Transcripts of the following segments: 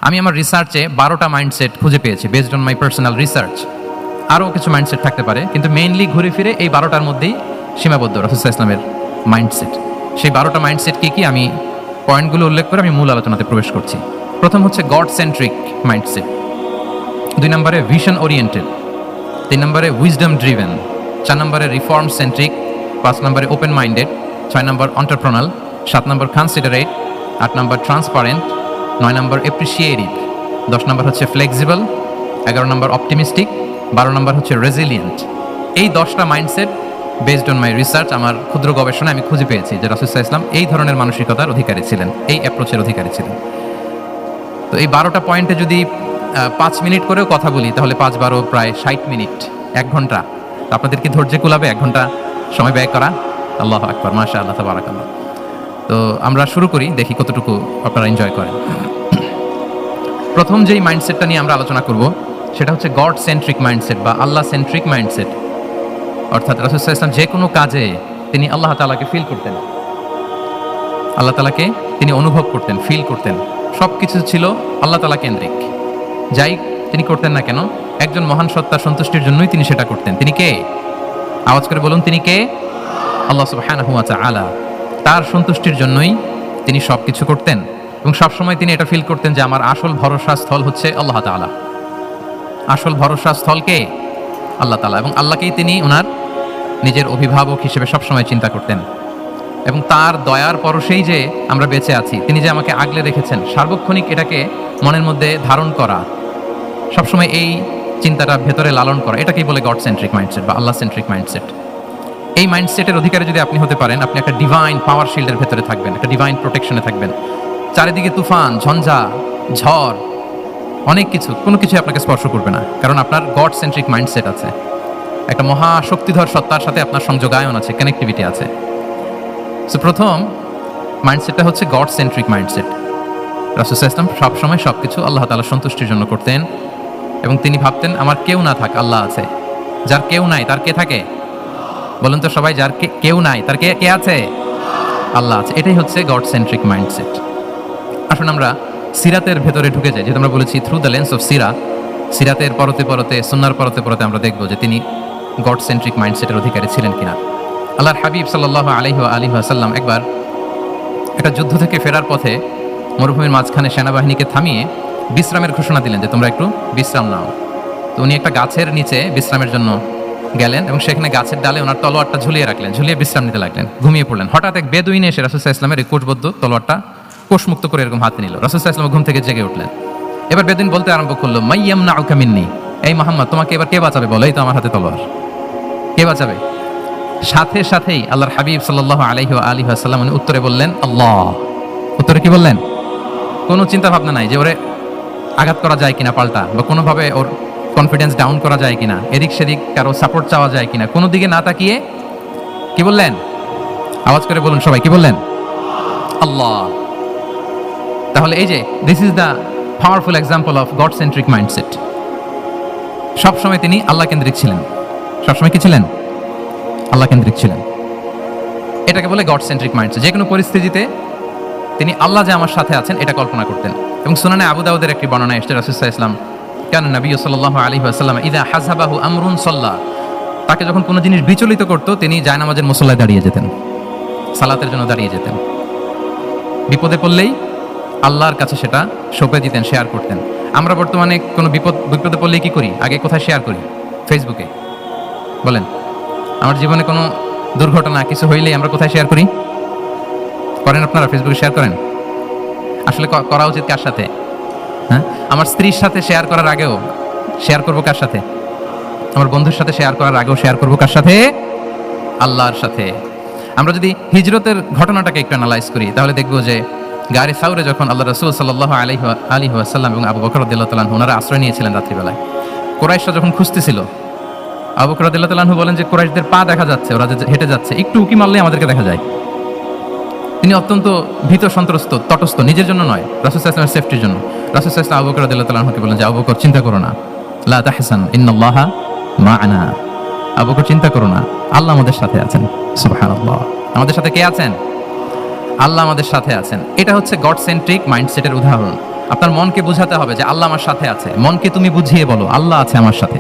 আমি আমার রিসার্চে 12টা মাইন্ডসেট খুঁজে পেয়েছি based on my personal research. আরও কিছু মাইন্ডসেট থাকতে পারে, কিন্তু মেইনলি ঘুরে ফিরে এই 12টার মধ্যেই সীমাবদ্ধ রাসূলুল্লাহ ইসলামের মাইন্ডসেট। সেই 12টা মাইন্ডসেট কী কী আমি পয়েন্টগুলো উল্লেখ করে আমি মূল আলোচনাতে প্রবেশ করছি। প্রথম হচ্ছে গড সেন্ট্রিক মাইন্ডসেট, 2 নম্বরে ভিশন ওরিয়েন্টেড, 3 নম্বরে উইজডম ড্রিভেন, 4 নম্বরে রিফর্ম সেন্ট্রিক, 5 নম্বরে ওপেন মাইন্ডেড, 6 নম্বর অন্টারপ্রনাল, 7 নম্বর কনসিডারেট, 8 নম্বর ট্রান্সপারেন্ট, 9 নম্বর এপ্রিসিয়েটিভ, 10 নম্বর হচ্ছে ফ্লেক্সিবল, 11 নম্বর অপটিমিস্টিক, 12 নম্বর হচ্ছে রেজিলিয়েন্ট। এই 10টা mindset based on my research, আমার ক্ষুদ্র গবেষণায় আমি খুঁজে পেয়েছি যে রাসূলুল্লাহ ইসলাম এই ধরনের মানসিকতার অধিকারী ছিলেন, এই অ্যাপ্রোচের অধিকারী ছিলেন। তো এই 12টা পয়েন্টে যদি 5 মিনিট করেও কথা বলি তাহলে 5 12 প্রায় 60 মিনিট, 1 ঘন্টা। তো আপনাদের কি ধৈর্য কুলাবে 1 ঘন্টা সময় ব্যয় করা? আল্লাহু আকবার, মাশাআল্লাহ, তাবারাকাল্লাহ। তো আমরা শুরু করি, দেখি কতটুকু আপনারা এনজয় করেন। প্রথম যেই মাইন্ডসেটটা নিয়ে আমরা আলোচনা করব সেটা হচ্ছে গড সেন্ট্রিক মাইন্ডসেট বা আল্লাহ সেন্ট্রিক মাইন্ডসেট। অর্থাৎ রাসূলুল্লাহ সাল্লাল্লাহু আলাইহি ওয়াসাল্লাম যে কোনো কাজে তিনি আল্লাহ তাআলাকে ফিল করতেন, আল্লাহ তাআলাকে তিনি অনুভব করতেন, ফিল করতেন। সব কিছু ছিল আল্লাহ তাআলা কেন্দ্রিক। যাই তিনি করতেন না কেন, একজন মহান সত্তার সন্তুষ্টির জন্যই তিনি সেটা করতেন। তিনি কে? আওয়াজ করে বলুন, তিনি কে? আল্লাহ সুবহানাহু ওয়া তাআলা। তার সন্তুষ্টির জন্যই তিনি সব কিছু করতেন এবং সবসময় তিনি এটা ফিল করতেন যে আমার আসল ভরসা স্থল হচ্ছে আল্লাহ তাআলা। আসল ভরসা স্থল কে? আল্লাহ তাআলা। এবং আল্লাহকেই তিনি ওনার নিজের অভিভাবক হিসেবে সবসময় চিন্তা করতেন। এবং তার দয়ার পরশেই যে আমরা বেঁচে আছি, তিনি যে আমাকে আগলে রেখেছেন, সার্বক্ষণিক এটাকে মনের মধ্যে ধারণ করা, সবসময় এই চিন্তাটা ভেতরে লালন করা, এটাকেই বলে গড সেন্ট্রিক মাইন্ডসেট বা আল্লাহ সেন্ট্রিক মাইন্ডসেট। এই মাইন্ডসেটের অধিকারী যদি আপনি হতে পারেন, আপনি একটা ডিভাইন পাওয়ার শিল্ডের ভেতরে থাকবেন, একটা ডিভাইন প্রোটেকশনে থাকবেন। চারিদিকে তুফান, ঝঞ্ঝা, ঝড়, অনেক কিছু, কোনো কিছু আপনাকে স্পর্শ করবে না, কারণ আপনার গড সেন্ট্রিক মাইন্ডসেট আছে। একটা মহা শক্তিধর সত্তার সাথে আপনার সংযোগায়ন আছে, কানেক্টিভিটি আছে। সো প্রথম মাইন্ডসেটটা হচ্ছে গড সেন্ট্রিক মাইন্ডসেট। রাসূলুল্লাহ সাল্লাল্লাহু আলাইহি ওয়াসাল্লাম সবসময় সব কিছু আল্লাহ তাআলার সন্তুষ্টির জন্য করতেন এবং তিনি ভাবতেন আমার কেউ না থাক, আল্লাহ আছে। যার কেউ নাই তার কে থাকে? বলুন তো সবাই, যার কেউ নাই তার কে আছে? আল্লাহ আছে। এটাই হচ্ছে গড সেন্ট্রিক মাইন্ডসেট। আসুন আমরা সিরাতের ভেতরে ঢুকে যাই, যেহেতু আমরা বলেছি থ্রু দ্য লেন্স অফ সিরাতের পরতে পরতে, সুন্নাহর পরতে পরতে আমরা দেখব যে তিনি গড সেন্ট্রিক মাইন্ডসেটের অধিকারী ছিলেন কিনা। আল্লাহর হাবিব সাল্লাল্লাহু আলাইহি ওয়া সাল্লাম একবার একটা যুদ্ধ থেকে ফেরার পথে মরুভূমির মাঝখানে সেনাবাহিনীকে থামিয়ে বিশ্রামের ঘোষণা দিলেন যে তোমরা একটু বিশ্রাম নাও। তো উনি একটা গাছের নিচে বিশ্রামের জন্য গেলেন এবং সেখানে গাছের ডালে ওনার তলোয়ারটা ঝুলিয়ে রাখলেন, ঝুলিয়ে বিশ্রাম নিতে লাগলেন, ঘুমিয়ে পড়লেন। হঠাৎ এক বেদুইন এসে রাসূলুল্লাহ সাল্লাল্লাহু আলাইহি ওয়াসাল্লামের এই কোষবদ্ধ তলোয়ারটা কোষমুক্ত করে এরকম হাতে নিল। রাসূলুল্লাহ সাল্লাল্লাহু আলাইহি ওয়াসাল্লাম ঘুম থেকে জেগে উঠলেন। এবার বেদুইন বলতে আরম্ভ করলো, মাইয়ামনাউকা মিন্নি, এই মুহাম্মদ তোমাকে এবার কে বাঁচাবে বলো, এই তো আমার হাতে তলোয়ার, কে বাঁচাবে? সাথে সাথেই আল্লাহর হাবিব সাল্লাল্লাহু আলাইহি ওয়া সাল্লাম উনি উত্তরে বললেন আল্লাহ। উত্তরে কি বললেন? কোনো চিন্তা ভাবনা নাই যে ওরে আঘাত করা যায় কিনা পাল্টা, বা কোনোভাবে ওর কনফিডেন্স ডাউন করা যায় কিনা, এদিক সেদিক কারো সাপোর্ট চাওয়া যায় কিনা, কোনো দিকে না তাকিয়ে কি বললেন? আওয়াজ করে বলুন সবাই, কি বললেন? আল্লাহ। তাহলে এই যে this is the powerful example of god centric mindset. সবসময় তিনি আল্লাহ কেন্দ্রিক ছিলেন। সবসময় কি ছিলেন? আল্লাহ কেন্দ্রিক ছিলেন। এটাকে বলে গড সেন্ট্রিক মাইন্ডসেট। যে কোনো পরিস্থিতিতে তিনি আল্লাহ যে আমার সাথে আছেন এটা কল্পনা করতেন। এবং সুনানে আবু দাউদের একটি বর্ণনা এসেছে, রাসূলুল্লাহ সাল্লাল্লাহু আলাইহি ওয়াসাল্লাম কান নবী সাল্লাল্লাহু আলাইহি ওয়াসাল্লাম ইযা হাযাবাহু আমরুন সাল্লা, তাকে যখন কোনো জিনিস বিচলিত করত তিনি জায়নামাজের মুসল্লায় দাঁড়িয়ে যেতেন, সালাতের জন্য দাঁড়িয়ে যেতেন। বিপদে পড়লেই আল্লাহর কাছে সেটা সঁপে দিতেন, শেয়ার করতেন। আমরা বর্তমানে কোনো বিপদে পড়লেই কি করি? আগে কোথায় শেয়ার করি? ফেসবুকে। বলেন, আমার জীবনে কোনো দুর্ঘটনা কিছু হইলেই আমরা কোথায় শেয়ার করি? করেন আপনারা? ফেসবুকে শেয়ার করেন? আসলে করা উচিত কার সাথে? হ্যাঁ, আমার স্ত্রীর সাথে শেয়ার করার আগেও শেয়ার করবো কার সাথে? আমার বন্ধুর সাথে শেয়ার করার আগেও শেয়ার করবো কার সাথে? আল্লাহর সাথে। আমরা যদি হিজরতের ঘটনাটাকে একটু অ্যানালাইজ করি তাহলে দেখবো যে গারে সাউরে যখন আল্লাহ রাসূল সাল্লাল্লাহু আলাইহি ওয়াসাল্লাম এবং আবু বকর রাদিয়াল্লাহু তাআলা আনহু ওনারা আশ্রয় নিয়েছিলেন রাত্রিবেলায়, কুরাইশরা যখন খুঁজতেছিল, আবু বকর রাদিয়াল্লাহু তাআলা আনহু বলেন যে কুরাইশদের পা দেখা যাচ্ছে, ওরা যে হেঁটে যাচ্ছে, একটু উকি মারলে আমাদেরকে দেখা যায়। তিনি অত্যন্ত ভীত সন্ত্রস্ত, তটস্থ, নিজের জন্য নয়, রাসূল সাল্লাল্লাহু আলাইহি ওয়াসাল্লামের সেফটির জন্য। রাসূল সাল্লাল্লাহু আলাইহি ওয়াসাল্লাম আবু বকর রাদিয়াল্লাহু তাআলা আনহুকে বলেন যে আবু বকর চিন্তা করো না, লা তাহসান ইন্নাল্লাহা মা'ানা, আবু বকর চিন্তা করো না, আল্লাহ আমাদের সাথে আছেন। সুবহানাল্লাহ। আমাদের সাথে কে আছেন? আল্লাহ আমাদের সাথে আছেন। এটা হচ্ছে গড সেন্ট্রিক মাইন্ডসেটের উদাহরণ। আপনার মনকে বোঝাতে হবে যে আল্লাহ আমার সাথে আছে। মনকে তুমি বুঝিয়ে বলো আল্লাহ আছে আমার সাথে।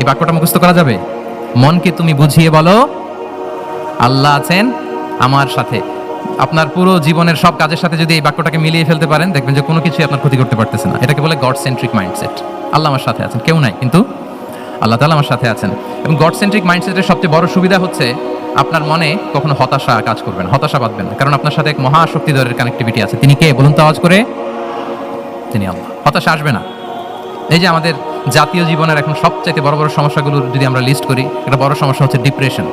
এই বাক্যটা মুখস্থ করা যাবে? মনকে তুমি বুঝিয়ে বলো আল্লাহ আছেন আমার সাথে। আপনার পুরো জীবনের সব কাজের সাথে যদি এই বাক্যটাকে মিলিয়ে ফেলতে পারেন, দেখবেন যে কোনো কিছুই আপনার ক্ষতি করতে পারতেছে না। এটাকে বলে গড সেন্ট্রিক মাইন্ডসেট। আল্লাহ আমার সাথে আছেন, কেউ নাই, কিন্তু আল্লাহ তাআলা আমার সাথে আছেন। এবং গড সেন্ট্রিক মাইন্ডসেটের সবচেয়ে বড় সুবিধা হচ্ছে আপনার মনে কখনো হতাশা কাজ করবে না, হতাশা বাঁধবে না, কারণ আপনার সাথে এক মহাশক্তিধরের কানেক্টিভিটি আছে। তিনি কে বলুন তো আওয়াজ করে? তিনি আল্লাহ। হতাশা আসবে না। এই যে আমাদের জাতীয় জীবনের এখন সবচাইতে বড় বড় সমস্যাগুলোর যদি আমরা লিস্ট করি, একটা বড় সমস্যা হচ্ছে ডিপ্রেশন,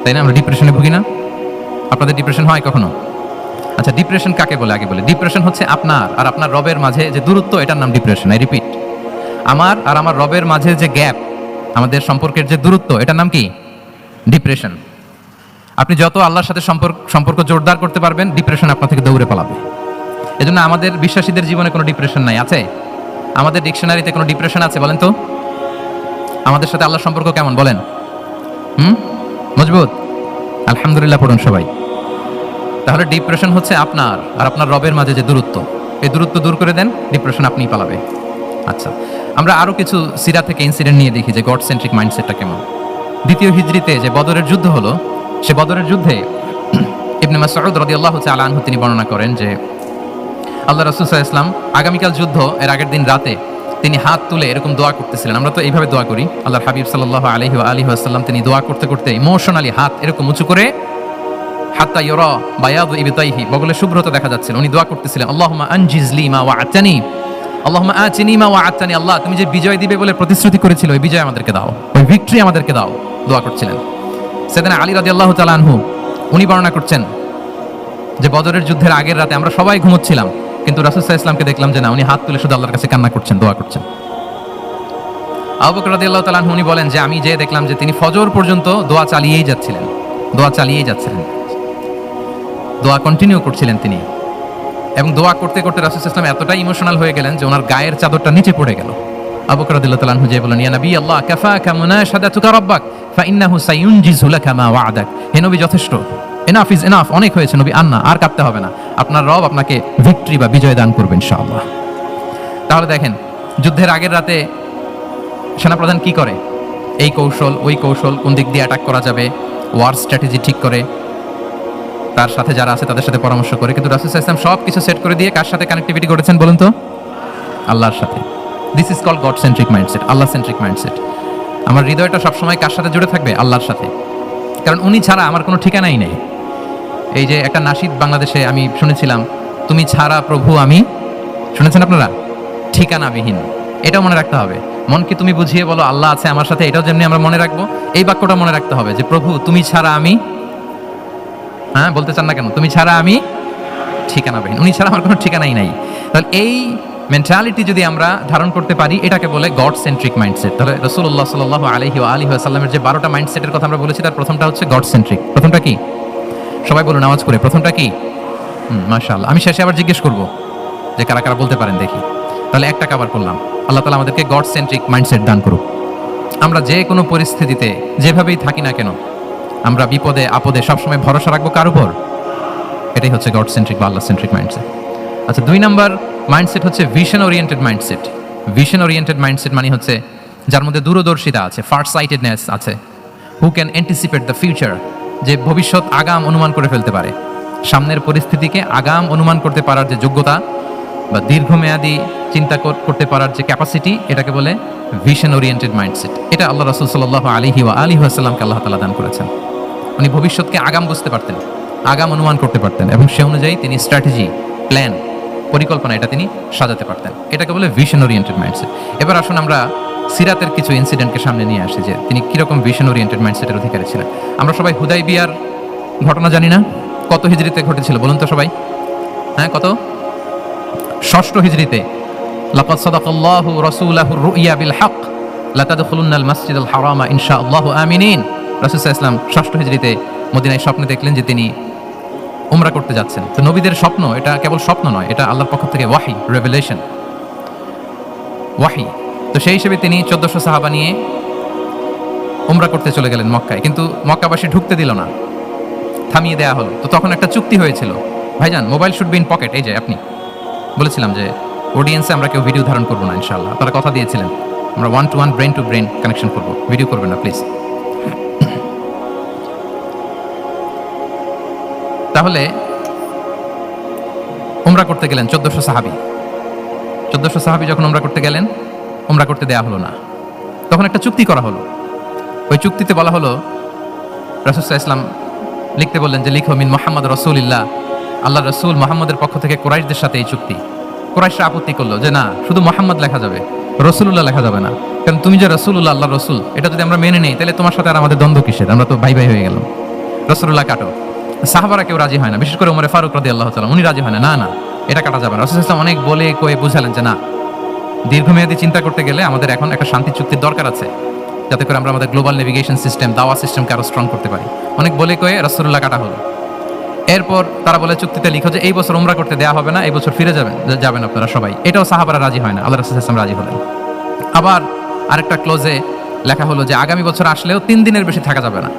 তাই না? আমরা ডিপ্রেশনে ভুগি না? আপনাদের ডিপ্রেশন হয় কখনো? আচ্ছা, ডিপ্রেশন কাকে বলে আগে বলে। ডিপ্রেশন হচ্ছে আপনার আর আপনার রবের মাঝে যে দূরত্ব, এটার নাম ডিপ্রেশন। আই রিপিট, আমার আর আমার রবের মাঝে যে গ্যাপ, আমাদের সম্পর্কের যে দূরত্ব, এটার নাম কি? ডিপ্রেশন। আপনি যত আল্লাহর সাথে সম্পর্ক জোরদার করতে পারবেন, ডিপ্রেশন আপনার থেকে দৌড়ে পালাবে। এজন্য আমাদের বিশ্বাসীদের জীবনে কোনো ডিপ্রেশন নাই। আছে? আমাদের ডিকশনারিতে কোনো ডিপ্রেশন আছে বলেন তো? আমাদের সাথে আল্লাহর সম্পর্ক কেমন বলেন? মজবুত? আলহামদুলিল্লাহ পড়ুন সবাই। তাহলে ডিপ্রেশন হচ্ছে আপনার আর আপনার রবের মাঝে যে দূরত্ব, এই দূরত্ব দূর করে দেন, ডিপ্রেশন আপনিই পালাবে। আচ্ছা, আমরা আরো কিছু সিরা থেকে ইনসিডেন্ট নিয়ে দেখি যে গড সেন্ট্রিক মাইন্ডসেটটা কেমন। দ্বিতীয় হিজরিতে যে বদরের যুদ্ধ হলো, সে বদরের যুদ্ধে ইবনে মাসউদ রাদিয়াল্লাহু তাআলা আনহু তিনি বর্ণনা করেন যে আল্লাহ রাসূল সাল্লাল্লাহু আলাইহি ওয়াসাল্লাম আগামীকাল যুদ্ধ এর আগের দিন রাতে তিনি হাত তুলে এরকম দোয়া করতেছিলেন। আমরা তো এইভাবে দোয়া করি। আল্লাহর হাবিব সাল্লাল্লাহু আলাইহি ওয়া আলিহি ওয়াসাল্লাম তিনি দোয়া করতে করতে ইমোশনালি হাত এরকম উঁচু করে, হাত্তা ইউরা বায়াদু ইবতাইহি, বগলে শুভ্রতা দেখা যাচ্ছিল, উনি দোয়া করতেছিলেন আল্লাহুম্মা আনজিজ লি মা ওয়া'আতানি, আল্লাহুম্মা আতিনি মা ওয়া'আতানি। আল্লাহ, তুমি যে বিজয় দিবে বলে প্রতিশ্রুতি করেছিলে, ওই বিজয় আমাদেরকে দাও, ওই ভিক্টরি আমাদেরকে দাও। দোয়া করছিলেন। সাইয়েদনা আলী রাদিয়াল্লাহু তাআলা আনহু উনি বর্ণনা করছেন যে বদরের যুদ্ধের আগের রাতে আমরা সবাই ঘুমোচ্ছিলাম, কিন্তু রাসূল সাল্লাল্লাহু আলাইহি ওয়াসাল্লামকে দেখলাম যে না, উনি হাত তুলে শুধু আল্লাহর কাছে কান্না করছেন, দোয়া করছেন। আবু বকর রাদিয়াল্লাহু তাআলা আনহু উনি বলেন যে আমি যে দেখলাম যে তিনি ফজর পর্যন্ত দোয়া চালিয়েই যাচ্ছিলেন, দোয়া কন্টিনিউ করছিলেন তিনি। এবং দোয়া করতে করতে রাসূল সাল্লাল্লাহু আলাইহি ওয়াসাল্লাম এতটাই ইমোশনাল হয়ে গেলেন যে ওনার গায়ের চাদরটা নিচে পড়ে গেল। আবু বকর রাদিয়াল্লাহু তাআলা আনহু যে বলেন, ইয়া নবী আল্লাহ, কাফাকা মুনাশাদাতুকা রাব্বাক ফাইন্নাহু সায়ুনজিজু লাকা মা ওয়া'আদাক। হে নবী, যথেষ্ট, এনাফ ইজ এনাফ, অনেক হয়েছে নবী, আর কাঁদতে হবে না, আপনার রব আপনাকে ভিক্টরি বা বিজয় দান করবেন ইনশাআল্লাহ। তাহলে দেখেন, যুদ্ধের আগের রাতে সেনাপ্রধান কি করে? এই কৌশল ওই কৌশল, কোন দিক দিয়ে অ্যাটাক করা যাবে, ওয়ার স্ট্র্যাটেজি ঠিক করে, তার সাথে যারা আছে তাদের সাথে পরামর্শ করে। কিন্তু রাসূল সাল্লাল্লাহু আলাইহি ওয়াসাল্লাম সব কিছু সেট করে দিয়ে কার সাথে কানেক্টিভিটি করেছেন বলুন তো? আল্লাহর সাথে। This is called God centric mindset, Allah centric mindset. আমার হৃদয়টা সবসময় কার সাথে জুড়ে থাকবে? আল্লাহর সাথে, কারণ উনি ছাড়া আমার কোনো ঠিকানাই নেই। এই যে একটা নাশিদ বাংলাদেশে আমি শুনেছিলাম, তুমি ছাড়া প্রভু আমি, শুনেছেন আপনারা? ঠিকানাবিহীন। এটাও মনে রাখতে হবে। মনকে তুমি বুঝিয়ে বলো আল্লাহ আছে আমার সাথে, এটাও যেমনি আমরা মনে রাখবো, এই বাক্যটা মনে রাখতে হবে যে প্রভু তুমি ছাড়া আমি, হ্যাঁ বলতে চান না কেন? তুমি ছাড়া আমি ঠিকানাবিহীন, উনি ছাড়া আমার কোনো ঠিকানাই নাই। তাহলে এই মেন্টালিটি যদি আমরা ধারণ করতে পারি, এটাকে বলে গড সেন্ট্রিক মাইন্ডসেট। তাহলে রাসূলুল্লাহ সাল্লাল্লাহু আলাইহি ওয়া আলিহি ওয়াসাল্লামের যে 12টা মাইন্ডসেটের কথা আমরা বলেছি, তার প্রথমটা হচ্ছে গড সেন্ট্রিক। প্রথমটা কি? সবাই বলুন আওয়াজ করে, প্রথমটা কি? মাশাআল্লাহ। আমি শেষে আবার জিজ্ঞেস করব যে কারা কারা বলতে পারেন দেখি। তাহলে একটা কভার করলাম। আল্লাহ তাআলা আমাদেরকে গড সেন্ট্রিক মাইন্ডসেট দান করুক। আমরা যে কোনো পরিস্থিতিতে যেভাবেই থাকি না কেন, আমরা বিপদে আপদে সবসময় ভরসা রাখবো কার উপর? এটাই হচ্ছে গড সেন্ট্রিক বা আল্লাহ সেন্ট্রিক মাইন্ডসেট। আচ্ছা, 2 নাম্বার মাইন্ডসেট হচ্ছে vision oriented mindset. Vision oriented mindset মানে হচ্ছে যার মধ্যে দূরদর্শিতা আছে, ফার সাইটেডনেস আছে, who can anticipate the future, যে ভবিষ্যৎ আগাম অনুমান করে ফেলতে পারে, সামনের পরিস্থিতিকে আগাম অনুমান করতে পারার যে যোগ্যতা বা দীর্ঘমেয়াদী চিন্তা করতে পারার যে ক্যাপাসিটি, এটাকে বলে ভিশন ওরিয়েন্টেড মাইন্ডসেট। এটা আল্লাহ রাসূল সাল্লাল্লাহু আলাইহি ওয়া আলিহি ওয়াসাল্লামকে আল্লাহ তাআলা দান করেছেন। উনি ভবিষ্যৎকে আগাম বুঝতে পারতেন, আগাম অনুমান করতে পারতেন, এবং সে অনুযায়ী তিনি স্ট্র্যাটেজি, প্ল্যান, পরিকল্পনা এটা তিনি সাজাতে পারতেন। এটাকে বলে ভিশন ওরিয়েন্টেড মাইন্ডসেট। এবার আসুন আমরা সিরাতের কিছু ইনসিডেন্টকে সামনে নিয়ে আসি যে তিনি কিরকম ভিশন ওরিয়েন্টেড মাইন্ডসেটের অধিকারী ছিলেন। আমরা সবাই হুদাইবিয়ার ঘটনা জানি না? কত হিজরিতে ঘটেছিল বলুন তো সবাই? হ্যাঁ, কত? 6ষ্ঠ হিজরিতে। লাকাদ সাদাকাল্লাহু রাসূলাহুর রুইয়া বিল হক লাতাদখুলুন্নাল মাসজিদাল হারামা ইনশাআল্লাহু আমিনিন। রাসূল সাল্লাল্লাহু আলাইহি ওয়াসাল্লাম 6ষ্ঠ হিজরিতে মদিনায় স্বপ্নে দেখলেন যে তিনি উমরা করতে যাচ্ছেন। তো নবীদের স্বপ্ন এটা কেবল স্বপ্ন নয়, এটা আল্লাহর পক্ষ থেকে ওয়াহি, রেভেলেশন, ওয়াহি। তো সেই হিসেবে তিনি 1400 সাহাবা নিয়ে উমরা করতে চলে গেলেন মক্কায়, কিন্তু মক্কাবাসী ঢুকতে দিল না, থামিয়ে দেয়া হলো। তো তখন একটা চুক্তি হয়েছিল, ভাইজান mobile should be in pocket. এই যে আপনি বলেছিলাম যে অডিয়েন্সে আমরা কেউ ভিডিও ধারণ করবো না ইনশাআল্লাহ। তারা কথা দিয়েছিলেন আমরা 1-to-1 brain to brain connection করবো, ভিডিও করবেন না প্লিজ। তাহলে উমরা করতে গেলেন 1400 সাহাবী। 1400 সাহাবী যখন উমরা করতে গেলেন, উমরা করতে দেয়া হলো না। তখন একটা চুক্তি করা হলো। ওই চুক্তিতে বলা হলো, রাসূল সাল্লাল্লাহু আলাইহি ওয়াসাল্লাম লিখতে বললেন যে লিখো মিন মুহাম্মদ রাসূলুল্লাহ, আল্লাহ রাসূল মুহাম্মদের পক্ষ থেকে কুরাইশদের সাথে এই চুক্তি। কুরাইশরা আপত্তি করলো যে না, শুধু মুহাম্মদ লেখা যাবে, রাসূলুল্লাহ লেখা যাবে না, কারণ তুমি যে রাসূলুল্লাহ, আল্লাহর রাসূল, এটা যদি আমরা মেনে নেই তাহলে তোমার সাথে আর আমাদের দ্বন্দ্ব কিসের, আমরা তো ভাই ভাই হয়ে গেলাম, রাসূলুল্লাহ কাটো। সাহাবারা কেউ রাজি হয় না, বিশেষ করে ওমর ফারুক রাদিয়াল্লাহু তাআলা উনি রাজি হয় না, না না এটা কাটা যাবে না। রাসূল সাল্লাল্লাহু আলাইহি ওয়াসাল্লাম অনেক বলে কয়ে বুঝালেন যে না, দীর্ঘমেয়াদী চিন্তা করতে গেলে আমাদের এখন একটা শান্তি চুক্তির দরকার আছে, যাতে করে আমরা আমাদের গ্লোবাল নেভিগেশন সিস্টেম, দাওয়া সিস্টেমকে আরো স্ট্রং করতে পারি। অনেক বলে কয়ে রাসূলুল্লাহ কাটা হলো। এরপর তারা বলে চুক্তিতে লিখো যে এই বছর উমরা করতে দেয়া হবে না, এই বছর ফিরে যাবেন আপনারা সবাই। এটাও সাহাবারা রাজি হয় না, আল্লাহ রাসূল সাল্লাল্লাহু আলাইহি ওয়াসাল্লাম রাজি হলেন। আবার আরেকটা ক্লোজে লেখা হলো যে আগামী বছর আসলেও 3 দিনের বেশি থাকা যাবে না,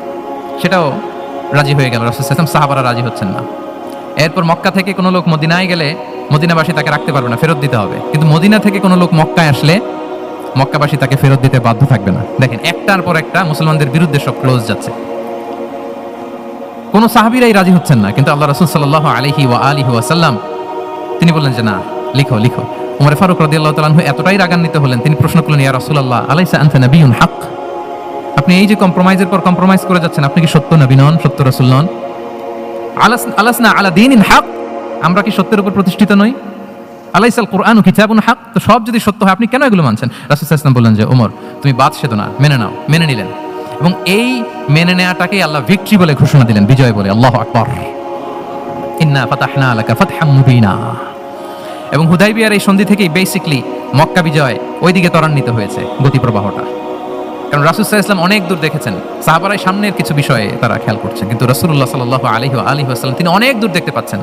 সেটাও রাজি হয়ে গেল রাসূল সাল্লাল্লাহু আলাইহি ওয়াসাল্লাম। সাহাবারা রাজি হচ্ছেন না। এরপর মক্কা থেকে কোনো লোক মদিনায় গেলে মদিনাবাসী তাকে রাখতে পারবে না, ফেরত দিতে হবে। কিন্তু মদিনা থেকে কোনো লোক মক্কায় আসলে মক্কাবাসী তাকে ফেরত দিতে বাধ্য থাকবে না। দেখেন, একটার পর একটা মুসলমানদের বিরুদ্ধে সব ক্লোজ যাচ্ছে। কোন সাহাবীরাই রাজি হচ্ছেন না, কিন্তু আল্লাহ রাসূল সাল্লাল্লাহু আলাইহি ওয়া আলিহি ওয়াসাল্লাম তিনি বললেন যে না, লিখো লিখো। ওমর ফারুক রাদিয়াল্লাহু তাআলা আনহু এতটাই রাগান্বিত হলেন, তিনি প্রশ্ন করলেন, ইয়া রাসূলুল্লাহ আলাইসা আনতা নাবিয়্যুন হক, আপনি এই যে কম্প্রোমাইজের পর কম্প্রোমাইজ করে যাচ্ছেন, আপনি কি সত্য নবী নন, সত্য রাসূল নন? আলাসনা আলা দীনিন হক, আমরা কি সত্যের উপর প্রতিষ্ঠিত নই? আলাইসাল কুরআনু কিতাবুন হক, তো সব যদি সত্য হয় আপনি কেন এগুলো মানছেন? রাসূল সাল্লাল্লাহু আলাইহি ওয়াসাল্লাম বললেন যে ওমর, তুমি বাদশাহ না, মেনে নাও। মেনে নিলেন, এবং এই মেনে নেওয়াটাকে আল্লাহ ভিক্টরি বলে ঘোষণা দিলেন, বিজয় বলে। আল্লাহু আকবার। ইন্না ফাতাহনা লাকা ফাতহাম মুবিনা। এবং হুদাইবিয়ার এই সন্ধি থেকেই বেসিক্যালি মক্কা বিজয় ওইদিকে ত্বরান্বিত হয়েছে গতি প্রবাহটা। কারণ রাসূল সাল্লাল্লাহু আলাইহি ওয়াসাল্লাম অনেক দূর দেখেছেন, সাহাবারাই সামনের কিছু বিষয়ে তারা খেয়াল করছেন, কিন্তু রাসূলুল্লাহ সাল্লাল্লাহু আলাইহি ওয়াসাল্লাম তিনি অনেক দূর দেখতে পাচ্ছেন।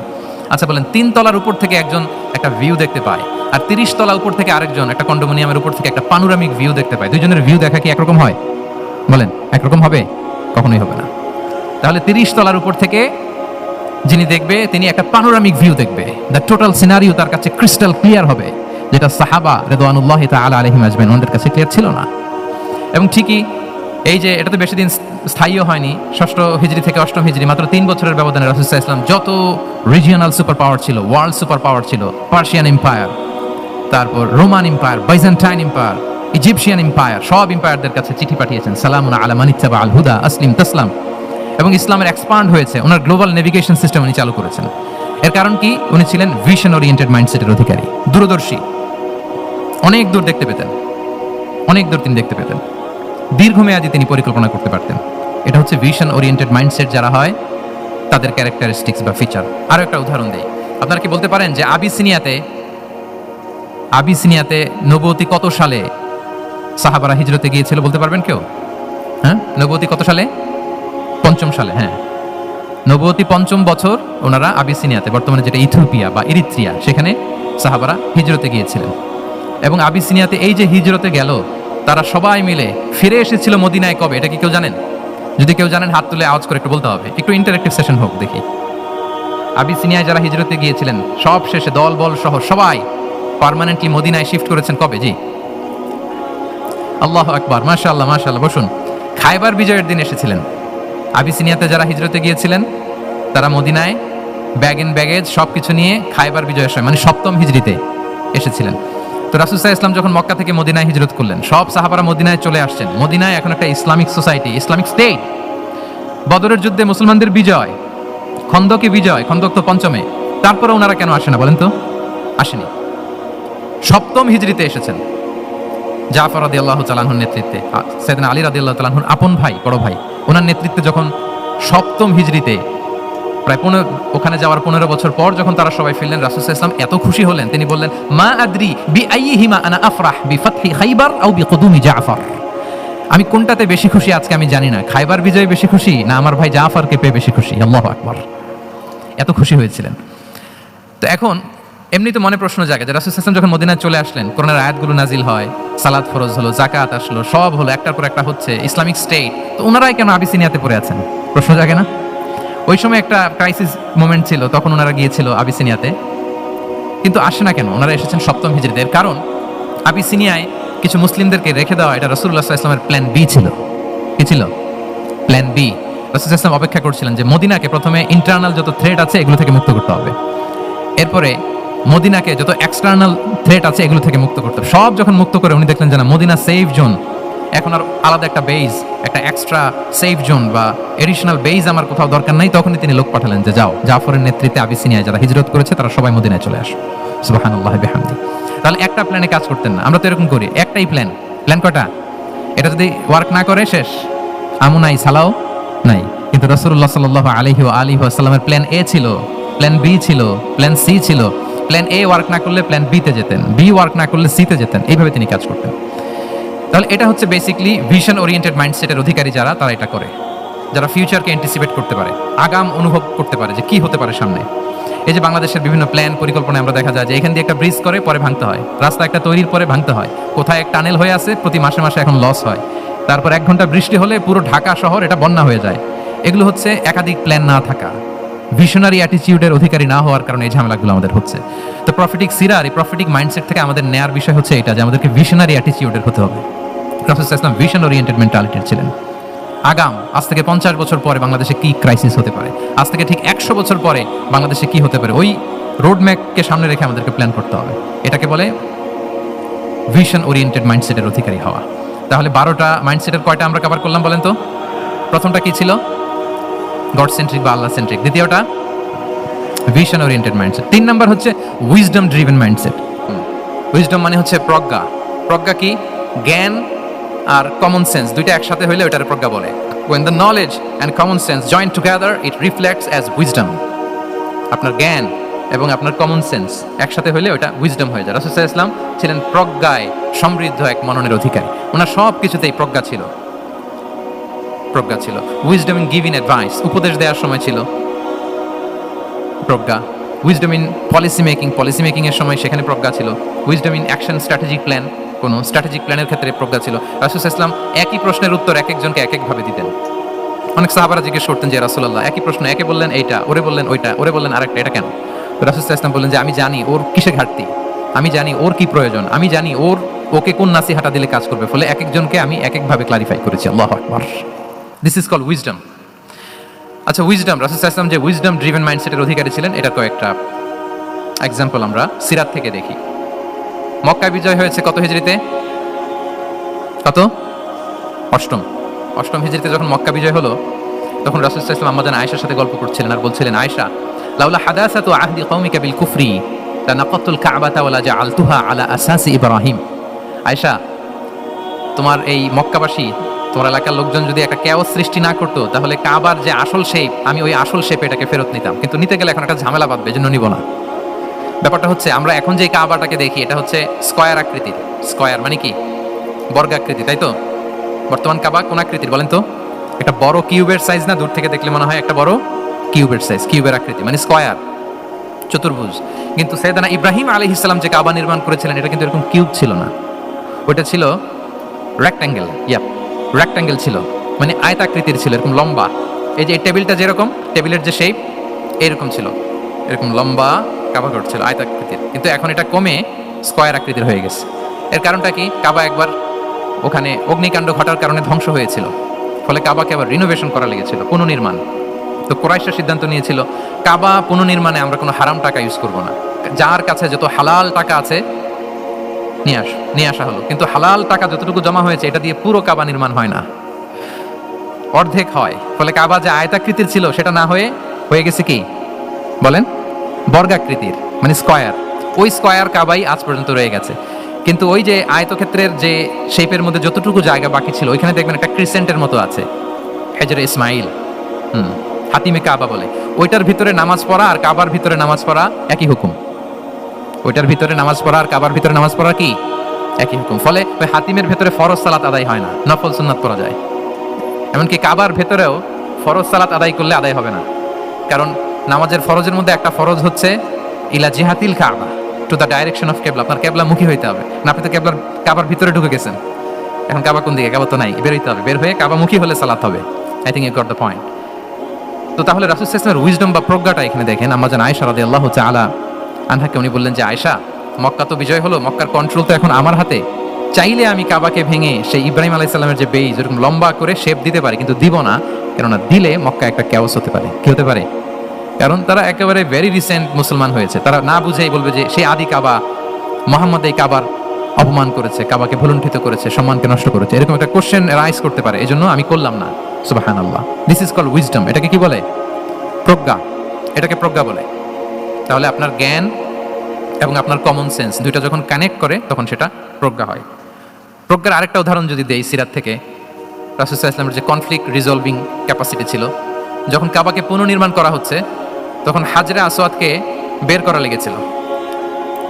আচ্ছা বলেন, 3 তলার উপর থেকে একজন একটা ভিউ দেখতে পায়, আর 30 তলা উপর থেকে আরেকজন একটা কন্ডোমিনিয়ামের উপর থেকে একটা পানোরামিক ভিউ দেখতে পায়, দুইজনের ভিউ দেখা কি একরকম হয়? বলেন, একরকম হবে? কখনোই হবে না। তাহলে 30 তলার উপর থেকে যিনি দেখবে তিনি একটা পানোরামিক ভিউ দেখবে, দ্য টোটাল সিনারিও তার কাছে ক্রিস্টাল ক্লিয়ার হবে, যেটা সাহাবা রিদওয়ানুল্লাহি তাআলা আলাইহিম আজমাইন ওনাদের কাছে ক্লিয়ার ছিল না। এবং ঠিকই এই যে এটা তো বেশি দিন স্থায়ীও হয়নি, 6ষ্ঠ হিজরি থেকে 8ম হিজরি, মাত্র 3 বছরের ব্যবধানে রাসূল সাল্লাল্লাহু আলাইহি ওয়াসাল্লাম যত রিজিওনাল সুপার পাওয়ার ছিল, ওয়ার্ল্ড সুপার পাওয়ার ছিল, পার্সিয়ান এম্পায়ার, তারপর Roman empire, Byzantine empire, Egyptian empire, সব এম্পায়ারদের কাছে চিঠি পাঠিয়েছেন, সালামুন আলা মান ইত্তাবা আল হুদা আসলিম তাসলাম। এবং ইসলামের এক্সপান্ড হয়েছে, ওনার গ্লোবাল নেভিগেশন সিস্টেম উনি চালু করেছেন। এর কারণ কি? উনি ছিলেন ভিশন ওরিয়েন্টেড মাইন্ডসেটের অধিকারী, দূরদর্শী, অনেক দূর দেখতে পেতেন, অনেক দূর তিনি দেখতে পেতেন, দীর্ঘমেয়াদী তিনি পরিকল্পনা করতে পারতেন। এটা হচ্ছে ভিশন ওরিয়েন্টেড মাইন্ডসেট যারা হয় তাদের ক্যারেক্টারিস্টিক্স বা ফিচার। আরো একটা উদাহরণ দেই, আপনারা কি বলতে পারেন যে আবিসিনিয়াতে নবুয়তি কত সালে সাহাবারা হিজরতে গিয়েছিল? বলতে পারবেন কেউ? হ্যাঁ, নবুয়তি কত সালে? 5ম সালে। হ্যাঁ, নবুয়তি 5ম বছর ওনারা আবিসিনিয়াতে, বর্তমানে যেটা ইথিওপিয়া বা ইরিত্রিয়া, সেখানে সাহাবারা হিজরতে গিয়েছিলেন। এবং আবিসিনিয়াতে এই যে হিজরতে গেল, তারা সবাই মিলে ফিরে এসেছিল মদিনায় কবে? এটা কি কেউ জানেন? যদি কেউ জানেন হাত তুলে আওয়াজ করে একটু বলতে হবে, একটু ইন্টারেক্টিভ সেশন হোক দেখি। আবিসিনিয়ায় যারা হিজরতে গিয়েছিলেন সব শেষে দল বল সহ সবাই পার্মানেন্টলি মদিনায় শিফট করেছেন কবে? জি, আল্লাহু আকবার, মাশাআল্লাহ মাশাআল্লাহ। বসুন। খায়বার বিজয়ের দিন এসেছিলেন। আবিসিনিয়াতে যারা হিজরতে গিয়েছিলেন তারা মদিনায় ব্যাগ এন্ড ব্যাগেজ সবকিছু নিয়ে খায়বার বিজয়ের সময়, মানে 7ম হিজরিতে এসেছিলেন। তো রাসূল সাল্লাল্লাহু আলাইহি ওয়াসাল্লাম যখন মক্কা থেকে মদিনায় হিজরত করলেন, সব সাহাবারা মদিনায় চলে আসছেন। মদিনায় এখন একটা ইসলামিক সোসাইটি, ইসলামিক স্টেট। বদরের যুদ্ধে মুসলমানদের বিজয়, খন্দকে বিজয়, খন্দক তো 5মে, তারপরে ওনারা কেন আসে না বলেন তো? আসেনি। 7ম হিজরিতে এসেছেন, জাফর রাদিয়াল্লাহু তাআলা আনহুর নেতৃত্বে, সাইয়েদনা আলী রাদিয়াল্লাহু তাআলা আনহুর আপন ভাই, বড় ভাই, ওনার নেতৃত্বে যখন 7ম হিজরিতে প্রায় ওখানে যাওয়ার 15 বছর পর যখন তারা সবাই ফিরলেন, রাসূল সাল্লাল্লাহু আলাইহি ওয়াসাল্লাম এত খুশি হলেন, তিনি বললেন, মা আদরি বিআইয়িহিমা আনা আফরাহ বিফাতহি খাইবার আও বিকুদুমি জাফর। আমি কোনটাতে বেশি খুশি আজকে আমি জানি না, খাইবার বিজয়ে বেশি খুশি না আমার ভাই জাফরকে পেয়ে বেশি খুশি। আল্লাহু আকবার, এত খুশি হয়েছিলেন। তো এখন এমনি তো মনে প্রশ্ন জাগে যে রাসূল সাল্লাল্লাহু আলাইহি ওয়াসাল্লাম যখন মদিনায় চলে আসলেন, কোরআনের আয়াতগুলো নাজিল হয়, সালাত ফরজ হলো, যাকাত আসলো, সব হলো, একটার পর একটা হচ্ছে, ইসলামিক স্টেট, তো ওনারাই কেন আবিসিনিয়াতে পড়ে আছেন? প্রশ্ন জাগে না? ওই সময় একটা ক্রাইসিস মোমেন্ট ছিল, তখন ওনারা গিয়েছিল আবিসিনিয়াতে। কিন্তু আসে না কেন? ওনারা এসেছেন 7ম হিজরিতে। এর কারণ আবিসিনিয়ায় কিছু মুসলিমদেরকে রেখে দেওয়া এটা রাসূলুল্লাহ সাল্লাল্লাহু আলাইহি ওয়াসাল্লামের প্ল্যান বি ছিল। কি ছিল? Plan B. রাসূল সাল্লাল্লাহু আলাইহি ওয়াসাল্লাম অপেক্ষা করছিলেন যে মদিনাকে প্রথমে ইন্টারনাল যত থ্রেট আছে এগুলো থেকে মুক্ত করতে হবে, এরপরে মদিনাকে যত এক্সটার্নাল থ্রেট আছে এগুলো থেকে মুক্ত করতে হবে। সব যখন মুক্ত করে উনি দেখলেন যে না, মদিনা সেফ জোন, এখন আর আলাদা একটা বেজ, একটা এক্সট্রা সেফ জোন বা এডিশনাল বেজ আমার কোথাও দরকার নাই। তখনই তিনি লোক পাঠালেন যে যাও, জাফরের নেতৃত্বে আবিসিনিয়ায় যারা হিজরত করেছে তারা সবাই মদিনায় চলে আসো। সুবহানাল্লাহ বিহামদি। তাহলে একটা প্ল্যানে কাজ করতেন না, আমরা তো এরকম করি, একটাই প্ল্যান। প্ল্যান কয়টা? এটা যদি ওয়ার্ক না করে শেষ, আমু নাই, সালাও নাই। কিন্তু রাসূলুল্লাহ সাল্লাল্লাহু আলাইহি ওয়া আলিহি ওয়াসাল্লামের প্ল্যান এ ছিল, প্ল্যান বি ছিল, প্ল্যান সি ছিল। প্ল্যান এ ওয়ার্ক না করলে প্ল্যান বি তে যেতেন, বি ওয়ার্ক না করলে সি তে যেতেন, এইভাবে তিনি কাজ করতেন। তাহলে এটা হচ্ছে বেসিকলি ভিশন ওরিয়েন্টেড মাইন্ডসেটের অধিকারী যারা, তারা এটা করে, যারা ফিউচারকে অ্যান্টিসিপেট করতে পারে, আগাম অনুভব করতে পারে যে কি হতে পারে সামনে। এই যে বাংলাদেশের বিভিন্ন প্ল্যান পরিকল্পনায় আমরা দেখা যায় যে এখান দিয়ে একটা ব্রিজ করে পরে ভাঙতে হয়, রাস্তা একটা তৈরির পরে ভাঙতে হয়, কোথায় এক টানেল হয়ে আছে প্রতি মাসে মাসে এখন লস হয়, তারপর 1 ঘন্টা বৃষ্টি হলে পুরো ঢাকা শহর এটা বন্যা হয়ে যায়। এগুলো হচ্ছে একাধিক প্ল্যান না থাকা, ভিশনারি অ্যাটিটিউডের অধিকারী না হওয়ার কারণে এই ঝামেলাগুলো আমাদের হচ্ছে। তো প্রফিটিক সিরার, এই প্রফিটিক মাইন্ডসেট থেকে আমাদের নেয়ার বিষয় হচ্ছে এটা যে আমাদেরকে ভিশনারি অ্যাটিটিউডের হতে হবে। রাসূল সাল্লাল্লাহু আলাইহি ওয়াসাল্লাম ভিশন ওরিয়েন্টেড মেন্টালিটির ছিলেন। আগাম, আজ থেকে 50 বছর পরে বাংলাদেশে কি ক্রাইসিস হতে পারে, আজ থেকে ঠিক 100 বছর পরে বাংলাদেশে কি হতে পারে, ওই রোড ম্যাপকে সামনে রেখে আমাদেরকে প্ল্যান করতে হবে। এটাকে বলে ভিশন ওরিয়েন্টেড মাইন্ডসেটের অধিকারী হওয়া। তাহলে 12টা মাইন্ডসেটের কয়টা আমরা কভার করলাম বলেন তো? প্রথমটা কি ছিল? গড সেন্ট্রিক বা আল্লাহ সেন্ট্রিক। দ্বিতীয়টা ভিশন ওরিয়েন্টেড মাইন্ডসেট। 3 নাম্বার হচ্ছে উইজডম ড্রিভেন মাইন্ডসেট। উইজডম মানে হচ্ছে প্রজ্ঞা। প্রজ্ঞা কি? জ্ঞান আর কমন সেন্স দুইটা একসাথে হইলে ওটার প্রজ্ঞা বলে। When the knowledge and common sense join together, it reflects as wisdom. আপনার জ্ঞান এবং আপনার কমন সেন্স একসাথে হইলে ওটা উইজডম হয়ে যায়। রাসূল সাল্লাল্লাহু আলাইহি ওয়াসাল্লাম ছিলেন প্রজ্ঞায় সমৃদ্ধ এক মননের অধিকারী। ওনার সব কিছুতেই প্রজ্ঞা ছিল, প্রজ্ঞা ছিল। উইজডম ইন গিভিং অ্যাডভাইস, উপদেশ দেওয়ার সময় ছিল প্রজ্ঞা। উইজডম ইন পলিসি মেকিং এর সময় সেখানে প্রজ্ঞা ছিল। Wisdom in action strategic plan, কোনো স্ট্র্যাটেজিক প্ল্যানের ক্ষেত্রে প্রজ্ঞা ছিল। রাসূল সাল্লাল্লাহু আলাইহি ওয়াসাল্লাম একই প্রশ্নের উত্তর এক একজনকে এক একভাবে দিতেন। অনেক সাহাবারা জিজ্ঞেস করতেন যে রাসূলুল্লাহ একই প্রশ্ন, একে বললেন এইটা, ওরে বললেন ওইটা, ওরে বললেন আরেকটা, এটা কেন? তো রাসূল সাল্লাল্লাহু আলাইহি ওয়াসাল্লাম বললেন যে আমি জানি ওর কিসে ঘাটতি, আমি জানি ওর কি প্রয়োজন, আমি জানি ওকে কোন নাসিহাটা দিলে কাজ করবে, ফলে এক একজনকে আমি এক একভাবে ক্লারিফাই করেছি। আল্লাহু আকবার। This is called wisdom. আচ্ছা, উইজডম, রাসূল সাল্লাল্লাহু আলাইহি ওয়াসাল্লাম যে উইজডম ড্রিভেন মাইন্ডসেটের অধিকারী ছিলেন এটার কয়েকটা এক্সাম্পল আমরা সিরাত থেকে দেখি। মক্কা বিজয় হয়েছে কত হিজরিতে? কত? অষ্টম হিজরিতে যখন মক্কা বিজয় হলো তখন রাসূল সাল্লাল্লাহু আলাইহি ওয়াসাল্লাম আম্মা জান আয়েশার সাথে গল্প করছিলেন আর বলছিলেন, আয়েশা, লাউলা হাদাসাতু আহদি কওমিকা বিল কুফরি লানাকাতুল কাবাতা ওয়ালা জাআলতুহা আলা আসাসি ইব্রাহিম। আয়েশা, তোমার এই মক্কাবাসী, তোমার এলাকার লোকজন যদি একটা কেওয়াস সৃষ্টি না করতো তাহলে কাবার যে আসল শেপ, আমি ওই আসল শেপে এটাকে ফেরত নিতাম, কিন্তু নিতে গেলে এখন একটা ঝামেলা বাঁধবে, এজন্য নিব না। ব্যাপারটা হচ্ছে আমরা এখন যে কাবাটাকে দেখি এটা হচ্ছে স্কয়ার আকৃতির। স্কয়ার মানে কি? বর্গাকৃতি, তাই তো? বর্তমান কাবা কোন আকৃতির বলেন তো? একটা বড় কিউবের সাইজ না? দূর থেকে দেখলে মনে হয় একটা বড় কিউবের সাইজ, কিউবের আকৃতি মানে স্কয়ার, চতুর্ভুজ। কিন্তু সাইয়েদনা ইব্রাহিম আলাইহিস সালাম যে কাবা নির্মাণ করেছিলেন এটা কিন্তু এরকম কিউব ছিল না, ওটা ছিল রেক্ট্যাঙ্গেল। রেক্ট্যাঙ্গেল ছিল, মানে আয়তাকৃতির ছিল, এরকম লম্বা। এই যে টেবিলটা যেরকম, টেবিলের যে শেপ এরকম ছিল, এরকম লম্বা কাবা ঘর ছিল আয়তাকৃতির। কিন্তু এখন এটা কমে স্কয়ার আকৃতির হয়ে গেছে। এর কারণটা কি? কাবা একবার ওখানে অগ্নিকাণ্ড ঘটার কারণে ধ্বংস হয়েছিল, ফলে কাবাকে আবার রিনোভেশন করা লেগেছিল, পুনর্নির্মাণ। তো কুরাইশরা সিদ্ধান্ত নিয়েছিল কাবা পুনর্নির্মাণে আমরা কোনো হারাম টাকা ইউজ করব না, যার কাছে যত হালাল টাকা আছে নিয়ে আসা হলো। কিন্তু হালাল টাকা যতটুকু জমা হয়েছে এটা দিয়ে পুরো কাবা নির্মাণ হয় না, অর্ধেক হয়। ফলে কাবা যে আয়তাকৃতির ছিল সেটা না হয়ে গেছে কি বলেন? বর্গাকৃতির, মানে স্কয়ার। ওই স্কয়ার কাবাই আজ পর্যন্ত রয়ে গেছে। কিন্তু ওই যে আয়তক্ষেত্রের যে শেপের মধ্যে যতটুকু জায়গা বাকি ছিল ওইখানে দেখবেন একটা ক্রিসেন্টের মতো আছে, হেজরে ইসমাইল, হাতিমে কাবা বলে। ওইটার ভিতরে নামাজ পড়া আর কাবার ভিতরে নামাজ পড়া একই হুকুম। ওইটার ভিতরে নামাজ পড়া আর কাবার ভিতরে নামাজ পড়া কি একই হুকুম। ফলে ওই হাতিমের ভেতরে ফরজ সালাত আদায় হয় না, নফল সুন্নাত পড়া যায়। এমনকি কাবার ভেতরেও ফরজ সালাত আদায় করলে আদায় হবে না, কারণ নামাজের ফরজের মধ্যে একটা ফরজ হচ্ছে ইলা জিহাতিল কাবা, টু দ্য ডাইরেকশন অফ কেবলা। আপনার কেবলা মুখী হইতে হবে না, আপনি তো কাবার ভিতরে ঢুকে গেছেন, এখন কাবা কোন দিকে? কাবা তো নাই, বের হইতে হবে, বের হয়ে কাবা মুখী হলে সালাত হবে। I think you got the point. তো তাহলে রাসূল সাল্লাল্লাহু আলাইহি ওয়াসাল্লামের উইজডম বা প্রজ্ঞাটা এখানে দেখেন। আম্মা জান আয়েশা রাদিয়াল্লাহু তাআলা আনহাকে উনি বললেন যে আয়েশা, মক্কা তো বিজয় হলো, মক্কার কন্ট্রোল তো এখন আমার হাতে, চাইলে আমি কাবাকে ভেঙে সেই ইব্রাহিম আলাইহিস সালামের যে বেইজ এরকম লম্বা করে শেপ দিতে পারি, কিন্তু দিব না, কেননা দিলে মক্কা একটা ক্যাওস হতে পারে। কি হতে পারে? কারণ তারা একেবারে ভেরি রিসেন্ট মুসলমান হয়েছে, তারা না বুঝেই বলবে যে সেই আদি কাবা, মোহাম্মদ এই কাবার অপমান করেছে, কাবাকে ভুলুণ্ঠিত করেছে, সম্মানকে নষ্ট করেছে, এরকম একটা কোশ্চেন রাইজ করতে পারে। এই জন্য আমি করলাম না। সুবহানাল্লাহ। This is called wisdom. এটাকে কি বলে? প্রজ্ঞা। এটাকে প্রজ্ঞা বলে। তাহলে আপনার জ্ঞান এবং আপনার কমন সেন্স দুইটা যখন কানেক্ট করে তখন সেটা প্রজ্ঞা হয়। প্রজ্ঞার আরেকটা উদাহরণ যদি দেই সিরাত থেকে, রাসূল সাল্লাল্লাহু আলাইহি ওয়াসাল্লামের যে কনফ্লিক্ট রিজলভিং ক্যাপাসিটি ছিল, যখন কাবাকে পুনর্নির্মাণ করা হচ্ছে তখন হাজরে আসওয়াদকে বের করা লেগেছিল,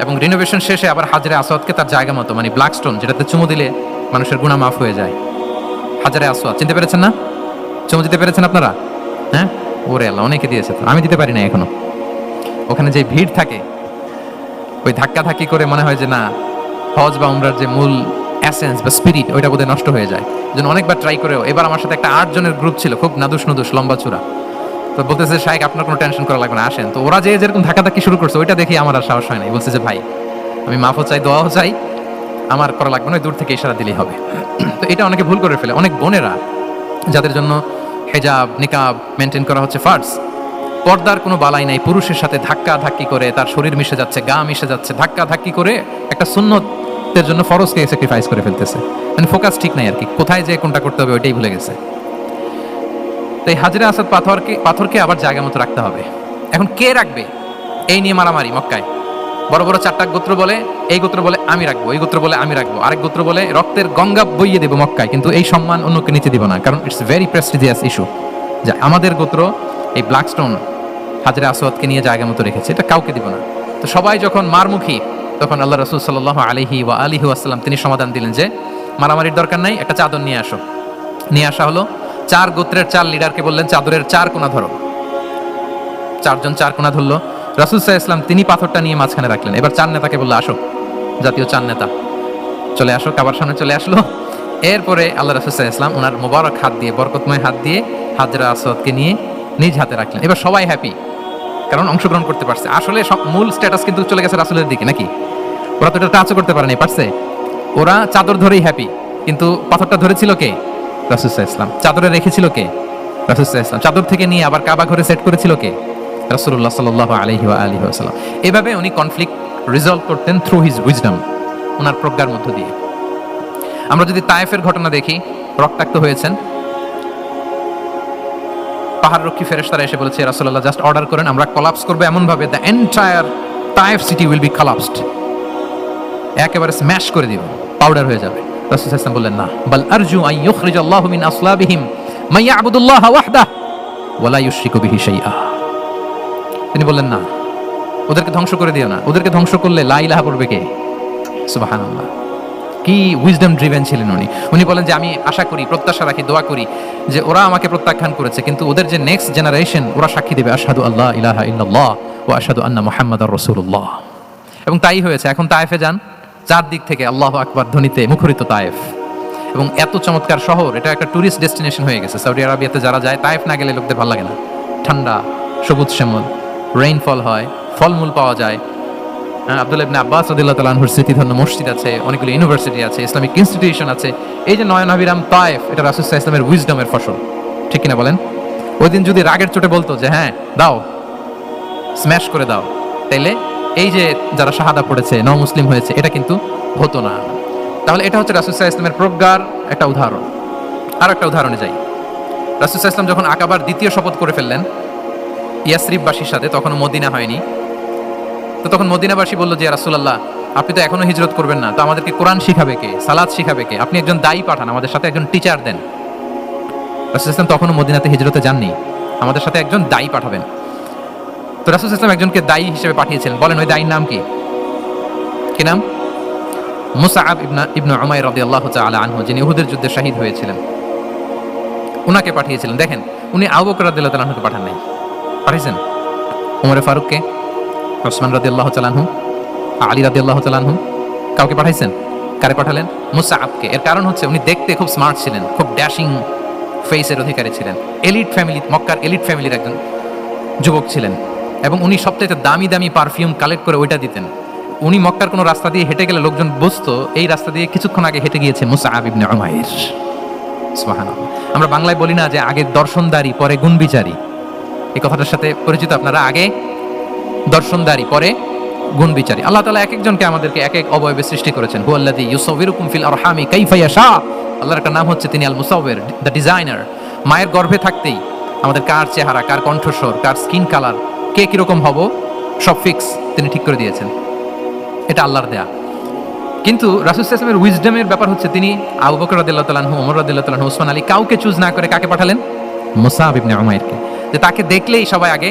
এবং রিনোভেশন শেষে আবার হাজরে আসওয়াদকে তার জায়গা মতো, মানে ব্ল্যাক স্টোন যেটাতে চুমু দিলে মানুষের গুনাহ মাফ হয়ে যায়, হাজরে আসওয়াদ চিনতে পেরেছেন না? চুমু দিতে পেরেছেন আপনারা? হ্যাঁ, ওরে আল্লাহ, অনেকে দিয়েছে, তো আমি দিতে পারি না এখনো। ওখানে যে ভিড় থাকে, ওই ধাক্কা ধাক্কি করে মনে হয় যে না, হজ বা উমরার যে মূল এসেন্স বা স্পিরিট ওইটা বোধহয় নষ্ট হয়ে যায়। যেন অনেকবার ট্রাই করেও এবার আমার সাথে একটা 8 জনের গ্রুপ ছিল, খুব নাদুস নদুস লম্বা চূড়া। তো বলতেছে শাইখ আপনার কোনো টেনশন করা লাগবে না, আসেন। তো ওরা যে যেরকম ধাক্কাধাক্কি শুরু করছে ওইটা দেখি আমার আর সাহস হয় নাই। বলছে যে ভাই, আমি মাফও চাই, দোয়াও চাই, আমার করা লাগবে না, দূর থেকে ইশারা দিলেই হবে। তো এটা অনেকে ভুল করে ফেলে। অনেক বোনেরা যাদের জন্য হেজাব নিকাব মেনটেন করা হচ্ছে ফার্স, পর্দার কোনো বালাই নাই, পুরুষের সাথে ধাক্কা ধাক্কি করে তার শরীর মিশে যাচ্ছে, গা মিশে যাচ্ছে, ধাক্কা ধাক্কি করে একটা সুন্নতের জন্য ফরজকে স্যাক্রিফাইস করে ফেলতেছে। মানে ফোকাস ঠিক নাই আর কি, কোথায় যে কোনটা করতে হবে ওইটাই ভুলে গেছে। তো এই হাজরে আসাদ পাথরকে আবার জায়গা মতো রাখতে হবে। এখন কে রাখবে এই নিয়ে মারামারি মক্কায়। বড় বড় 4টা গোত্র বলে, এই গোত্র বলে আমি রাখবো, এই গোত্র বলে আমি রাখবো, আরেক গোত্র বলে রক্তের গঙ্গা বইয়ে দেবো মক্কায়, কিন্তু এই সম্মান অন্যকে নিতে দিব না, কারণ ইটস ভেরি প্রেস্টিজিয়াস ইস্যু যে আমাদের গোত্র এই ব্ল্যাক স্টোন হাজরে আসওয়াদকে নিয়ে জায়গা মতো রেখেছে, এটা কাউকে দিব না। তো সবাই যখন মারমুখী, তখন আল্লাহ রাসূল সাল্লাল্লাহু আলাইহি ওয়া আলিহি ওয়াসাল্লাম তিনি সমাধান দিলেন যে মারামারির দরকার নাই, একটা চাদর নিয়ে আসো। নিয়ে আসা হলো। 4 গোত্রের 4 লিডারকে বললেন চাদরের 4 কোণা ধরো। 4 জন 4 কোণা ধরলো। রাসূল সাল্লাল্লাহু আলাইহি ওয়াসাল্লাম তিনি পাথরটা নিয়ে মাঝখানে রাখলেন। এবার 4 নেতাকে বললো আসো, জাতীয় 4 নেতা চলে আসো, কাবার সামনে চলে আসলো। এরপরে আল্লাহ রাসূল সাল্লাল্লাহু আলাইহি ওয়াসাল্লাম ওনার মোবারক হাত দিয়ে, বরকতময় হাত দিয়ে হাজরে আসওয়াদকে নিয়ে নিজ হাতে রাখলেন। এবার সবাই হ্যাপি, কারণ অংশগ্রহণ করতে পারছে। আসলে সব মূল স্ট্যাটাস কিন্তু চলে গেছে রাসূলের দিকে, নাকি? ওরা তো এটা টাচও করতে পারেনি, পারছে? ওরা চাদর ধরেই হ্যাপি, কিন্তু পাথরটা ধরেছিল কে? রাসূল সাল্লাল্লাহু আলাইহি ওয়াসাল্লাম। চাদরে রেখেছিল কে? রাসূল সাল্লাল্লাহু আলাইহি ওয়াসাল্লাম। চাদর থেকে নিয়ে আবার কাবা ঘরে সেট করেছিল কে? রাসূলুল্লাহ সাল্লাল্লাহু আলাইহি ওয়া আলিহি ওয়াসাল্লাম। এভাবে উনি কনফ্লিক্ট রিজলভ করতেন থ্রু হিজ উইজডম, ওনার প্রজ্ঞার মধ্য দিয়ে। আমরা যদি তায়েফের ঘটনা দেখি, রক্তাক্ত হয়েছেন, পাহাড়রক্ষী ফেরেশতারা এসে বলেছে রাসূলুল্লাহ জাস্ট অর্ডার করেন, আমরা কোলাপস করব এমন ভাবে the entire Taif city will be collapsed, একেবারে স্ম্যাশ করে দিব, পাউডার হয়ে যাবে। রাসূল সাল্লাল্লাহু আলাইহি ওয়াসাল্লাম বললেন না, বাল আরজু আন ইউখরিজাল্লাহু মিন আসলাবিহিম মান ইয়াবুদুল্লাহ ওয়াহদাহু ওয়া লা ইউশরিকু বিহি শাইআ। তিনি বললেন না, ওদেরকে ধ্বংস করে দিও না, ওদেরকে ধ্বংস করলে লা ইলাহা পড়বে কে? সুবহানাল্লাহ। কি উইজডম ড্রিভেন ছিলেন উনি। উনি বলেন যে আমি আশা করি, প্রত্যাশা রাখি, দোয়া করি যে ওরা আমাকে প্রত্যাখ্যান করেছে, কিন্তু ওদের যে নেক্সট জেনারেশন ওরা সাক্ষী দেবে আশহাদু আল্লাহ ইলাহা ইল্লাল্লাহ ওয়া আশহাদু আন্না মুহাম্মাদার রাসূলুল্লাহ। এবং তাই হয়েছে। এখন তায়েফে যান, চারদিক থেকে আল্লাহু আকবার ধ্বনিতে মুখরিত তায়েফ, এবং এত চমৎকার শহর, এটা একটা টুরিস্ট ডেস্টিনেশন হয়ে গেছে। সৌদি আরবিয়াতে যারা যায়, তায়েফ না গেলে লোকদের ভালো লাগে না। ঠান্ডা, সবুজ শ্যামল, রেইনফল হয়, ফলমূল পাওয়া যায়। আব্দুল্লাহ ইবনে আব্বাস রাদিয়াল্লাহু তাআলা আনহুর স্মৃতিধন্য মসজিদ আছে, অনেকগুলো ইউনিভার্সিটি আছে, ইসলামিক ইনস্টিটিউশন আছে। এই যে নয়নাভিরাম তায়েফ, এটা রাসূল সাল্লাল্লাহু আলাইহি ওয়াসাল্লামের উইজডমের ফসল, ঠিক কিনা বলেন? ওই দিন যদি রাগের চোটে বলতো যে হ্যাঁ দাও, স্ম্যাশ করে দাও, তাইলে এই যে যারা শাহাদা পড়েছে, মুসলিম হয়েছে, এটা কিন্তু হতো না। তাহলে এটা হচ্ছে রাসূল সাল্লাল্লাহু আলাইহি ওয়াসাল্লামের প্রজ্ঞার একটা উদাহরণ। আর একটা উদাহরণে যাই। রাসূল সাল্লাল্লাহু আলাইহি ওয়াসাল্লাম যখন আকাবার দ্বিতীয় শপথ করে ফেললেন ইয়াসরিববাসীর সাথে, তখনও মদিনা হয়নি। তো তখন মদিনাবাসী বলল যে ইয়া রাসূলুল্লাহ, আপনি তো এখনো হিজরত করবেন না, তো আমাদেরকে কোরআন শিখাবে কে, সালাত শিখাবে কে? আপনি একজন দায়ী পাঠান, আমাদের সাথে একজন টিচার দেন। রাসূল সাল্লাল্লাহু আলাইহি ওয়াসাল্লাম তখনও মদিনাতে হিজরতে যাননি, আমাদের সাথে একজন দায়ী পাঠাবেন। তো রাসূল সাল্লাল্লাহু আলাইহি ওয়াসাল্লাম একজনকে দায়ী হিসেবে পাঠিয়েছিলেন। বলেন ওই দায়ীর নাম কি? কি নাম? মুসআব ইবনে উমাইর রাদিয়াল্লাহু তাআলা আনহু, যিনি উহুদের যুদ্ধে শহীদ হয়েছিলেন, উনাকে পাঠিয়েছিলেন। দেখেন, উনি আবু বকর রাদিয়াল্লাহু তাআলা আনহুকে পাঠান নাই, পাঠিয়েছেন ওমর ফারুককে, ওসমান রাদিয়াল্লাহু তাআলা আনহু, আলী রাদিয়াল্লাহু তাআলা আনহু। কাউকে পাঠাইছেন? কারে পাঠালেন? মুসআবকে। এর কারণ হচ্ছে উনি দেখতে খুব স্মার্ট ছিলেন, খুব ড্যাশিং ফেসের অধিকারী ছিলেন, এলিট ফ্যামিলি, মক্কার এলিট ফ্যামিলির একজন যুবক ছিলেন, এবং উনি সবচেয়ে দামি দামি পারফিউম কালেক্ট করে ওইটা দিতেন। উনি মক্কার কোনো রাস্তা দিয়ে হেঁটে গেলে লোকজন বুঝতো এই রাস্তা দিয়ে কিছুক্ষণ আগে হেঁটে গিয়েছে মুসআব ইবনে উমাইর। সুবহানাল্লাহ। আমরা বাংলায় বলি না যে আগে দর্শনদারি পরে গুণবিচারী, এই কথাটার সাথে পরিচিত আপনারা? আগে দর্শনদারি পরে গুণবিচারী। আল্লাহ তাআলা এক একজনকে আমাদেরকে এক এক অবয়বে সৃষ্টি করেছেন। হুয়াল্লাযী ইউসাউবিরুকুম ফিল আরহামি কাইফা ইয়াশা। আল্লাহর একটা নাম হচ্ছে তিনি আল মুসাউবির, দ্য ডিজাইনার। মায়ের গর্ভে থাকতেই আমাদের কার চেহারা, কার কণ্ঠস্বর, কার স্কিন কালার, কে কিরকম হব সব ফিক্স তিনি ঠিক করে দিয়েছেন। এটা আল্লাহর দেয়া। কিন্তু রাসূল সাল্লাল্লাহু আলাইহি ওয়াসাল্লামের উইজডমের ব্যাপার হচ্ছে তিনি আবু বকর রাদিয়াল্লাহু তাআলা আনহু, ওমর রাদিয়াল্লাহু তাআলা আনহু, ওসমান আলী কাউকে চুজ না করে কাকে পাঠালেন? মুসআব ইবনে উমাইরকে। যে তাকে দেখলেই সবাই আগে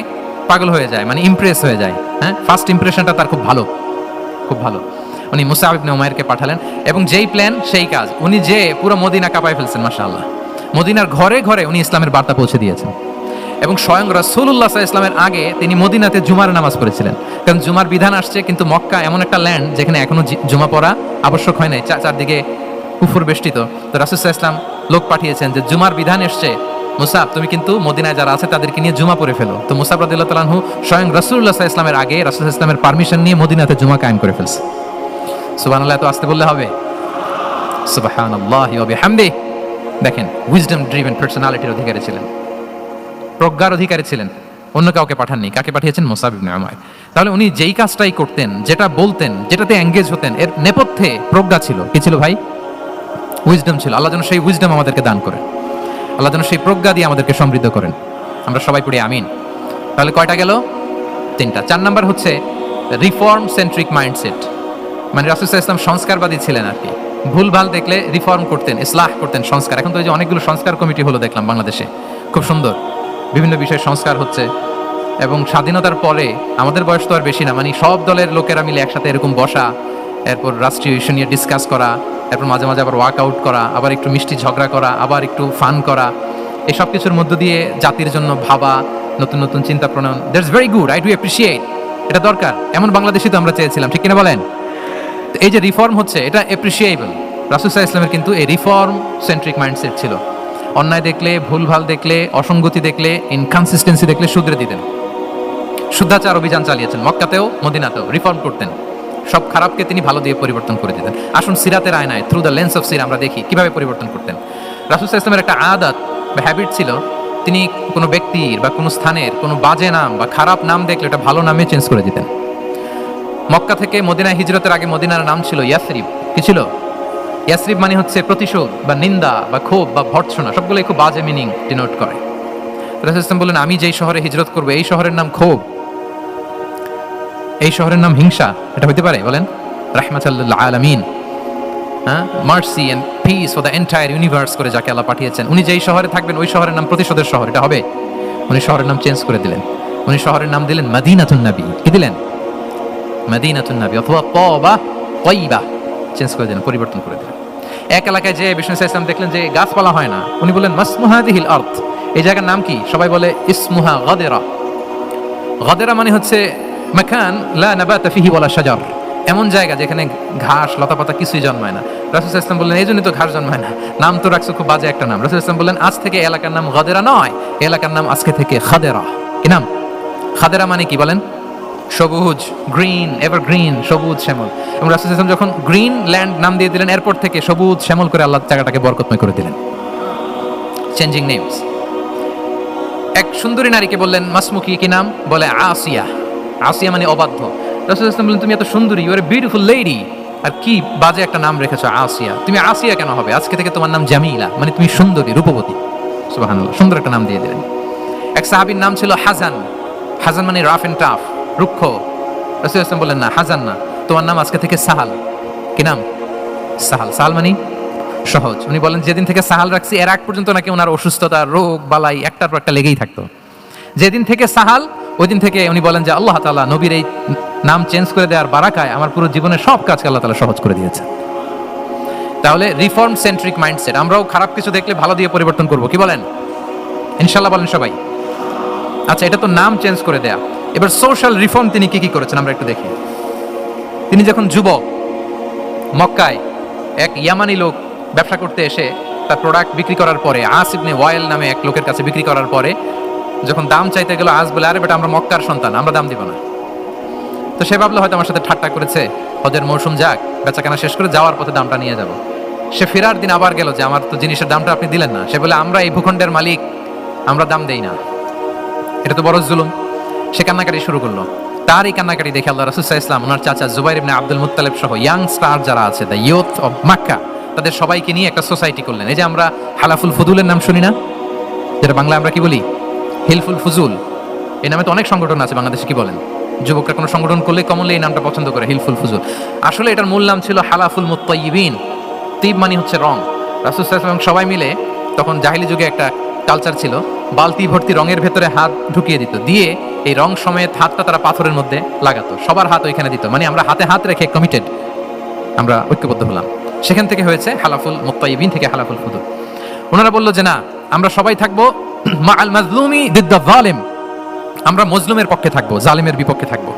পাগল হয়ে যায়, মানে ইমপ্রেস হয়ে যায়। হ্যাঁ, ফার্স্ট ইমপ্রেশনটা তার খুব ভালো, খুব ভালো। উনি মুসআব ইবনে উমাইরকে পাঠালেন এবং যেই প্ল্যান সেই কাজ। উনি যে পুরো মদিনা কাঁপায় ফেলছেন মাশাআল্লাহ। মদিনার ঘরে ঘরে উনি ইসলামের বার্তা পৌঁছে দিয়েছেন এবং স্বয়ং রাসূলুল্লাহ সাল্লাল্লাহু আলাইহি ওয়াসাল্লামের আগে তিনি মদিনাতে জুমার নামাজ পড়েছিলেন। কারণ জুমার বিধান আসছে, কিন্তু মক্কা এমন একটা ল্যান্ড যেখানে এখনো জুমা পড়া আবশ্যক হয় নাই, চারদিকে কুফর বেষ্টিত। তো রাসূল সাল্লাল্লাহু আলাইহি ওয়াসাল্লাম লোক পাঠিয়েছেন যে জুমার বিধান এসছে, মুসাব তুমি কিন্তু মদিনায় যারা আছে তাদেরকে নিয়ে জুমা পড়ে ফেলো। তো মুসাব রাদিয়াল্লাহু তাআলা আনহু স্বয়ং রাসূলুল্লাহ সাল্লাল্লাহু আলাইহি ওয়াসাল্লামের আগে রাসূল সাল্লাল্লাহু আলাইহি ওয়াসাল্লামের পারমিশন নিয়ে মদিনাতে জুমা কায়েম করে ফেলছে। সুবহানাল্লাহ, এত আসতে বললে হবে? সুবহানাল্লাহি ওয়া বিহামদিহি। দেখেন, উইজডম ড্রিভেন পার্সোনালিটির অধিকারী ছিলেন, প্রজ্ঞার অধিকারী ছিলেন, অন্য কাউকে পাঠাননি। কাকে পাঠিয়েছেন? মুসআব ইবনে উমাইর। তাহলে উনি যেই কাজটাই করতেন, যেটা বলতেন, যেটাতে এঙ্গেজ হতেন, এর নেপথ্যে প্রজ্ঞা ছিল। কি ছিল ভাই? উইজডম ছিল। আল্লাহ যেন সেই উইজডম আমাদেরকে দান করেন, আল্লাহ যেন সেই প্রজ্ঞা দিয়ে আমাদেরকে সমৃদ্ধ করেন। আমরা সবাই পড়ি আমিন। তাহলে কয়টা গেল? 3টা। 4 নাম্বার হচ্ছে রিফর্ম সেন্ট্রিক মাইন্ডসেট, মানে রাসূল সাল্লাল্লাহু আলাইহি ওয়াসাল্লাম সংস্কারবাদী ছিলেন আর কি। ভুলভাল দেখলে রিফর্ম করতেন, ইসলাহ করতেন, সংস্কার। এখন তো এই যে অনেকগুলো সংস্কার কমিটি হলো দেখলাম বাংলাদেশে, খুব সুন্দর, বিভিন্ন বিষয়ে সংস্কার হচ্ছে। এবং স্বাধীনতার পরে আমাদের বয়স তো আর বেশি না, মানে সব দলের লোকেরা মিলে একসাথে এরকম বসা, এরপর রাষ্ট্রীয় ইস্যু নিয়ে ডিসকাস করা, এরপর মাঝে মাঝে আবার ওয়ার্কআউট করা, আবার একটু মিষ্টি ঝগড়া করা, আবার একটু ফান করা, এই সব কিছুর মধ্য দিয়ে জাতির জন্য ভাবা, নতুন নতুন চিন্তা প্রণয়ন। That's very good, I do appreciate. এটা দরকার, এমন বাংলাদেশই তো আমরা চেয়েছিলাম, ঠিক কিনা বলেন? তো এই যে রিফর্ম হচ্ছে, এটা অ্যাপ্রিসিয়েবল। রাসূল সাল্লাল্লাহু আলাইহি ওয়াসাল্লামের কিন্তু এই রিফর্ম সেন্ট্রিক মাইন্ডসেট ছিল। অন্যায় দেখলে, ভুলভাল দেখলে, অসঙ্গতি দেখলে, ইনকনসিস্টেন্সি দেখলে শুধরে দিতেন। শুদ্ধাচার অভিযান চালিয়েছেন মক্কাতেও মদিনাতেও, রিফর্ম করতেন। সব খারাপকে তিনি ভালো দিয়ে পরিবর্তন করে দিতেন। আসুন সিরাতের আয়নায়, থ্রু দ্য লেন্স অফ সিরা, আমরা দেখি কিভাবে পরিবর্তন করতেন। রাসূল সাল্লাল্লাহু আলাইহি ওয়াসাল্লামের একটা আদত বা হ্যাবিট ছিল, তিনি কোনো ব্যক্তির বা কোনো স্থানের কোনো বাজে নাম বা খারাপ নাম দেখলে ওটা ভালো নামে চেঞ্জ করে দিতেন। মক্কা থেকে মদিনায় হিজরতের আগে মদিনার নাম ছিল ইয়াসরিব। কি ছিল? ইয়াসরিব মানে হচ্ছে প্রতিশোধ বা নিন্দা বা ক্ষোভ বা ভর্ৎসনা, সবগুলোই খুব বাজে মিনিং ডিনোট করে। রাসূল সাল্লাল্লাহু বললেন, আমি যেই শহরে হিজরত করব এই শহরের নাম ক্ষোভ, এই শহরের নাম হিংসা। এটা হইতে পারে? বলেন। রাহমাতাল লিল আলামিন, হ্যাঁ, mercy and peace for the entire universe করে যাকে আল্লাহ পাঠিয়েছেন, উনি যেই শহরে থাকবেন ওই শহরের নাম প্রতিশোধের শহর। এটা হবে? উনি শহরের নাম চেঞ্জ করে দিলেন। উনি শহরের নাম দিলেন মদিনাতুন নবী। কি দিলেন? মদিনাতুন নবী, অথবা তাবা, তাইবা, চেঞ্জ করে দিলেন, পরিবর্তন করে দিলেন। এক এলাকায় যে বিষ্ণু সাল্লাল্লাহু আলাইহি ওয়াসাল্লাম দেখলেন যে গাছপালা হয় না, উনি বললেন মাসমুহা হাযিহিল আরদ, এই জায়গার নাম কি? সবাই বলে ইসমুহা গাদেরা। গাদেরা মানে হচ্ছে মাকান লা নাবাতা ফিহি ওয়ালা শাজার, এমন জায়গা যেখানে ঘাস লতাপাতা কিছুই জন্মায় না। রাসূল সাল্লাল্লাহু আলাইহি ওয়াসাল্লাম বললেন, এই জন্যই তো ঘাস জন্মায় না, নাম তো রাখছো খুব বাজে একটা নাম। রাসূল সাল্লাল্লাহু আলাইহি ওয়াসাল্লাম বললেন, আজ থেকে এলাকার নাম গাদেরা নয়, এলাকার নাম আজকে থেকে খাদেরা। কি নাম? খাদেরা মানে কি বলেন? সবুজ, গ্রিন, এভারগ্রিন, সবুজ শ্যামল। এবং রাসূল সাল্লাল্লাহু আলাইহি ওয়াসাল্লাম যখন গ্রিন ল্যান্ড নাম দিয়ে দিলেন, এরপর থেকে সবুজ শ্যামল করে আল্লাহ জায়গাটাকে বরকতময় করে দিলেন। Changing names. এক সুন্দরী নারীকে বললেন, মাসমুকি, কি নাম? বলে আসিয়া। আসিয়া মানে অবাধ্য। রাসূল সাল্লাল্লাহু আলাইহি ওয়াসাল্লাম বললেন, তুমি এত সুন্দরী, you are a beautiful lady, আর কি বাজে একটা নাম রেখেছো আসিয়া। তুমি আসিয়া কেন হবে? আজকে থেকে তোমার নাম জামিলা, মানে তুমি সুন্দরী, রূপবতী। সুবহানাল্লাহ, সুন্দর একটা নাম দিয়ে দিলেন। এক সাহাবীর নাম ছিল হাসান। হাসান মানে রাফ এন্ড টাফ, রুক্ষ। রাসূল সাল্লাল্লাহু আলাইহি ওয়াসাল্লাম বললেন, না, হাসান না, তোমার নাম আজকে থেকে সাহাল। কি নাম? সাহাল। সাহাল মানে সহজ। উনি বলেন, যেদিন থেকে সাহাল রাখছি এর আগ পর্যন্ত নাকি ওনার অসুস্থতা, রোগ বালাই একটার পর একটা লেগেই থাকতো। যেদিন থেকে সাহাল, ওই দিন থেকে উনি বলেন যে আল্লাহ তাআলা নবীর এই নাম চেঞ্জ করে দেওয়ার বারাকায় আমার পুরো জীবনের সব কাজকে আল্লাহ তাআলা সহজ করে দিয়েছে। তাহলে রিফর্ম সেন্ট্রিক মাইন্ডসেট, আমরাও খারাপ কিছু দেখলে ভালো দিয়ে পরিবর্তন করব। কি বলেন? ইনশাআল্লাহ বলেন সবাই। আচ্ছা, এটা তো নাম চেঞ্জ করে দেয়া। এবার সোশ্যাল রিফর্ম তিনি কি কি করেছেন আমরা একটু দেখি। তিনি যখন যুবক, মক্কায় এক ইয়ামানি লোক ব্যবসা করতে এসে তার প্রোডাক্ট বিক্রি করার পরে, আস ইবনে ওয়াইল নামে এক লোকের কাছে বিক্রি করার পরে যখন দাম চাইতে গেল আজ বলে, আরে বেটা আমরা মক্কার সন্তান, আমরা দাম দিব না। তো সে ভাবলো হয়তো আমার সাথে ঠাট্টা করেছে, হজের মৌসুম যাক, বেচাকেনা শেষ করে যাওয়ার পথে দামটা নিয়ে যাব। সে ফেরার দিন আবার গেল যে আমার তো জিনিসের দামটা আপনি দিলেন না। সে বলে, আমরা এই ভূখণ্ডের মালিক, আমরা দাম দেই না, এটা তো বড় জুলুম। সে কান্নাকাটি শুরু করলো। তার এই কান্নাকাটি দেখে আল্লাহ রাসূল সাল্লাল্লাহু আলাইহি ওয়াসাল্লাম ওনার চাচা জুবাইর ইবনে আব্দুল মুত্তালিব সহ ইয়াং স্টার যারা আছে, দ্য ইয়ুথ অফ মক্কা, তাদের সবাইকে নিয়ে একটা সোসাইটি করলেন। এই যে আমরা হালাফুল ফুজুলের নাম শুনি না, যেটা বাংলায় আমরা কি বলি হিলফুল ফুজুল, এই নামে তো অনেক সংগঠন আছে বাংলাদেশে, কি বলেন? যুবকরা কোনো সংগঠন করলে কমনলি এই নামটা পছন্দ করে, হিলফুল ফুজুল। আসলে এটার মূল নাম ছিল হালাফুল মুত্তাইয়িবিন। তিব মানে হচ্ছে রং। রাসূল সাল্লাল্লাহু আলাইহি ওয়াসাল্লাম সবাই মিলে, তখন জাহিলি যুগে একটা কালচার ছিল, বালতি ভর্তি রঙের ভেতরে হাত ঢুকিয়ে দিত, দিয়ে এই রং সমেত হাতটা তারা পাথরের মধ্যে লাগাতো, সবার হাত ওইখানে দিত, মানে আমরা হাতে হাত রেখে কমিটেড, আমরা ঐক্যবদ্ধ হলাম। সেখান থেকে হয়েছে হালাফুল মুত্তাইয়িবিন, থেকে হালাফুল ফুজুল। ওনারা বলল যে না, আমরা সবাই থাকবো মা আল মাজলুমি দিদ্দা যালিম, আমরা মজলুমের পক্ষে থাকবো, জালিমের বিপক্ষে থাকবো।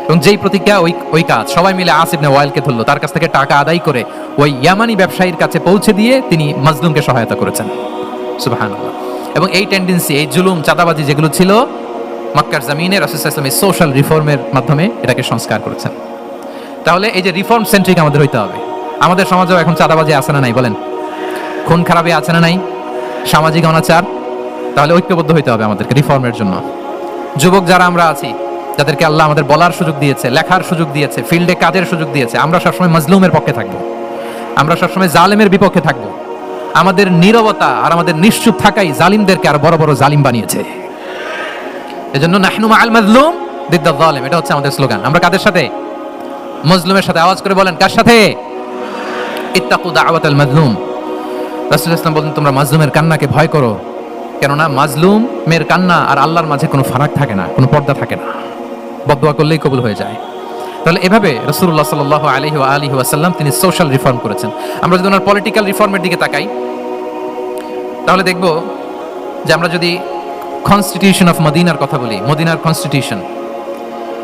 এবং যেই প্রতিজ্ঞা ওই কাজ, সবাই মিলে আসিফ ইবনে ওয়াইলকে ধরলো, তার কাছ থেকে টাকা আদায় করে ওই ইয়ামানি ব্যবসায়ীর কাছে পৌঁছে দিয়ে তিনি মাজলুমকে সহায়তা করেছেন। সুবহানাল্লাহ। এবং এই টেন্ডেন্সি, এই জুলুম, চাঁদাবাজি যেগুলো ছিল মক্কার জমিনে, রাসূল সাল্লাল্লাহু আলাইহি ওয়াসাল্লাম সোশ্যাল রিফর্মের মাধ্যমে এটাকে সংস্কার করেছেন। তাহলে এই যে রিফর্ম সেন্ট্রিক আমাদের হইতে হবে। আমাদের সমাজেও এখন চাঁদাবাজি আছে না নাই বলেন? খুন খারাপি আছে না নাই? সামাজিক অনাচার? তাহলে ঐক্যবদ্ধ হইতে হবে আমাদেরকে রিফর্মের জন্য। যুবক যারা আমরা আছি, যাদেরকে আল্লাহ আমাদের বলার সুযোগ দিয়েছে, লেখার সুযোগ দিয়েছে, ফিল্ডে কাজের সুযোগ দিয়েছে, আমরা সবসময় মাজলুমের পক্ষে থাকবো, আমরা সবসময় জালেমের বিপক্ষে থাকবো। আমাদের নীরবতা আর আমাদের নিশ্চুপ থাকাই জালিমদেরকে আর বড় বড় জালিম বানিয়েছে। এজন্য নাহনু মাআল মাজলুম দিদ্দা যালিম, এটা হচ্ছে আমাদের স্লোগান। আমরা কাদের সাথে? মজলুমের সাথে। আওয়াজ করে বলেন, কার সাথে? ইত্তাকু দাওয়াতাল মাজলুম। রাসূলুল্লাহ সাল্লাল্লাহু আলাইহি ওয়াসাল্লাম বলেন, তোমরা মাজলুমের কান্নাকে ভয় করো, কেননা মাজলুমের কান্না আর আল্লাহর মাঝে কোনো ফারাক থাকে না, কোনো পর্দা থাকে না, বদদোয়া করলেই কবুল হয়ে যায়। তাহলে এভাবে রাসূলুল্লাহ সাল্লাল্লাহু আলাইহি ওয়াসাল্লাম তিনি সোশ্যাল রিফর্ম করেছেন। আমরা যদি ওনার পলিটিক্যাল রিফর্মের দিকে তাকাই, তাহলে দেখব যে আমরা যদি কনস্টিটিউশন অফ মদিনার কথা বলি, মদিনার কনস্টিটিউশন,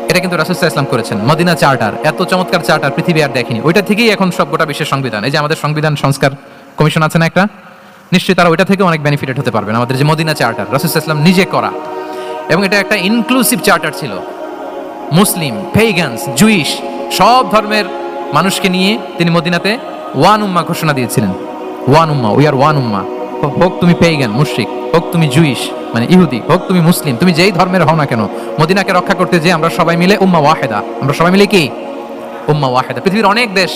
এটা কিন্তু রাসূল সাল্লাল্লাহু আলাইহি ওয়াসাল্লাম করেছেন। মদিনা চার্টার, এত চমৎকার চার্টার পৃথিবী আর দেখেনি। ওইটা থেকেই এখন সব গোটা বিশ্বের সংবিধান। এই যে আমাদের সংবিধান সংস্কার কমিশন আছে না একটা, নিশ্চয়ই তারা ওইটা থেকে অনেক বেনিফিটেড হতে পারবেন। আমাদের যে মদিনা চার্টার, রাসূল সাল্লাল্লাহু আলাইহি ওয়াসাল্লাম নিজে করা, এবং এটা একটা ইনক্লুসিভ চার্টার ছিল। মুসলিম, পেগানস, জুইশ, সব ধর্মের মানুষকে নিয়ে তিনি মদিনাতে ওয়ান উম্মাহ ঘোষণা দিয়েছিলেন। ওয়ান উম্মাহ, উই আর ওয়ান উম্মাহ। হোক তুমি পেগান মুশরিক, হোক তুমি জুইশ মানে ইহুদি, হোক তুমি মুসলিম, তুমি যেই ধর্মের হও না কেন, মদিনাকে রক্ষা করতে যে আমরা সবাই মিলে উম্মাহ ওয়াহিদা, আমরা সবাই মিলে কি উম্মাহ ওয়াহিদা। পৃথিবীর অনেক দেশ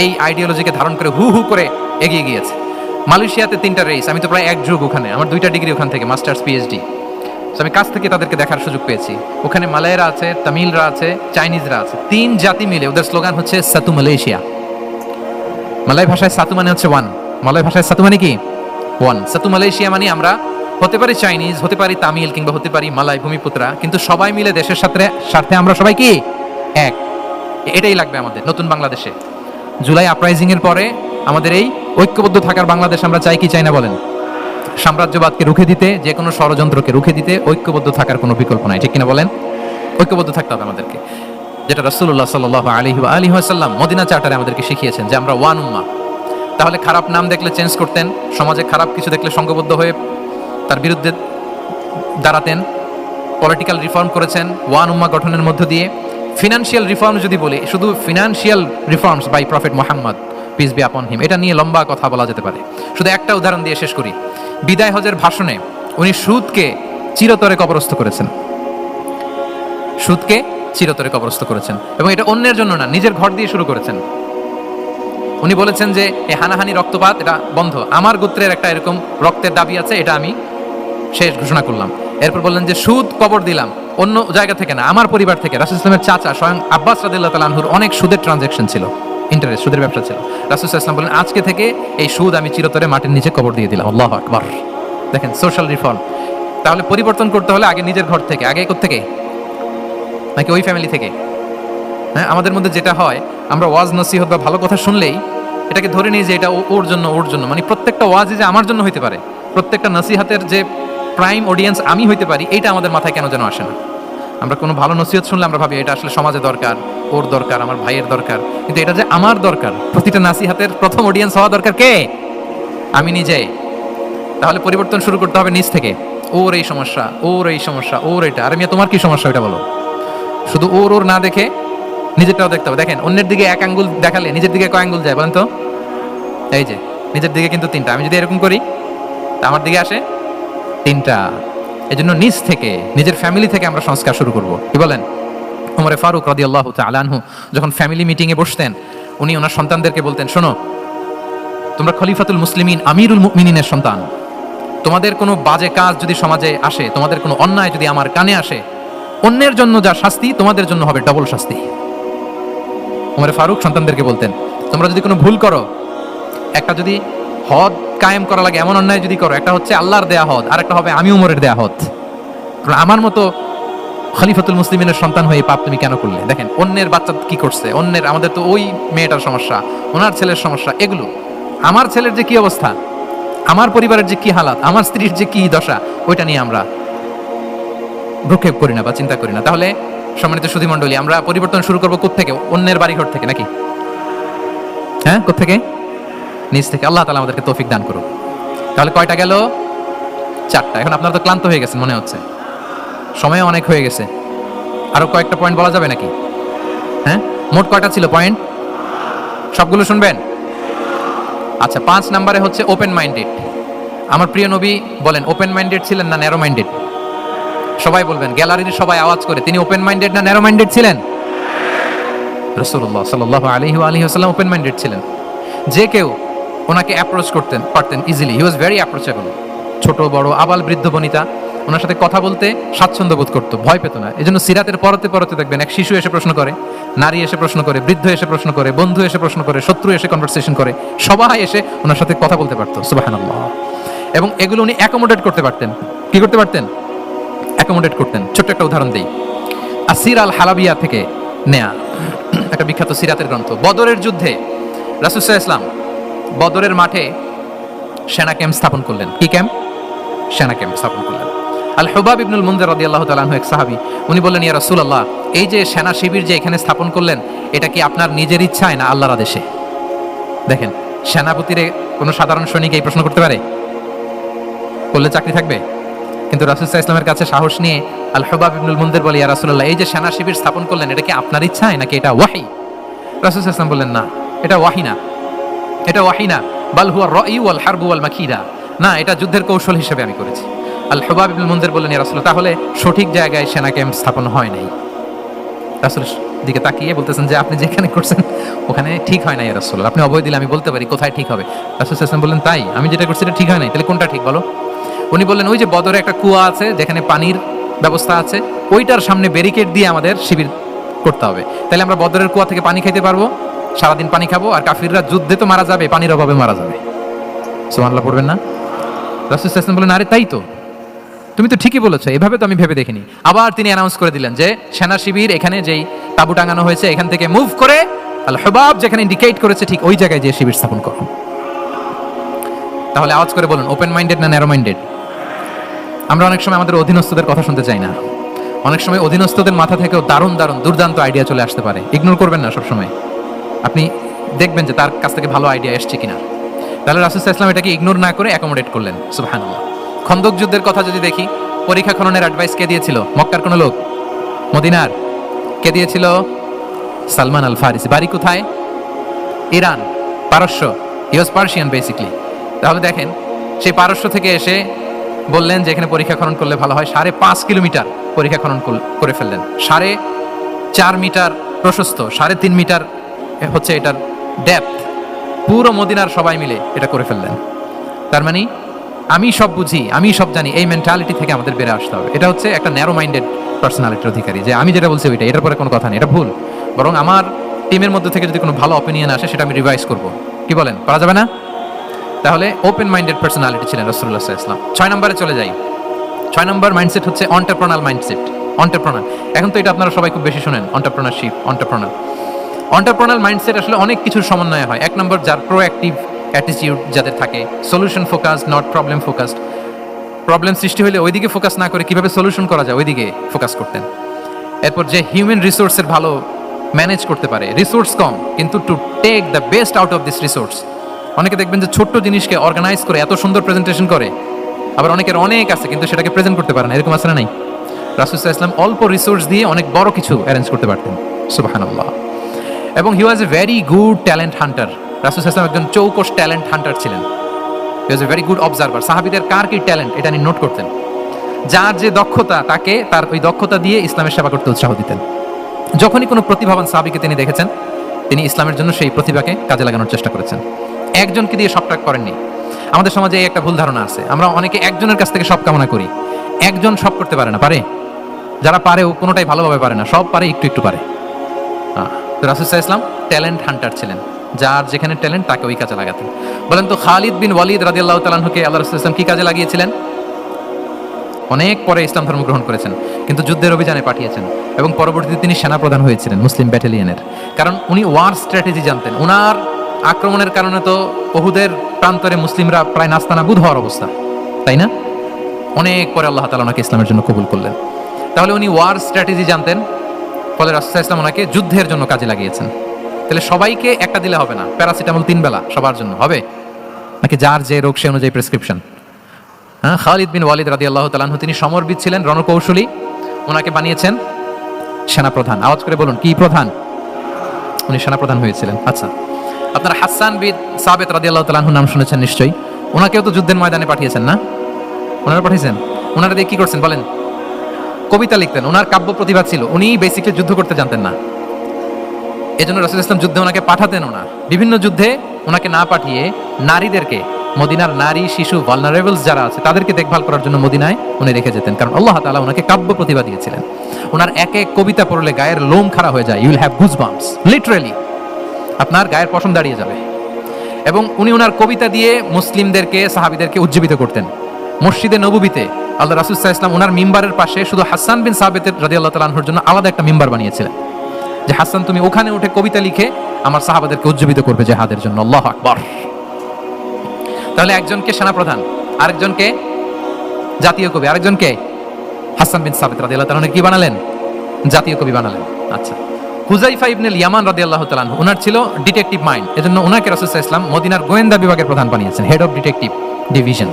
এই আইডিওলজিকে ধারণ করে হু হু করে এগিয়ে গিয়েছে। মালয়েশিয়াতে 3টা রেস, আমি তো প্রায় এক যুগ ওখানে, আমার 2টা ডিগ্রি ওখান থেকে, মাস্টার্স পিএইচডি। আমি কাছ থেকে তাদেরকে দেখার সুযোগ পেয়েছি। ওখানে মালয়েরা আছে, তামিলরা আছে, চাইনিজরা আছে, 3 জাতি মিলে ওদের স্লোগান হচ্ছে সাতু মালয়েশিয়া। মালয় ভাষায় সাতু মানে হচ্ছে ওয়ান, মালয় ভাষায় সাতু মানে কি ওয়ান। সাতু মালয়েশিয়া মানে আমরা হতে পারি চাইনিজ, হতে পারি তামিল, কিংবা হতে পারি মালয় ভূমিপুত্রা, কিন্তু সবাই মিলে দেশের স্বার্থে আমরা সবাই কি এক। এটাই লাগবে আমাদের নতুন বাংলাদেশে। জুলাই আপরাইজিং এর পরে আমাদের এই ঐক্যবদ্ধ থাকার বাংলাদেশ আমরা চাই কি চাই না বলেন? সাম্রাজ্যবাদকে রুখে দিতে, যে কোনো ষড়যন্ত্রকে রুখে দিতে ঐক্যবদ্ধ থাকার কোনো বিকল্প নাই, ঠিক কিনা বলেন? ঐক্যবদ্ধ থাকতে হবে আমাদেরকে, যেটা রাসূলুল্লাহ সাল্লাল্লাহু আলাইহি ওয়াসাল্লাম মদিনা চার্টারে আমাদেরকে শিখিয়েছেন যে আমরা ওয়ান উম্মাহ। তাহলে খারাপ নাম দেখলে চেঞ্জ করতেন, সমাজে খারাপ কিছু দেখলে সংঘবদ্ধ হয়ে তার বিরুদ্ধে দাঁড়াতেন। পলিটিক্যাল রিফর্ম করেছেন ওয়ান উম্মাহ গঠনের মধ্য দিয়ে। ফিনান্সিয়াল রিফর্ম যদি বলি, শুধু financial reforms by prophet Muhammad peace be upon him, এটা নিয়ে লম্বা কথা বলা যেতে পারে। শুধু একটা উদাহরণ দিয়ে শেষ করি। বিদায় হজের ভাষণে উনি সুদকে চিরতরে কবরস্থ করেছেন, সুদকে চিরতরে কবরস্থ করেছেন, এবং এটা অন্যের জন্য না, নিজের ঘর দিয়ে শুরু করেছেন। উনি বলেছেন যে এই হানাহানি রক্তপাত এটা বন্ধ, আমার গোত্রের একটা এরকম রক্তের দাবি আছে, এটা আমি শেষ ঘোষণা করলাম। এরপর বললেন যে সুদ কবর দিলাম, অন্য জায়গা থেকে না, আমার পরিবার থেকে। রাসূল ইসলামের চাচা স্বয়ং আব্বাস রাদিয়াল্লাহু তাআলা আনহুর অনেক সুদের ট্রানজাকশন ছিল, ইন্টারেস্ট, সুদের ব্যবসা ছিল। রাসূল ইসলাম বলেন আজকে থেকে এই সুদ আমি চিরতরে মাটির নিচে কবর দিয়ে দিলাম। আল্লাহু আকবার। দেখেন সোশ্যাল রিফর্ম। তাহলে পরিবর্তন করতে হলে আগে নিজের ঘর থেকে, আগে কোত্থেকে? নাকি ওই ফ্যামিলি থেকে? হ্যাঁ, আমাদের মধ্যে যেটা হয়, আমরা ওয়াজ নসিহত বা ভালো কথা শুনলেই এটাকে ধরে নিই যে এটা ওর জন্য, ওর জন্য, মানে প্রত্যেকটা ওয়াজই যে আমার জন্য হইতে পারে, প্রত্যেকটা নসিহতের যে প্রাইম অডিয়েন্স আমি হইতে পারি, এইটা আমাদের মাথায় কেন যেন আসে না। আমরা কোনো ভালো নসিহত শুনলে আমরা ভাবি এটা আসলে সমাজে দরকার, ওর দরকার, আমার ভাইয়ের দরকার, কিন্তু এটা যে আমার দরকার, প্রতিটা নাসিহাতের প্রথম অডিয়েন্স হওয়া দরকার কে? আমি নিজে। তাহলে পরিবর্তন শুরু করতে হবে নিজ থেকে, ওর এই সমস্যা, ওর এই সমস্যা, ওর এটা। আরে মিয়া তোমার কি সমস্যা এটা বলো। শুধু ওর ওর না দেখে নিজেরটাও দেখতে হবে। দেখেন অন্যের দিকে এক আঙ্গুল দেখালে নিজের দিকে কয় আঙ্গুল যায় বলেন তো? এই যে নিজের দিকে কিন্তু তিনটা। আমি যদি এরকম করি তা আমার দিকে আসে তিনটা। এই জন্য নিজ থেকে, নিজের ফ্যামিলি থেকে আমরা সংস্কার শুরু করব। কি বলেন? ওমরে ফারুক রাদিয়াল্লাহু তাআলা আনহু যখন ফ্যামিলি মিটিংয়ে বসতেন, উনি ওনার সন্তানদেরকে বলতেন, শোনো, তোমরা খলিফাতুল মুসলিমিন, আমিরুল মুমিনিনের সন্তান। তোমাদের কোনো বাজে কাজ যদি সমাজে আসে, তোমাদের কোনো অন্যায় যদি আমার কানে আসে, অন্যের জন্য যা শাস্তি তোমাদের জন্য হবে ডবল শাস্তি। ওমরে ফারুক সন্তানদেরকে বলতেন, তোমরা যদি কোনো ভুল করো, একটা যদি হদ কায়েম করা লাগে এমন অন্যায় যদি করো, একটা হচ্ছে আল্লাহর দেয়া হদ, আর একটা হবে আমি উমরের দেয়া হদ। আমার মতো খলিফাতুল মুসলিমিনের সন্তান হয়ে পাপ তুমি কেন করলে? দেখেন অন্যের বাচ্চা কি করছে, অন্যের, আমাদের তো ওই মেয়েটার সমস্যা, ওনার ছেলের সমস্যা, এগুলো আমার ছেলের যে কি অবস্থা, আমার পরিবারের যে কি হালাত, আমার স্ত্রীর যে কি দশা, ওইটা নিয়ে আমরা ভ্রুক্ষেপ করি না বা চিন্তা করি না। তাহলে সম্মানিত সুধী মণ্ডলী, আমরা পরিবর্তন শুরু করবো কোত্থেকে? অন্যের বাড়িঘর থেকে নাকি? হ্যাঁ, কোত্থেকে? নিজ থেকে। আল্লাহ তাআলা আমাদেরকে তৌফিক দান করুক। তাহলে কয়টা গেল? 4টা। এখন আপনারা তো ক্লান্ত হয়ে গেছেন মনে হচ্ছে, সময় অনেক হয়ে গেছে। আরো কয়েকটা পয়েন্ট বলা যাবে নাকি? হ্যাঁ, মোট কয়টা ছিল পয়েন্ট? সবগুলো শুনবেন? আচ্ছা, 5 নম্বরে হচ্ছে ওপেন মাইন্ডেড। আমার প্রিয় নবী বলেন ওপেন মাইন্ডেড ছিলেন না ন্যারো মাইন্ডেড? সবাই বলবেন, গ্যালারির সবাই আওয়াজ করে, তিনি ওপেন মাইন্ডেড না ন্যারো মাইন্ডেড ছিলেন? রাসূলুল্লাহ সাল্লাল্লাহু আলাইহি ওয়া আলিহি ওয়াসাল্লাম ওপেন মাইন্ডেড ছিলেন। যে কেউ ওনাকে অ্যাপ্রোচ করতেন পারতেন easily. He was very approachable. ছোট বড় আবাল বৃদ্ধ বনিতা ওনার সাথে কথা বলতে স্বাচ্ছন্দ্য বোধ করতো, ভয় পেত না। এই জন্য সিরাতের পরতে পরতে দেখবেন এক শিশু এসে প্রশ্ন করে, নারী এসে প্রশ্ন করে, বৃদ্ধ এসে প্রশ্ন করে, বন্ধু এসে প্রশ্ন করে, শত্রু এসে কনভারসেশন করে, সবাই এসে ওনার সাথে কথা বলতে পারতো। সুবহানাল্লাহ। এবং এগুলো উনি অ্যাকোমোডেট করতে পারতেন। কি করতে পারতেন? অ্যাকোমোডেট করতেন। ছোট্ট একটা উদাহরণ দেই, আসির আল হালাবিয়া থেকে নেয়া একটা বিখ্যাত সিরাতের গ্রন্থ। বদরের যুদ্ধে রাসূল সাল্লাল্লাহু আলাইহি ওয়াসাল্লাম বদরের মাঠে সেনা ক্যাম্প স্থাপন করলেন। কি ক্যাম্প? সেনা ক্যাম্প স্থাপন করলেন। আল হুবাব ইবনুল মুনজির রাদিয়াল্লাহু তাআলা আনহু এক সাহাবী, উনি বললেন, ইয়া রাসূলুল্লাহ, এই যে সেনা শিবির যে এখানে স্থাপন করলেন, এটা কি আপনার নিজের ইচ্ছায় না আল্লাহর আদেশে? দেখেন, সেনাপতিরে কোনো সাধারণ সৈনিক এই প্রশ্ন করতে পারে? করলে চাকরি থাকবে? কিন্তু রাসূল সাল্লাল্লাহু আলাইহি ওয়াসাল্লামের কাছে সাহস নিয়ে আল হুবাব ইবনুল মুনজির বলে, ইয়া রাসূলুল্লাহ, এই যে সেনা শিবির স্থাপন করলেন, এটা কি আপনার ইচ্ছায় নাকি এটা ওয়াহী? রাসূল সাল্লাল্লাহু আলাইহি ওয়াসাল্লাম বললেন, না, এটা ওয়াহী না, এটা ওয়াহী না, বাল হুয়া রাই ওয়াল হারবু ওয়াল মাকিদা, না, এটা যুদ্ধের কৌশল হিসেবে আমি করেছি। আল হুবাব ইবনুল মুনজির বললেন, ইয়া রাসূলুল্লাহ, তাহলে সঠিক জায়গায় সেনা ক্যাম্প স্থাপন হয় নাই। রাসূলের দিকে তাকিয়ে বলতেছেন যে আপনি যেখানে করছেন ওখানে ঠিক হয় না ইয়া রাসূলুল্লাহ, আপনি অভয় দিলে আমি বলতে পারি কোথায় ঠিক হবে। রাসূল সাল্লাল্লাহু আলাইহি ওয়াসাল্লাম বললেন, তাই? আমি যেটা করছি এটা ঠিক হয় নাই, তাহলে কোনটা ঠিক বলো? উনি বললেন, ওই যে বদরে একটা কুয়া আছে যেখানে পানির ব্যবস্থা আছে, ওইটার সামনে ব্যারিকেড দিয়ে আমাদের শিবির করতে হবে। তাহলে আমরা বদরের কুয়া থেকে পানি খাইতে পারবো, সারাদিন পানি খাবো, আর কাফিররা যুদ্ধে তো মারা যাবে, পানির অভাবে মারা যাবে। সুবহানাল্লাহ পড়বেন না? রাসূল সাল্লাল্লাহু আলাইহি ওয়াসাল্লাম বললেন, আরে তাই তো, তুমি তো ঠিকই বলেছো, এভাবে তো আমি ভেবে দেখিনি। আবার তিনি অ্যানাউন্স করে দিলেন যে সেনা শিবির এখানে যেই তাবু টাঙানো হয়েছে এখান থেকে মুভ করে আল হুবাব যেখানে ইন্ডিকেট করেছে ঠিক ওই জায়গায় যে শিবির স্থাপন করো। তাহলে আওয়াজ করে বলুন, ওপেন মাইন্ডেড না ন্যারো মাইন্ডেড? আমরা অনেক সময় আমাদের অধীনস্থদের কথা শুনতে চাই না। অনেক সময় অধীনস্থদের মাথা থেকেও দারুণ দারুণ দুর্দান্ত আইডিয়া চলে আসতে পারে। ইগনোর করবেন না সবসময়, আপনি দেখবেন যে তার কাছ থেকে ভালো আইডিয়া এসছে কিনা। তাহলে রাসূল সাল্লাল্লাহু আলাইহি ওয়াসাল্লাম এটাকে ইগনোর না করে অ্যাকোমোডেট করলেন। সুবহানাল্লাহ। খন্দক যুদ্ধের কথা যদি দেখি, পরীক্ষা খননের অ্যাডভাইস কে দিয়েছিল? মক্কার কোন লোক? মদিনার? কে দিয়েছিল? সালমান আল ফারিসি। বাড়ি কোথায়? ইরান, পারস্য। হি ওয়াজ পার্সিয়ান বেসিক্যালি। তাহলে দেখেন, সেই পারস্য থেকে এসে বললেন যে এখানে পরীক্ষা খনন করলে ভালো হয়। 5.5 কিলোমিটার পরীক্ষা খনন করে ফেললেন। 4.5 মিটার প্রশস্ত, 3.5 মিটার হচ্ছে এটার ডেপথ। পুরো মদিনার সবাই মিলে এটা করে ফেললেন। তার মানে আমি সব বুঝি, আমি সব জানি, এই মেন্টালিটি থেকে আমাদের বেড়ে আসতে হবে। এটা হচ্ছে একটা ন্যারো মাইন্ডেড পার্সোনালিটির অধিকারী, যে আমি যেটা বলছি ওইটা, এটার পরে কোনো কথা নেই, এটা ভুল। বরং আমার টিমের মধ্যে থেকে যদি কোনো ভালো অপিনিয়ন আসে সেটা আমি রিভাইজ করব। কি বলেন, পারা যাবে না? তাহলে ওপেন মাইন্ডেড পার্সোনালিটি ছিলেন রাসূলুল্লাহ সাল্লাল্লাহু আলাইহি ওয়াসাল্লাম। 6 নম্বরে চলে যাই। 6 নম্বর মাইন্ডসেট হচ্ছে এন্টারপ্রেনার মাইন্ডসেট। এন্টারপ্রেনার, এখন তো এটা আপনারা সবাই খুব বেশি শুনেন, এন্টারপ্রেনারশিপ, এন্টারপ্রেনার মাইন্ডসেট আসলে অনেক কিছুর সমন্বয় হয়। 1 নম্বর, যার প্রোঅ্যাক্টিভ অ্যাটিটিউড যাদের থাকে, solution focused, not problem focused. Problem সৃষ্টি হলে ওইদিকে ফোকাস না করে কিভাবে সলিউশন করা যায় ওইদিকে ফোকাস করতেন। এরপর যে হিউম্যান রিসোর্সের ভালো ম্যানেজ করতে পারে, রিসোর্স কম কিন্তু to take the best out of this resource. অনেকে দেখবেন যে ছোট্ট জিনিসকে অর্গানাইজ করে এত সুন্দর প্রেজেন্টেশন করে, আবার অনেকের অনেক আছে কিন্তু সেটাকে প্রেজেন্ট করতে পারে না, এরকম আছে না নাই? রাসূল সাল্লাল্লাহু আলাইহি ওয়াসাল্লাম অল্প রিসোর্স দিয়ে অনেক বড় কিছু অ্যারেঞ্জ করতে পারতেন, সুবহানাল্লাহ। এবং he was a very good talent hunter. রাসূল সাল্লাল্লাহু আলাইহি ওয়াসাল্লাম একজন চৌকস ট্যালেন্ট হান্টার ছিলেন। He was a very good observer. সাহাবীদের কার কি ট্যালেন্ট এটা তিনি নোট করতেন। যার যে দক্ষতা তাকে তার ওই দক্ষতা দিয়ে ইসলামের সেবা করতে উৎসাহ দিতেন। যখনই কোনো প্রতিভাবান সাহাবীকে তিনি দেখেছেন, তিনি ইসলামের জন্য সেই প্রতিভাকে কাজে লাগানোর চেষ্টা করেছেন। একজনকে দিয়ে সবটা করেননি। আমাদের সমাজে এই একটা ভুল ধারণা আছে, আমরা অনেকে একজনের কাছ থেকে সব কামনা করি। একজন সব করতে পারে না, পারে? যারা পারেও কোনোটাই ভালোভাবে পারে না, সব পারে একটু একটু পারে। তো রাসূল সাল্লাল্লাহু আলাইহি ওয়াসাল্লাম ট্যালেন্ট হান্টার ছিলেন, যার যেখানে ট্যালেন্ট তাকে ওই কাজে লাগাতেন। বলেন তো খালিদ বিন ওয়ালিদ রাদিয়াল্লাহু তাআলা আনহুকে আল্লাহ রাসূল সাল্লাল্লাহু আলাইহি ওয়াসাল্লাম কি কাজে লাগিয়েছিলেন? অনেক পরে ইসলাম ধর্ম গ্রহণ করেছেন, কিন্তু যুদ্ধের অভিযানে পাঠিয়েছেন এবং পরবর্তীতে তিনি সেনাপ্রধান হয়েছিলেন মুসলিম ব্যাটালিয়নের। কারণ উনি ওয়ার স্ট্র্যাটেজি জানতেন। উনার আক্রমণের কারণে তো উহুদের প্রান্তরে মুসলিমরা প্রায় নাস্তানাবুদ হওয়ার অবস্থা, তাই না? অনেক পরে আল্লাহ তাআলা ওনাকে ইসলামের জন্য কবুল করলেন। তাহলে উনি ওয়ার স্ট্র্যাটেজি জানতেন, ফলে রাসূল সাল্লাল্লাহু আলাইহি ওয়াসাল্লাম ওনাকে যুদ্ধের জন্য কাজে লাগিয়েছেন। তাহলে সবাইকে একটা দিলে হবে না, প্যারাসিটামল 3 বেলা সবার জন্য হবে নাকি? যার যে রোগ সে অনুযায়ী প্রেসক্রিপশন। হ্যাঁ, খালিদ বিন ওয়ালিদ রাদিয়াল্লাহু তাআলা আনহু তিনি সমরবিদ ছিলেন, রণকৌশলী। ওনাকে বানিয়েছেন সেনাপ্রধান। আওয়াজ করে বলুন, কি প্রধান? উনি সেনাপ্রধান হয়েছিলেন। আচ্ছা, আপনারা হাসান বিন সাবিত রাদিয়াল্লাহু তাআলা আনহুর নাম শুনেছেন নিশ্চয়ই। ওনাকেও তো যুদ্ধের ময়দানে পাঠিয়েছেন না? ওনারা পাঠিয়েছেন। ওনারা দিয়ে কি করছেন বলেন? কবিতা লিখতেন। ওনার কাব্য প্রতিভা ছিল। উনি বেসিক্যালি যুদ্ধ করতে জানতেন না, এজন্য রাসূল ইসলাম যুদ্ধে ওনাকে পাঠাতেন না। বিভিন্ন যুদ্ধে ওনাকে না পাঠিয়ে নারীদেরকে, মদিনার নারী শিশু ভালনারেবলস যারা আছে তাদেরকে দেখভাল করার জন্য মদিনায় উনি রেখে যেতেন, কারণ আল্লাহ তাআলা ওনাকে কাব্য প্রতিভা দিয়েছিলেন। ওনার এক এক কবিতা পড়লে গায়ের লোম খাড়া হয়ে যায়, you will have goosebumps, literally আপনার গায়ের পশম দাঁড়িয়ে যাবে। এবং উনি ওনার কবিতা দিয়ে মুসলিমদেরকে, সাহাবীদেরকে উজ্জীবিত করতেন। মসজিদে নববীতে আল্লাহ রাসূল সাল্লাল্লাহু আলাইহি ওয়াসাল্লাম ওনার মিম্বারের পাশে শুধু হাসান বিন সাবিত রাদিয়াল্লাহু তাআলা আনহুর জন্য আলাদা একটা মিম্বার বানিয়েছিলেন, যে হাসান তুমি ওখানে উঠে কবিতা লিখে আমার সাহাবাদেরকে উজ্জীবিত করবে জিহাদের জন্য। আল্লাহু আকবার। তাহলে একজনকে সেনাপ্রধান, আরেকজনকে জাতীয় কবি, আরেকজনকে হাসান বিন সাবিত রাদিয়াল্লাহু তাআলা কি বানালেন? জাতীয় কবি বানালেন। আচ্ছা, হুযাইফা ইবনুল ইয়ামান রাদিয়াল্লাহু তাআলা আনহু, ওনার ছিল ডিটেকটিভ মাইন্ড, এজন্য ওনাকে রাসূল সাল্লাল্লাহু আলাইহি ওয়াসাল্লাম মদিনার গোয়েন্দা বিভাগের প্রধান বানিয়েছেন, হেড অফ ডিটেকটিভ ডিভিশন।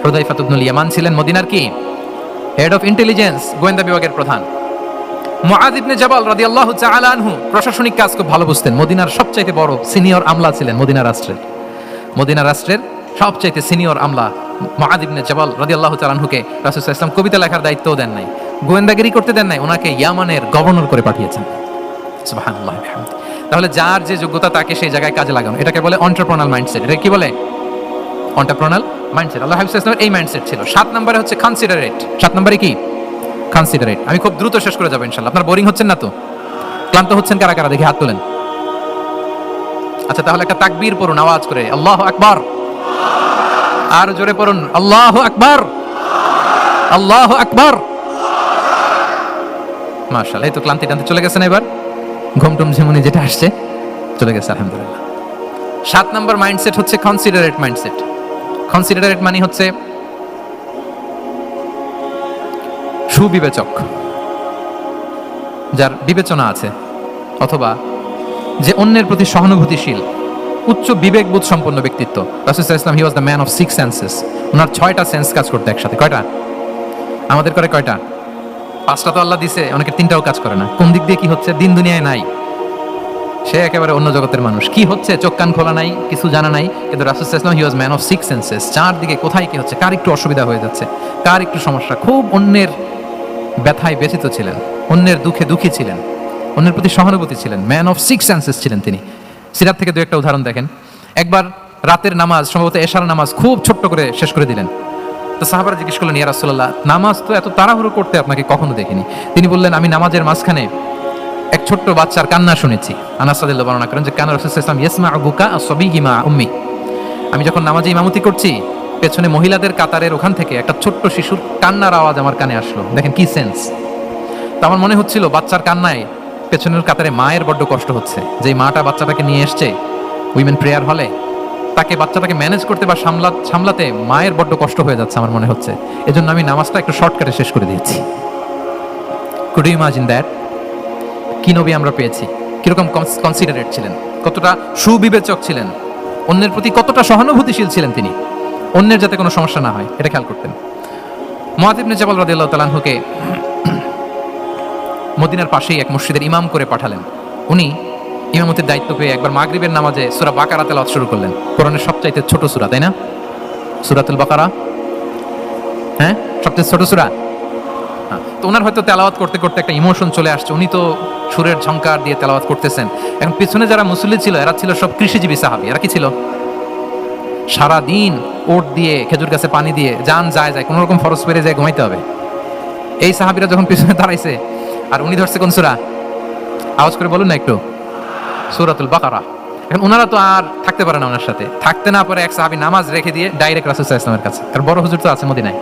হুযাইফা ইবনুল ইয়ামান ছিলেন মদিনার কি? হেড অফ ইন্টেলিজেন্স, গোয়েন্দা বিভাগের প্রধান। মুআয ইবনে জাবাল রাদিয়াল্লাহু তাআলা আনহু প্রশাসনিক কাজ খুব ভালো বুঝতেন। মদিনার সবচাইতে বড় সিনিয়র আমলা ছিলেন মদিনা রাষ্ট্রের। মদিনা রাষ্ট্রের সবচাইতে সিনিয়র আমলা মুআয ইবনে জাবাল রাদিয়াল্লাহু তাআলা আনহুকে রাসূল সাল্লাল্লাহু আলাইহি ওয়াসাল্লাম কবিতা লেখার দায়িত্বও দেন নাই, গোয়েন্দাগিরি করতে দেন নাই, ওনাকে ইয়ামানের গভর্নর করে পাঠিয়েছেন। সুবহানাল্লাহ বিহামদি। তাহলে যার যে যোগ্যতা তাকে সেই জায়গায় কাজে লাগানো, এটাকে বলে এন্টারপ্রেনাল মাইন্ডসেট। এটা কি বলে? এন্টারপ্রেনাল মাইন্ডসেট। আল্লাহ হাবিব সাল্লাল্লাহু আলাইহি ওয়াসাল্লামের এই মাইন্ডসেট ছিল। 7 নম্বরে হচ্ছে কনসিডারেট। 7 নম্বরে কি? কনসিডারেট। আমি খুব দ্রুত শেষ করে যাব ইনশাআল্লাহ। আপনারা বোরিং হচ্ছেন না তো? ক্লান্ত হচ্ছেন কারা কারা দেখি হাত তোলেন। আচ্ছা, তাহলে একটা তাকবীর পড়ুন আওয়াজ করে, আল্লাহু আকবার। আর জোরে পড়ুন, আল্লাহু আকবার, আল্লাহু আকবার। মাশাআল্লাহ, এই তো ক্লান্তি টান্তি চলে গেছে না? এবার ঘুমটুম ঝিমুনি যেটা আসছে চলে গেছে আলহামদুলিল্লাহ। 7 নম্বর মাইন্ডসেট হচ্ছে কনসিডারেট মাইন্ডসেট। কনসিডারেট মানে হচ্ছে সুবিবেচক, যার বিবেচনা আছে, অথবা যে অন্যের প্রতি সহানুভূতিশীল, উচ্চ বিবেকবোধ সম্পন্ন ব্যক্তিত্ব। রাসূল সাল্লাল্লাহু আলাইহি ওয়াসাল্লাম he was the man of 6 senses. ওনার 6টা সেন্স কাজ করতে একসাথে। কয়টা? আমাদের করে কয়টা? 5টা তো আল্লাহ দিছে, অনেকের 3টাও কাজ করে না। কোন দিক দিয়ে কি হচ্ছে দিন দুনিয়ায় নাই, সে একেবারে অন্য জগতের মানুষ। কি হচ্ছে চোখ কান খোলা নাই, কিছু জানা নাই। কিন্তু রাসূল সাল্লাল্লাহু আলাইহি ওয়াসাল্লাম he was man of 6 senses. চারদিকে কোথায় কি হচ্ছে, কার একটু অসুবিধা হয়ে যাচ্ছে, কার একটু সমস্যা, খুব অন্যের ব্যথায় ব্যথিত ছিলেন, অন্যের দুঃখে দুঃখী ছিলেন, অন্যের প্রতি সহানুভূতি ছিলেন। ম্যান অফ 6 সেন্সেস ছিলেন তিনি। সিরাত থেকে 2-একটা উদাহরণ দেখেন। একবার রাতের নামাজ, সম্ভবত এশার নামাজ, খুব ছোট্ট করে শেষ করে দিলেন। তো সাহাবারা জিজ্ঞেস করলেন, ইয়া রাসূলুল্লাহ, নামাজ তো এত তাড়াহুড়ো করতে আপনাকে কখনো দেখিনি। তিনি বললেন, আমি নামাজের মাঝখানে এক ছোট্ট বাচ্চার কান্না শুনেছি। আনাস রাদিয়াল্লাহু বর্ণনা করেন যে কানা রাসূল সাল্লাল্লাহু আলাইহি ওয়াসাল্লাম ইয়াসমাউ বুকা আস-সাবিয়্যি মা উম্মি। আমি যখন নামাজে ইমামতি করছি, পেছনে মহিলাদের কাতারের ওখান থেকে একটা ছোট্ট শিশুর কান্নার আওয়াজ আমার কানে আসলো। দেখেন কি সেন্স। তো আমার মনে হচ্ছিল বাচ্চার কান্নায় পেছনের কাতারে মায়ের বড্ড কষ্ট হচ্ছে। যেই মাটা বাচ্চাটাকে নিয়ে এসছে উইমেন প্রেয়ার হলে, তাকে বাচ্চাটাকে ম্যানেজ করতে বা সামলাতে মায়ের বড্ড কষ্ট হয়ে যাচ্ছে আমার মনে হচ্ছে। এজন্য আমি নামাজটা একটু শর্টকাটে শেষ করে দিয়েছি। Could you imagine that? কি নবী আমরা পেয়েছি, কিরকম কনসিডারেট ছিলেন, কতটা সুবিবেচক ছিলেন, অন্যের প্রতি কতটা সহানুভূতিশীল ছিলেন তিনি। অন্যের যাতে কোনো সমস্যা না হয় এটা খেয়াল করতেন। মুআয ইবনে জাবাল রাদিয়াল্লাহু তাআলা আনহুকে মদিনার পাশেই এক মসজিদের ইমাম করে পাঠালেন। উনি ইমামতির দায়িত্ব পেয়ে একবার মাগরিবের নামাজে সূরা বাকারা তেলাওয়াত শুরু করলেন। কোরআনের সবচাইতে ছোট সূরা, তাই না? সূরাতুল বাকারা, হ্যাঁ, সবচেয়ে ছোট সূরা। তো ওনার হয়তো তেলাওয়াত করতে করতে একটা ইমোশন চলে আসছে, উনি তো সুরের ঝংকার দিয়ে তেলাওয়াত করতেছেন। এখন পিছনে যারা মুসল্লি ছিল এরা ছিল সব কৃষিজীবী সাহাবী। এরা কি ছিল? সারা দিন ওট দিয়ে খেজুর গাছে পানি দিয়ে যান যায় যায় কোনো রকম ফরজ পেরে যায় ঘুমাইতে হবে। এই সাহাবীরা যখন পিছনে দাঁড়াইছে আর উনি ধরছে কোন সূরা, আওয়াজ করে বলুন না একটু, সূরাতুল বাকারা। এখন ওনারা তো আর থাকতে পারে না, ওনার সাথে থাকতে না পারে এক সাহাবী নামাজ রেখে দিয়ে ডাইরেক্ট রাসূল সাল্লাল্লাহু আলাইহি ওয়াসাল্লামের কাছে। কারণ বড় হুজুর তো আছে মদিনায়,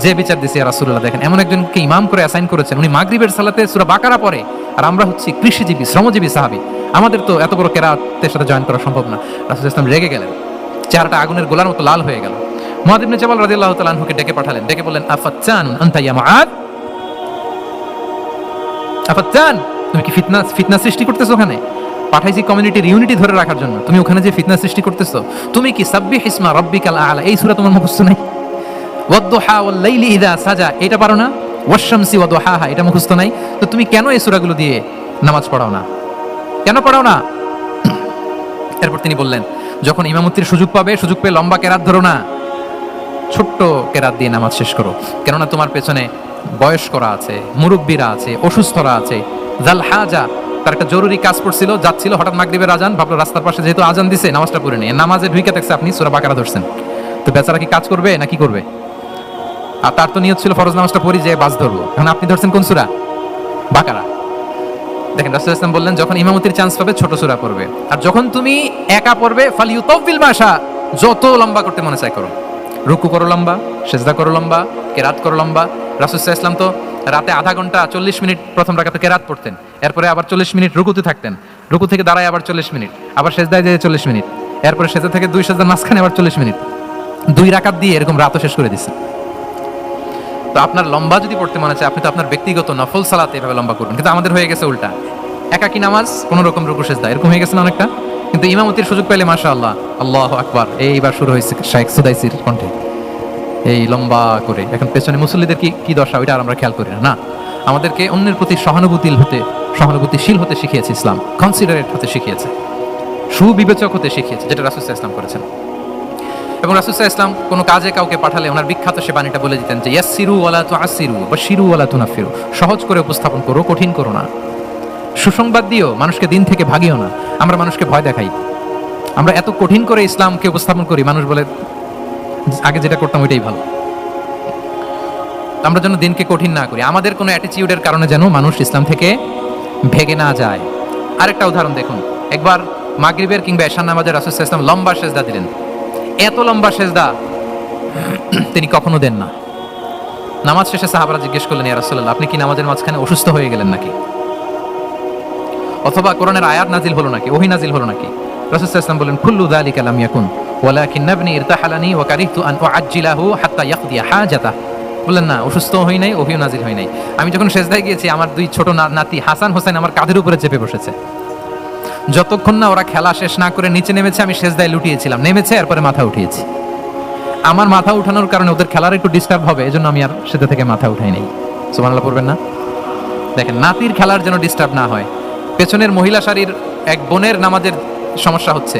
যে বিচার দিছে ইয়া রাসূলুল্লাহ, দেখেন এমন একজনকে ইমাম করে অ্যাসাইন করেছেন, উনি মাগরিবের সালাতে সূরা বাকারা পড়ে, আর আমরা হচ্ছি কৃষিজীবী শ্রমজীবী সাহাবী, আমাদের তো এত বড় কেরাতের সাথে জয়েন করা সম্ভব না। রাসূল সাল্লাল্লাহু আলাইহি ওয়াসাল্লাম রেগে গেলেন, চেহারাটা আগুনের গোলার মতো লাল হয়ে গেল। মুআয ইবনে জাবাল রাদিয়াল্লাহু তাআলা আনহুকে ডেকে পাঠালেন, ডেকে বললেন, আফাত্তানুন আনতা ইয়া মুআয, আফাত্তান, তুমি কি ফিতনা সৃষ্টি করতেছো? ওখানে পাঠাইছি কমিউনিটির ইউনিটি ধরে রাখার জন্য, তুমি ওখানে যে ফিতনা সৃষ্টি করতেছো। তুমি কি সাব্বিহ ইসমা রাব্বিকাল আ'লা এই সূরা তোমার মুখস্থ নাই? ওয়াদ-দুহা ওয়াল লাইলি ইযা সাজা এটা পারো না? ওয়াশ-শামসি ওয়া দুহাহা এটা মুখস্থ নাই? তো তুমি কেন এই সূরাগুলো দিয়ে নামাজ পড়াও না? কেন পড়াও না? এরপর তিনি বললেন, যখন ইমামতির সুযোগ পাবে, সুযোগ পেয়ে লম্বা কেরাত ধরো না, ছোট্ট কেরাত দিয়ে নামাজ শেষ করো। কেননা তোমার পেছনে বয়স্করা আছে, মুরব্বীরা আছে, অসুস্থরা আছে। জাল হাজা, তার একটা জরুরি কাজ পড়ছিল, যাচ্ছিল, হঠাৎ মাগরিবের আজান, ভাবলো রাস্তার পাশে যেহেতু আজান দিছে নামাজটা পড়ে নেই। নামাজে ঢুইকা দেখছে আপনি সূরা বাকারা ধরছেন, তো বেচারা কি কাজ করবে না কি করবে? আর তার তো নিয়ত ছিল ফরজ নামাজটা পড়ি যে বাস ধরবো, এখন আপনি ধরছেন কোন সূরা? বাকারা। দেখেন রাসূল সাল্লাল্লাহু আলাইহি ওয়াসাল্লাম বললেন, যখন ইমামতির চান্স পাবে ছোট সূরা পড়বে, আর যখন তুমি একা পড়বে ফালিউতাউবিল মাশা, যত লম্বা করতে মনে চায় করো। রুকু করো লম্বা, সেজদা করো লম্বা, কেরাত করো লম্বা। রাসূল সাল্লাল্লাহু আলাইহি ওয়াসাল্লাম তো রাতে আধা ঘন্টা 40 মিনিট প্রথম রাকাতে কেরাত পড়তেন, এরপরে আবার 40 মিনিট রুকুতে থাকতেন, রুকু থেকে দাঁড়ায় আবার 40 মিনিট, আবার সেজদায় যেয়ে 40 মিনিট, এরপরে সেজদা থেকে দুই সেজদার মাঝখানে আবার 40 মিনিট, 2 রাকাত দিয়ে এরকম রাতও শেষ করে দিচ্ছেন। তো আপনার লম্বা যদি পড়তে মনে চায়, আপনি তো আপনার ব্যক্তিগত নফল সালাতে এভাবে লম্বা করবেন। কিন্তু আমাদের হয়ে গেছে উল্টা, একাকী নামাজ কোন রকম রুকু সেজদা এরকম হয়ে গেছে না অনেকটা। কিন্তু ইমামতির সুযোগ পেলে মাশাআল্লাহ, আল্লাহু আকবার, এইবার শুরু হয়েছে শাইখ সুদাইসির কণ্ঠে এই লম্বা করে। এখন পেছনে মুসল্লিদের কি দশা ওইটা আর আমরা খেয়াল করি না। আমাদেরকে অন্যের প্রতি সহানুভূতিশীল হতে শিখিয়েছে ইসলাম, কনসিডারেট হতে শিখিয়েছে, সুবিবেচক হতে শিখিয়েছে, যেটা রাসূল সাল্লাল্লাহু আলাইহি ওয়াসাল্লাম করেছেন। এবং রাসূল সাল্লাল্লাহু আলাইহি ওয়াসাল্লাম কোনো কাজে কাউকে পাঠালে ওনার বিখ্যাত সে বাণীটা বলে দিতেন যে ইয়াসসিরু ওয়ালা তুআসসিরু বাশশিরু ওয়ালা তুনাফিরু, সহজ করে উপস্থাপন করো, কঠিন করো না। সুসংবাদ দিও, মানুষকে দিন থেকে ভাগিও না। আমরা মানুষকে ভয় দেখাই, আমরা এত কঠিন করে ইসলামকে উপস্থাপন করি, মানুষ বলে আগে যেটা করতাম ওইটাই ভালো। আমরা যেন দিনকে কঠিন না করি, আমাদের কোনো অ্যাটিটিউডের কারণে যেন মানুষ ইসলাম থেকে ভেগে না যায়। আরেকটা উদাহরণ দেখুন, একবার মাগরিবের কিংবা এশার নামাজে রাসূল সাল্লাল্লাহু আলাইহি ওয়াসাল্লাম লম্বা সেজদা দিলেন। এত লম্বা সেজদা তিনি কখনো দেন না। নামাজ শেষে সাহাবারা জিজ্ঞেস করলেন, ইয়া রাসূলুল্লাহ, আপনি কি নামাজের মাঝখানে অসুস্থ হয়ে গেলেন নাকি? অথবা কোরআনের আয়াত নাজিল হলো নাকি, ওহী নাজিল হলো নাকি? রাসূল সাল্লাল্লাহু আলাইহি ওয়াসাল্লাম বললেন, কুল্লু যালিকা লাম ইয়াকুন ওয়ালাকিন ইবনি ইরতাহালানি ওয়া কারিহতু আন উআজ্জিলাহু হাত্তা ইয়াকদিয়া হাজাতাহ। বললেন না, অসুস্থ হই নাই, ওহীও নাজিল হয় নাই। আমি যখন সেজদায় গিয়েছি, আমার 2 ছোট নাতি হাসান হোসেন আমার কাঁধের উপরে চেপে বসেছে। যতক্ষণ না ওরা খেলা শেষ না করে নিচে নেমেছে, আমি সেজদায় লুটিয়েছিলাম, নেমেছে এরপরে মাথা উঠিয়েছি। আমার মাথা উঠানোর কারণে ওদের খেলার একটু ডিস্টার্ব হবে, এজন্য আমি আর সেজদা থেকে মাথা উঠাই নাই। সুবহানাল্লাহ পড়বেন না? দেখেন, নাতির খেলার যেন ডিস্টার্ব না হয়। পেছনের মহিলা সারির এক বোনের নামাজের সমস্যা হচ্ছে,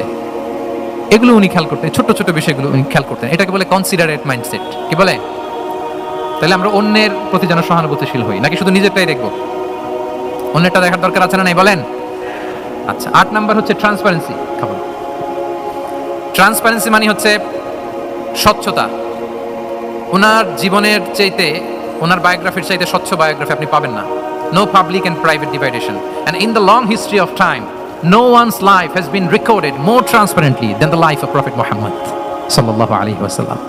এগুলো উনি খেয়াল করতেন, ছোট ছোট বিষয়গুলো উনি খেয়াল করতেন। এটাকে বলে কনসিডারেট মাইন্ডসেট। কি বলে? তাহলে আমরা অন্যের প্রতি যেন সহানুভূতিশীল হই, নাকি শুধু নিজেরটাই দেখবো? অন্যেরটা দেখার দরকার আছে না নাই বলেন? আচ্ছা, 8 নাম্বার হচ্ছে ট্রান্সপারেন্সি। ট্রান্সপারেন্সি মানে হচ্ছে স্বচ্ছতা। ওনার জীবনের চাইতে, ওনার বায়োগ্রাফির চাইতে স্বচ্ছ বায়োগ্রাফি আপনি পাবেন না। No public and private division, and in the long history of time no one's life has been recorded more transparently than the life of prophet Muhammad সাল্লাল্লাহু আলাইহি ওয়াসাল্লাম।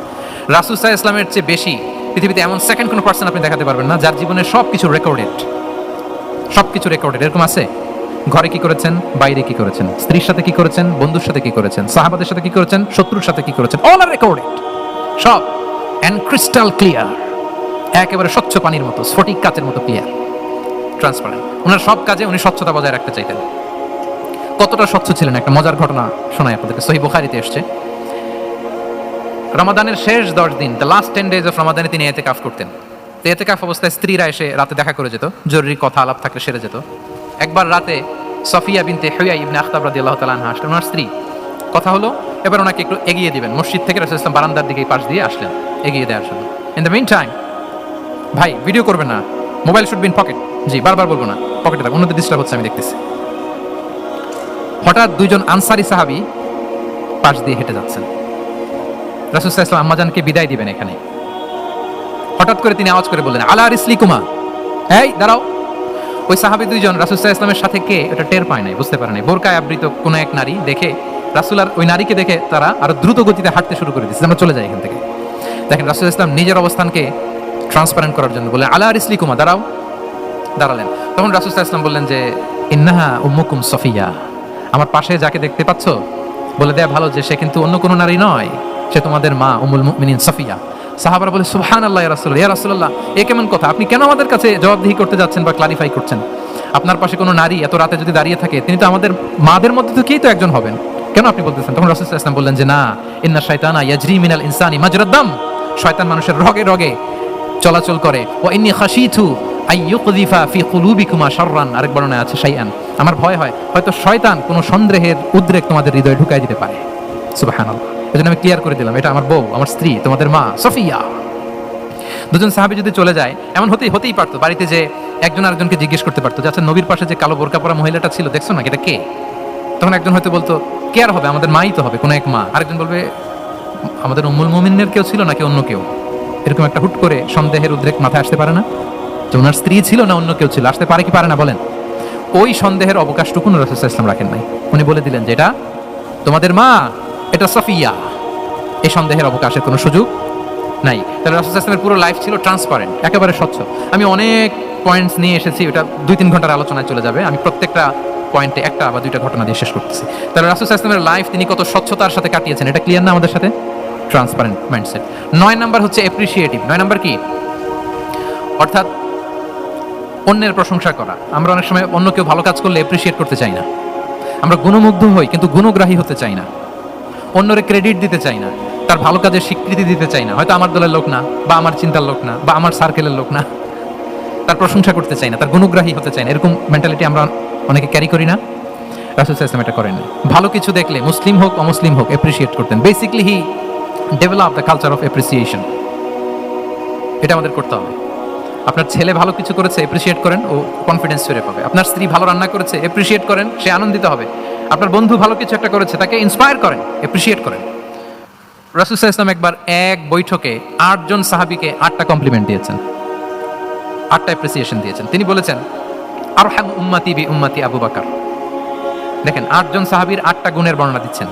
রাসূল সাল্লাল্লাহু আলাইহি ওয়াসাল্লামের চেয়ে বেশি পৃথিবীতে এমন সেকেন্ড কোনো পার্সন আপনি দেখাতে পারবেন না যার জীবনের সবকিছু রেকর্ডেড। সবকিছু রেকর্ডেড। এরকম আছে? ঘরে কি করেছেন, বাইরে কি করেছেন, স্ত্রীর সাথে কি করেছেন, বন্ধুর সাথে কি করেছেন, সাহাবাদের সাথে কি করেছেন, শত্রুর সাথে কি করেছেন, অল আর রেকর্ডেড। সব এন্ড ক্রিস্টাল ক্লিয়ার, একেবারে স্বচ্ছ পানির মতো, স্ফটিক কাচের মতো ক্লিয়ার, ট্রান্সপারেন্ট। ওনার সব কাজে উনি স্বচ্ছতা বজায় রাখতে চাইতেন। কতটা স্বচ্ছ ছিলেন, একটা মজার ঘটনা শোনাই আপনাদেরকে। সহিহ বুখারীতে এসেছে, রমাদানের শেষ 10 দিন, দ্য লাস্ট 10 days অফ রমাদানে তিনি ইতিকাফ করতেন। তো ইতিকাফ অবস্থায় স্ত্রীরা এসে রাতে দেখা করে যেত, জরুরি কথা আলাপ থাকলে সেরে যেত। একবার রাতে সফিয়া বিনতে হুয়াই ইবনে আখতাব রাদিয়াল্লাহু তাআলা আনহা আসলেন, ওনার স্ত্রী। কথা হলো এবার ওনাকে একটু এগিয়ে দিবেন, মসজিদ থেকে রাসূল সাল্লাল্লাহু আলাইহি ওয়াসাল্লাম বারান্দার দিকে পাশ দিয়ে আসলেন এগিয়ে দেওয়ার জন্য। ইন দ্য মিন টাইম, ভাই ভিডিও করবেন না, mobile should be in pocket. জি, বারবার বলবো না, পকেটে থাক, অন্যদের ডিস্টার্ব হচ্ছে আমি দেখতেছি। হঠাৎ দুইজন আনসারী সাহাবী পাশ দিয়ে হেঁটে যাচ্ছেন, রাসূল সাল্লাল্লাহু আলাইহি ওয়াসাল্লাম আম্মাজানকে বিদায় দিবেন এখানে। হঠাৎ করে তিনি আওয়াজ করে বললেন, আলা রিসলিকুমা, এই দাঁড়াও। ওই সাহাবী দুইজন রাসূল সাল্লাল্লাহু আলাইহি ওয়াসাল্লামের সাথে কে এটা টের পায় নাই, বুঝতে পারে নাই। বোরকায় আবৃত কোনো এক নারী দেখে রাসূল আর ওই নারীকে দেখে তারা আরো দ্রুত গতিতে হাঁটতে শুরু করে দিচ্ছে, আমরা চলে যাই এখান থেকে। দেখেন রাসূল সাল্লাল্লাহু আলাইহি ওয়াসাল্লাম নিজের অবস্থানকে ট্রান্সপারেন্ট করার জন্য বললেন, আলা রিসলিকুমা, দাঁড়াও। দাঁড়ালেন। তখন রাসূল সাল্লাল্লাহু আলাইহি ওয়াসাল্লাম বললেন যে, ইন্নাহা উম্মুকুম সফিয়া, আমার পাশে যাকে দেখতে পাচ্ছ বলে দেয়া ভালো যে সে কিন্তু অন্য কোনো নারী নয়, সে তোমাদের মা উম্মুল মুমিনিন সফিয়া। সাহাবারা বলে, সুবহানাল্লাহ ইয়া রাসূলুল্লাহ, ইয়া রাসূলুল্লাহ, এ কেমন কথা? আপনি কেন আমাদের কাছে জবাবদিহি করতে যাচ্ছেন বা ক্লারিফাই করছেন? আপনার পাশে কোনো নারী এত রাতে যদি দাঁড়িয়ে থাকে, তিনি তো আমাদের মাদের মধ্যে থেকেই তো একজন হবেন, কেন আপনি বলতেছেন? তখন রাসূল সাল্লাল্লাহু আলাইহি ওয়াসাল্লাম বললেন যে, না, ইন্না শাইতানা ইয়াজরি মিনাল ইনসানি মাজরাদ দাম, শয়তান মানুষের রগে রগে চলাচল করে। ওয়া ইন্নী খাশিতু আইয়ুকযিফা ফি কুলুবিকুমা শাররান, আরেক বর্ণনায় আছে শাইআন, আমার ভয় হয় হয়তো শয়তান কোনো সন্দেহের উদ্রেক তোমাদের হৃদয়ে ঢুকাই দিতে পারে। সুবহানাল্লাহ। এজন্য আমি ক্লিয়ার করে দিলাম, এটা আমার বউ, আমার স্ত্রী, তোমাদের মা সফিয়া। দুজন সাহাবী যদি চলে যায়, এমন হতেই পারতো বাড়িতে যে একজন আরেকজনকে জিজ্ঞেস করতে পারতো যে, আচ্ছা নবীর পাশে যে কালো বোরকা পরা মহিলাটা ছিল দেখছো না, এটা কে? তখন একজন হয়তো বলতো, কে আর হবে, আমাদের মাই তো হবে, কোনো এক মা। আরেকজন বলবে, আমাদের উম্মুল মুমিনের কেউ ছিল নাকি অন্য কেউ? এরকম একটা হুট করে সন্দেহের উদ্রেক মাথায় আসতে পারে না যে ওনার স্ত্রী ছিল না অন্য কেউ ছিল? আসতে পারে কি পারে না বলেন? ওই সন্দেহের অবকাশটুকু রাসূল সাল্লাল্লাহু আলাইহি ওয়াসাল্লাম রাখেন নাই। উনি বলে দিলেন যে এটা তোমাদের মা, এটা সফিয়া। এই সন্দেহের অবকাশের কোনো সুযোগ নাই। তাহলে রাসূল সাল্লাল্লাহু আলাইহি ওয়াসাল্লামের পুরো লাইফ ছিল ট্রান্সপারেন্ট, একেবারে স্বচ্ছ। আমি অনেক পয়েন্টস নিয়ে এসেছি, ওটা 2-3 ঘন্টার আলোচনায় চলে যাবে। আমি প্রত্যেকটা পয়েন্টে একটা বা দুইটা ঘটনা দিয়ে শেষ করতেছি। তাহলে রাসূল সাল্লাল্লাহু আলাইহি ওয়াসাল্লামের লাইফ তিনি কত স্বচ্ছতার সাথে কাটিয়েছেন, এটা ক্লিয়ার না আমাদের সাথে? Transparent mindset. 9 নাম্বার হচ্ছে অ্যাপ্রিশিয়েটিভ। 9 নাম্বার কি? অর্থাৎ অন্যের প্রশংসা করা। আমরা অনেক সময় অন্য কেউ ভালো কাজ করলে অ্যাপ্রিশিয়েট করতে চাই না, আমরা গুণমুগ্ধ হই কিন্তু গুণগ্রাহী হতে চাই না, অন্যরে ক্রেডিট দিতে চাই না, তার ভালো কাজের স্বীকৃতি দিতে চাই না। হয়তো আমার দলের লোক না, বা আমার চিন্তার লোক না, বা আমার সার্কেলের লোক না, তার প্রশংসা করতে চাই না, তার গুণগ্রাহী হতে চাই না। এরকম মেন্টালিটি আমরা অনেকে ক্যারি করি না? রাসূল সাল্লাল্লাহু আলাইহি ওয়াসাল্লাম এটা করেন। ভালো কিছু দেখলে মুসলিম হোক অমুসলিম হোক অ্যাপ্রিশিয়েট করতেন। Basically he develop the culture of appreciation. এটা আমাদের করতে হবে। আপনার ছেলে ভালো কিছু করেছে, অ্যাপ্রিশিয়েট করেন, ও কনফিডেন্স ফিরে পাবে। আপনার স্ত্রী ভালো রান্না করেছে, অ্যাপ্রিশিয়েট করেন, সে আনন্দিত হবে। আপনার বন্ধু ভালো কিছু একটা করেছে, তাকে ইন্সপায়ার করেন, অ্যাপ্রিশিয়েট করেন। রাসূল সাল্লাল্লাহু আলাইহি ওয়াসাল্লাম একবার এক বৈঠকে 8 জন সাহাবীকে 8টা কমপ্লিমেন্ট দিয়েছেন, 8টা অ্যাপ্রিসিয়েশন দিয়েছেন। তিনি বলেছেন, আরহাম উম্মতি বি উম্মতি আবু বকর। দেখেন 8 জন সাহাবীর 8টা গুণের বর্ণনা দিচ্ছেন।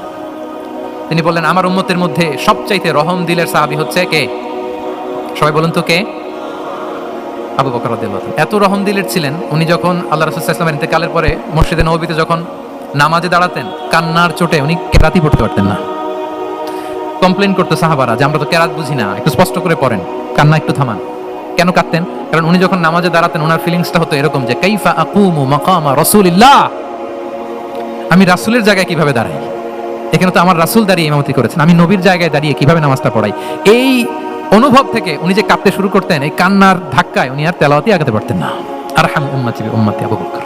তিনি বললেন, আমার উম্মতের মধ্যে সবচাইতে রহম দিলের সাহাবী হচ্ছে কে? সবাই বলুন তো কে? আবু বকর রাদিয়াল্লাহু আনহু। এত রহম দিলের ছিলেন, উনি যখন আল্লাহ রাসূল সাল্লাল্লাহু আলাইহি ওয়াসাল্লামের ইন্তেকালের পরে মসজিদে নববীতে যখন নামাজে দাঁড়াতেন, কান্নার চোটে উনি কেরাতই পড়তে পারতেন না। কমপ্লেইন করতো সাহাবারা যে আমরা তো কেরাত বুঝি না, একটু স্পষ্ট করে পড়েন, কান্না একটু থামান। কেন কাঁদতেন? কারণ উনি যখন নামাজে দাঁড়াতেন ওনার ফিলিংসটা হতো এরকম যে, কাইফা আকুমু মাকামা রাসূলিল্লাহ, আমি রাসূলের জায়গায় কিভাবে দাঁড়াই? এখানে তো আমার রাসূল দাঁড়িয়ে ইমামতি করেছেন, আমি নবীর জায়গায় দাঁড়িয়ে কিভাবে নামাজটা পড়াই? এই অনুভব থেকে উনি যে কাঁদতে শুরু করতেন, এই কান্নার ধাক্কায় উনি আর তেলাওয়াতই আগাতে পারতেন না। আরহাম উম্মতি বি উম্মতি আবু বকর।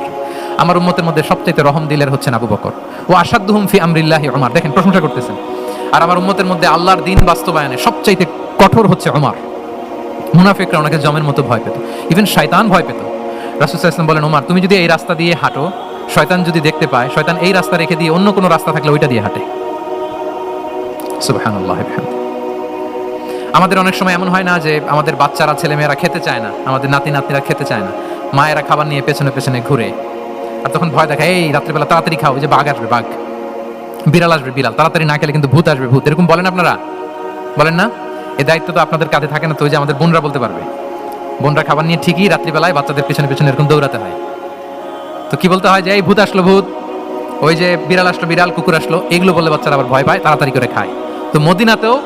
আমার উম্মতের মধ্যে সবচেয়ে রহম দিলের হচ্ছেন আবু বকর। ও আশাদ্দুহুম ফি আমরিল্লাহি উমর। দেখেন প্রশংসা করতেছেন। আর আমার উম্মতের মধ্যে আল্লাহর দ্বীন বাস্তবায়নে সবচাইতে কঠোর হচ্ছে ওমর। মুনাফিকরা ওনাকে জমের মতো ভয় পেত, ইভেন শয়তান ভয় পেত। রাসূল সাল্লাল্লাহু আলাইহি ওয়াসাল্লাম বলেন, ওমর তুমি যদি এই রাস্তা দিয়ে হাঁটো, শয়তান যদি দেখতে পায়, শয়তান এই রাস্তা রেখে দিয়ে অন্য কোনো রাস্তা থাকলে ওইটা দিয়ে হাঁটে। সুবহানাল্লাহি ওয়া বিহামদিহি। আমাদের অনেক সময় এমন হয় না যে আমাদের বাচ্চারা ছেলেমেয়েরা খেতে চায় না, আমাদের নাতি নাতনিরা খেতে চায় না, মায়েরা খাবার নিয়ে পেছনে পেছনে ঘুরে, আর তখন ভয় দেখায়, এই রাত্রিবেলা তাড়াতাড়ি খাও, যে বাঘ আসবে বাঘ, বিড়াল আসবে বিড়াল, তাড়াতাড়ি না খেলে কিন্তু ভূত আসবে ভূত। এরকম বলেন আপনারা? বলেন না? এই দায়িত্ব তো আপনাদের কাঁধে থাকে না? তো ওই যে আমাদের বোনরা বলতে পারবে, বোনরা খাবার নিয়ে ঠিকই রাত্রিবেলায় বাচ্চাদের পেছনে পেছনে এরকম দৌড়াতে হয়। তো কি বলতে হয় যে, এই ভূত আসলো ভূত, ওই যে বিড়াল আসলো বিড়াল, কুকুর আসলো, এগুলো বললে বাচ্চারা আবার ভয় পায়, তাড়াতাড়ি করে খায়। তো মদিনাতেও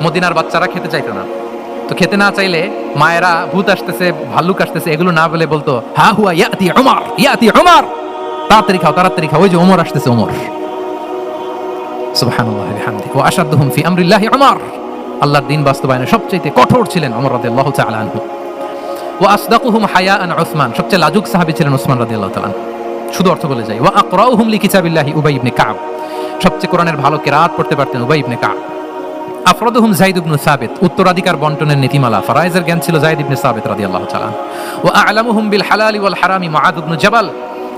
মদিনার বাচ্চারা খেতে চাইতো না। তো খেতে না চাইলে মায়েরা ভূত আসতেছে ভাল্লুক আসতেছে এগুলো না বলে বলতো, হা হুয়া ইয়াতি উমর, ইয়াতি উমর, তাড়াতাড়ি খাও তাড়াতাড়ি খাও, ওই যে ওমর আসতেছে ওমর। সুবহানাল্লাহি ওয়া বিহামদিহি। ওয়া আশাদ্দুহুম ফি আমরিল্লাহি উমর। আল্লাহর দ্বীন বাস্তবায়নে সবচেয়ে কঠোর ছিলেন ওমর রাদিয়াল্লাহু তাআলা আনহু। ওয়া আসদাকুহুম হায়াআন উসমান, সবচেয়ে লাজুক সাহাবী ছিলেন উসমান রাদিয়াল্লাহু তাআলা। শুধু অর্থ বলে যাই। ওয়া আকরাউহুম লিকিতাবিল্লাহি উবাই ইবনে কাব, সবচেয়ে কোরআনের ভালো কিরাত পড়তে পারতেন উবাই ইবনে কাব। আফরাদুহুম যায়েদ ইবনে সাবিত, উত্তরাধিকার বন্টনের নীতিমালা ফারায়েজের জ্ঞান ছিল যায়েদ ইবনে সাবিত রাদিয়াল্লাহু তাআলা। ওয়া আ'লামুহুম বিল হালালি ওয়াল হারামি মুআদ ইবনে জাবাল,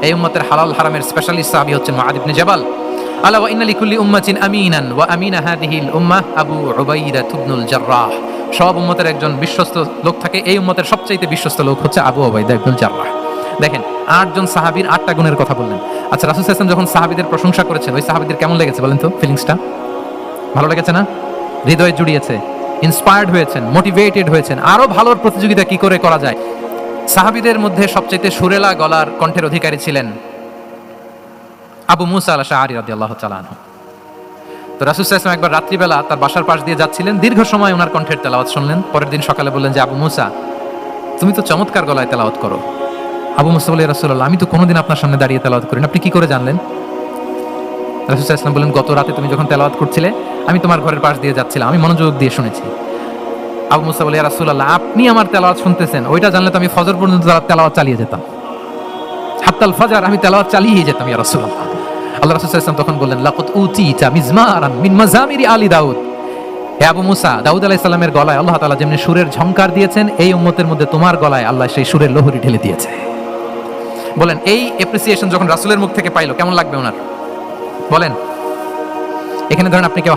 এই উম্মতের হালাল হারামের স্পেশালিস্ট সাহাবী হচ্ছেন মুআদ ইবনে জাবাল। আলা ওয়া ইন্না লিকুল্লি উম্মাতিন আমিনান ওয়া আমিনা হাদিহিল উম্মাহ আবু উবাইদা ইবনুল জাররাহ, সব উম্মতের একজন বিশ্বস্ত লোক থাকে, এই উম্মতের সবচেয়ে বিশ্বস্ত লোক হচ্ছে আবু উবাইদা ইবনুল জাররাহ। দেখেন 8 জন সাহাবীর 8টা গুণের কথা বললেন। আচ্ছা, রাসূল সাল্লাল্লাহু আলাইহি ওয়াসাল্লাম যখন সাহাবীদের প্রশংসা করেছেন, ওই সাহাবীদের কেমন লেগেছে বলেন তো? ফিলিংসটা ভালো লেগেছে না? হৃদয়ে জুড়িয়েছে, ইন্সপায়ার্ড হয়েছেন, মোটিভেটেড হয়েছেন, আরো ভালোর প্রতিযোগিতা কি করে করা যায়। সাহাবীদের মধ্যে সবচেয়ে সুরেলা গলার কণ্ঠের অধিকারী ছিলেন আবু মুসা আল-আশআরী রাদিয়াল্লাহু তাআলা আনহু। তো রাসূল সাল্লাল্লাহু আলাইহি ওয়াসাল্লাম একবার রাত্রিবেলা তার বাসার পাশ দিয়ে যাচ্ছিলেন, দীর্ঘ সময় ওনার কণ্ঠের তেলাওয়াত শুনলেন। পরের দিন সকালে বললেন যে আবু মুসা, তুমি তো চমৎকার গলায় তেলাওয়াত করো। আবু মুসা বললেন, ইয়া রাসূলুল্লাহ, আমি তো কোনোদিন আপনার সামনে দাঁড়িয়ে তেলাওয়াত করি না, আপনি কি করে জানলেন? রাসূল সাল্লাল্লাহু আলাইহি ওয়াসাল্লাম বললেন, গত রাতে তুমি যখন তেলাওয়াত করছিলে, আমি তোমার ঘরের পাশ দিয়ে যাচ্ছিলাম, আমি মনোযোগ দিয়ে শুনেছি। আবু মুসা বলে, ইয়া রাসূলুল্লাহ, আপনি আমার তেলাওয়াত শুনতেছেন, ওইটা জানলে তো আমি ফজর পর্যন্ত তেলাওয়াত চালিয়ে যেতাম, হাত্তাল ফজর আমি তেলাওয়াত চালিয়ে যেতাম ইয়া রাসূলুল্লাহ। আল্লাহ রাসূল সাল্লাল্লাহু আলাইহি ওয়াসাল্লাম তখন বললেন, লাকাদ উতিতা মিজমারান মিন মাজামিরি আলি দাউদ, হে আবু মুসা, দাউদ আলাইহিস সালামের গলায় আল্লাহ তাআলা যেমনি সুরের ঝংকার দিয়েছেন, এই উম্মতের মধ্যে তোমার গলায় আল্লাহ সেই সুরের লহরী ঢেলে দিয়েছে। বলেন, এই অ্যাপ্রিসিয়েশন যখন রাসূলের মুখ থেকে পাইলো কেমন লাগবে ওনার? বলেন। এখানে ধরেন আপনি কেউ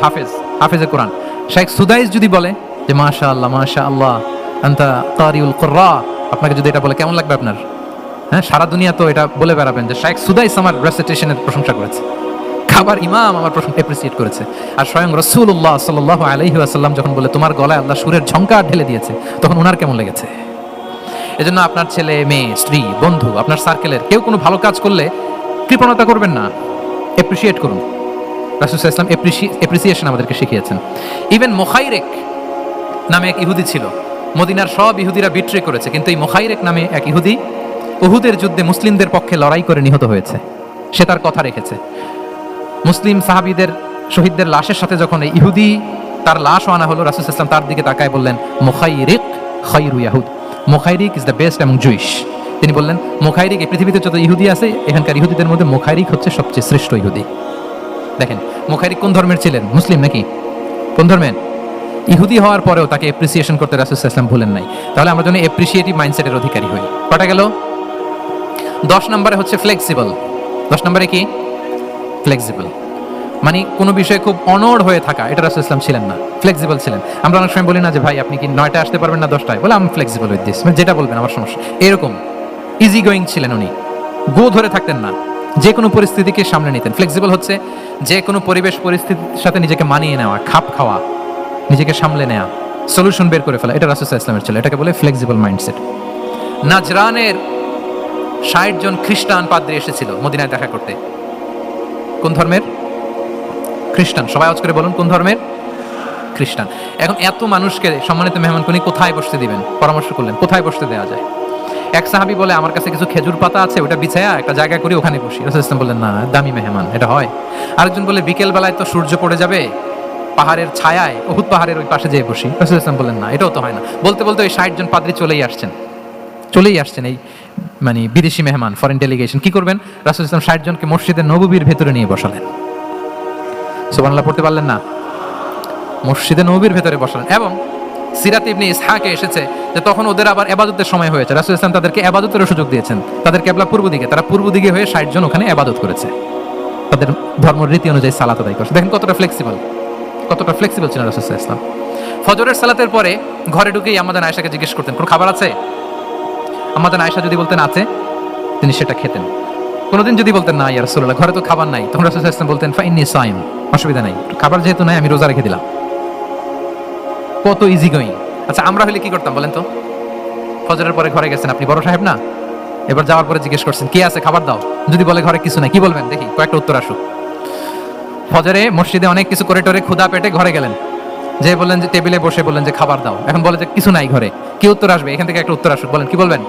হাফেজে কোরআন শেখ সুদাইস যদি বলে যে মাশাআল্লাহ মাশাআল্লাহ আনতা কারিউল কুররা, আপনাকে যদি এটা বলে কেমন লাগবে আপনার? হ্যাঁ, সারা দুনিয়া তো এটা বলে বেড়াবেন যে শেখ সুদাইস আমার রেসিটেশনের প্রশংসা করেছে, খাবার ইমাম আমার প্রশংসা অ্যাপ্রিসিয়েট করেছে। আর স্বয়ং রাসূলুল্লাহ সাল্লাল্লাহু আলাইহি ওয়াসাল্লাম যখন বলে তোমার গলায় আল্লাহ সুরের ঝংকার ঢেলে দিয়েছে, তখন ওনার কেমন লেগেছে? এজন্য আপনার ছেলে মেয়ে স্ত্রী বন্ধু আপনার সার্কেলের কেউ কোনো ভালো কাজ করলে কৃপণতা করবেন না, অ্যাপ্রিসিয়েট করুন। রাসূল সাল্লাল্লাহু আলাইহি ওয়াসাল্লাম অ্যাপ্রিসিয়েশন আমাদেরকে শিখিয়েছেন। ইভেন মুখাইরেক নামে এক ইহুদি ছিল, মদিনার সব ইহুদিরা বিট্রে করেছে, কিন্তু এই মুখাইরেক নামে এক ইহুদি উহুদের যুদ্ধে মুসলিমদের পক্ষে লড়াই করে নিহত হয়েছে। সে তার কথা রেখেছে। মুসলিম সাহাবীদের শহীদদের লাশের সাথে যখন এই ইহুদি তার লাশও আনা হলো, রাসূল সাল্লাল্লাহু আলাইহি ওয়াসাল্লাম তার দিকে তাকায় বললেন, মুখাইরিক খায়রু ইয়াহুদ, মুখাইরিক is the best among Jewish. তিনি বললেন, মুখাইরিক, এই পৃথিবীতে যত ইহুদি আছে এখানকার ইহুদিদের মধ্যে মুখাইরিক হচ্ছে সবচেয়ে শ্রেষ্ঠ ইহুদি। দেখেন, মুখাইরিক কোন ধর্মের ছিলেন? মুসলিম নাকি? কোন ধর্মের? ইহুদি হওয়ার পরেও তাকে অ্যাপ্রিসিয়েশন করতে রাসূল সাল্লাল্লাহু আলাইহি ওয়াসাল্লাম ভুলেন নাই। তাহলে আমরা যেন অ্যাপ্রিসিয়েটিভ মাইন্ডসেটের অধিকারী হই। কটা গেল? 10 নম্বরে হচ্ছে ফ্লেক্সিবল। 10 নম্বরে কি? ফ্লেক্সিবল, মানে কোনো বিষয়ে খুব অনড় হয়ে থাকা, এটা রাসূল ইসলাম ছিলেন না, ফ্লেক্সিবল ছিলেন। আমরা অনেক সময় বলি না যে ভাই আপনি কি 9টায় আসতে পারবেন না 10টায়? বলে আমি ফ্লেক্সিবল উইথ দিস, মানে যেটা বলবেন আমার সমস্যা, এরকম ইজি গোয়িং ছিলেন উনি, গো ধরে থাকতেন না, যে কোনো পরিস্থিতিকে সামনে নিতেন। ফ্লেক্সিবল হচ্ছে যে কোনো পরিবেশ পরিস্থিতির সাথে নিজেকে মানিয়ে নেওয়া, খাপ খাওয়া, নিজেকে সামলে নেওয়া, সলিউশন বের করে ফেলা, এটা রাসূল সাল্লাল্লাহু আলাইহি ওয়াসাল্লামের ছিল, এটাকে বলে ফ্লেক্সিবল মাইন্ডসেট। নাজরানের 60 জন খ্রিস্টান পাদ্রী এসেছিল মদিনায় দেখা করতে। কোন ধর্মের? খ্রিস্টান। সবাই আওয়াজ করে বলুন, কোন ধর্মের? খ্রিস্টান। এখন এত মানুষকে সম্মানিত মেহমানকে উনি কোথায় বসতে দিবেন? পরামর্শ করলেন কোথায় বসতে দেওয়া যায়। এক সাহাবী বলে, আমার কাছে কিছু খেজুর পাতা আছে, ওটা বিছায়া একটা জায়গা করি, ওখানে বসি। রাসূল ইসলাম বললেন, না, দামি মেহমান, এটা হয়। আরেকজন বলে, বিকেল বেলায় তো সূর্য পড়ে যাবে, পাহাড়ের ছায়ায় উহুদ পাহাড়ের ওই পাশে যেয়ে বসি। রাসূল ইসলাম বললেন, না, এটাও তো হয় না। বলতে বলতে ওই 60 জন পাদ্রী চলেই আসছেন, এই মানে বিদেশি মেহমান, ফরেন ডেলিগেশন। কি করবেন? রাসূল ইসলাম 60 জনকে মসজিদে নববীর ভেতরে নিয়ে বসালেন। সুবহানাল্লাহ পড়তে পারলেন না? মসজিদে নববীর ভেতরে বসালেন। এবং সিরাত ইবনে ইসহাকে এসেছে যে তখন ওদের আবার ইবাদতের সময় হয়েছে, রাসূল ইসলাম তাদেরকে ইবাদতের সুযোগ দিয়েছেন। তাদের কিবলা পূর্ব দিকে, তারা পূর্ব দিকে হয়ে 60 জন ওখানে ইবাদত করেছে, তাদের ধর্ম রীতি অনুযায়ী সালাত আদায় করছে। দেখেন কতটা ফ্লেক্সিবল ছিলেন রাসূল সাল্লাল্লাহু আলাইহি ওয়াসাল্লাম। ফজরের সালাতের পরে ঘরে ঢুকেই আম্মা জান আয়েশাকে জিজ্ঞেস করতেন, কোনো খাবার আছে? আম্মা জান আয়েশা যদি বলতেন আছে, তিনি সেটা খেতেন। কোনোদিন যদি বলতেন না ইয়া রাসূলুল্লাহ, ঘরে তো খাবার নাই, তখন রাসূল সাল্লাল্লাহু আলাইহি ওয়াসাল্লাম বলতেন, ফাইন্নী সাইম, অসুবিধা নাই, খাবার যেহেতু নাই আমি রোজা রেখে দিলাম। কত ইজি গোয়িং। আচ্ছা, আমরা হলে কি করতাম বলেন তো? ফজরের পরে ঘরে গেছেন, আপনি বড় সাহেব না, এবার যাওয়ার পরে জিজ্ঞেস করছেন, কে আছে, খাবার দাও। যদি বলে ঘরে কিছু নাই, কি বলবেন দেখি? কয়েকটা উত্তর আসুক। ফজরে মসজিদে অনেক কিছু করে টোরে ক্ষুধা পেটে ঘরে গেলেন, যে বললেন যে টেবিলে বসে বললেন যে খাবার দাও, এখন বলে যে কিছু নাই ঘরে, কি উত্তর আসবে? এখান থেকে একটা উত্তর আসুক, বলেন কি বলবেন?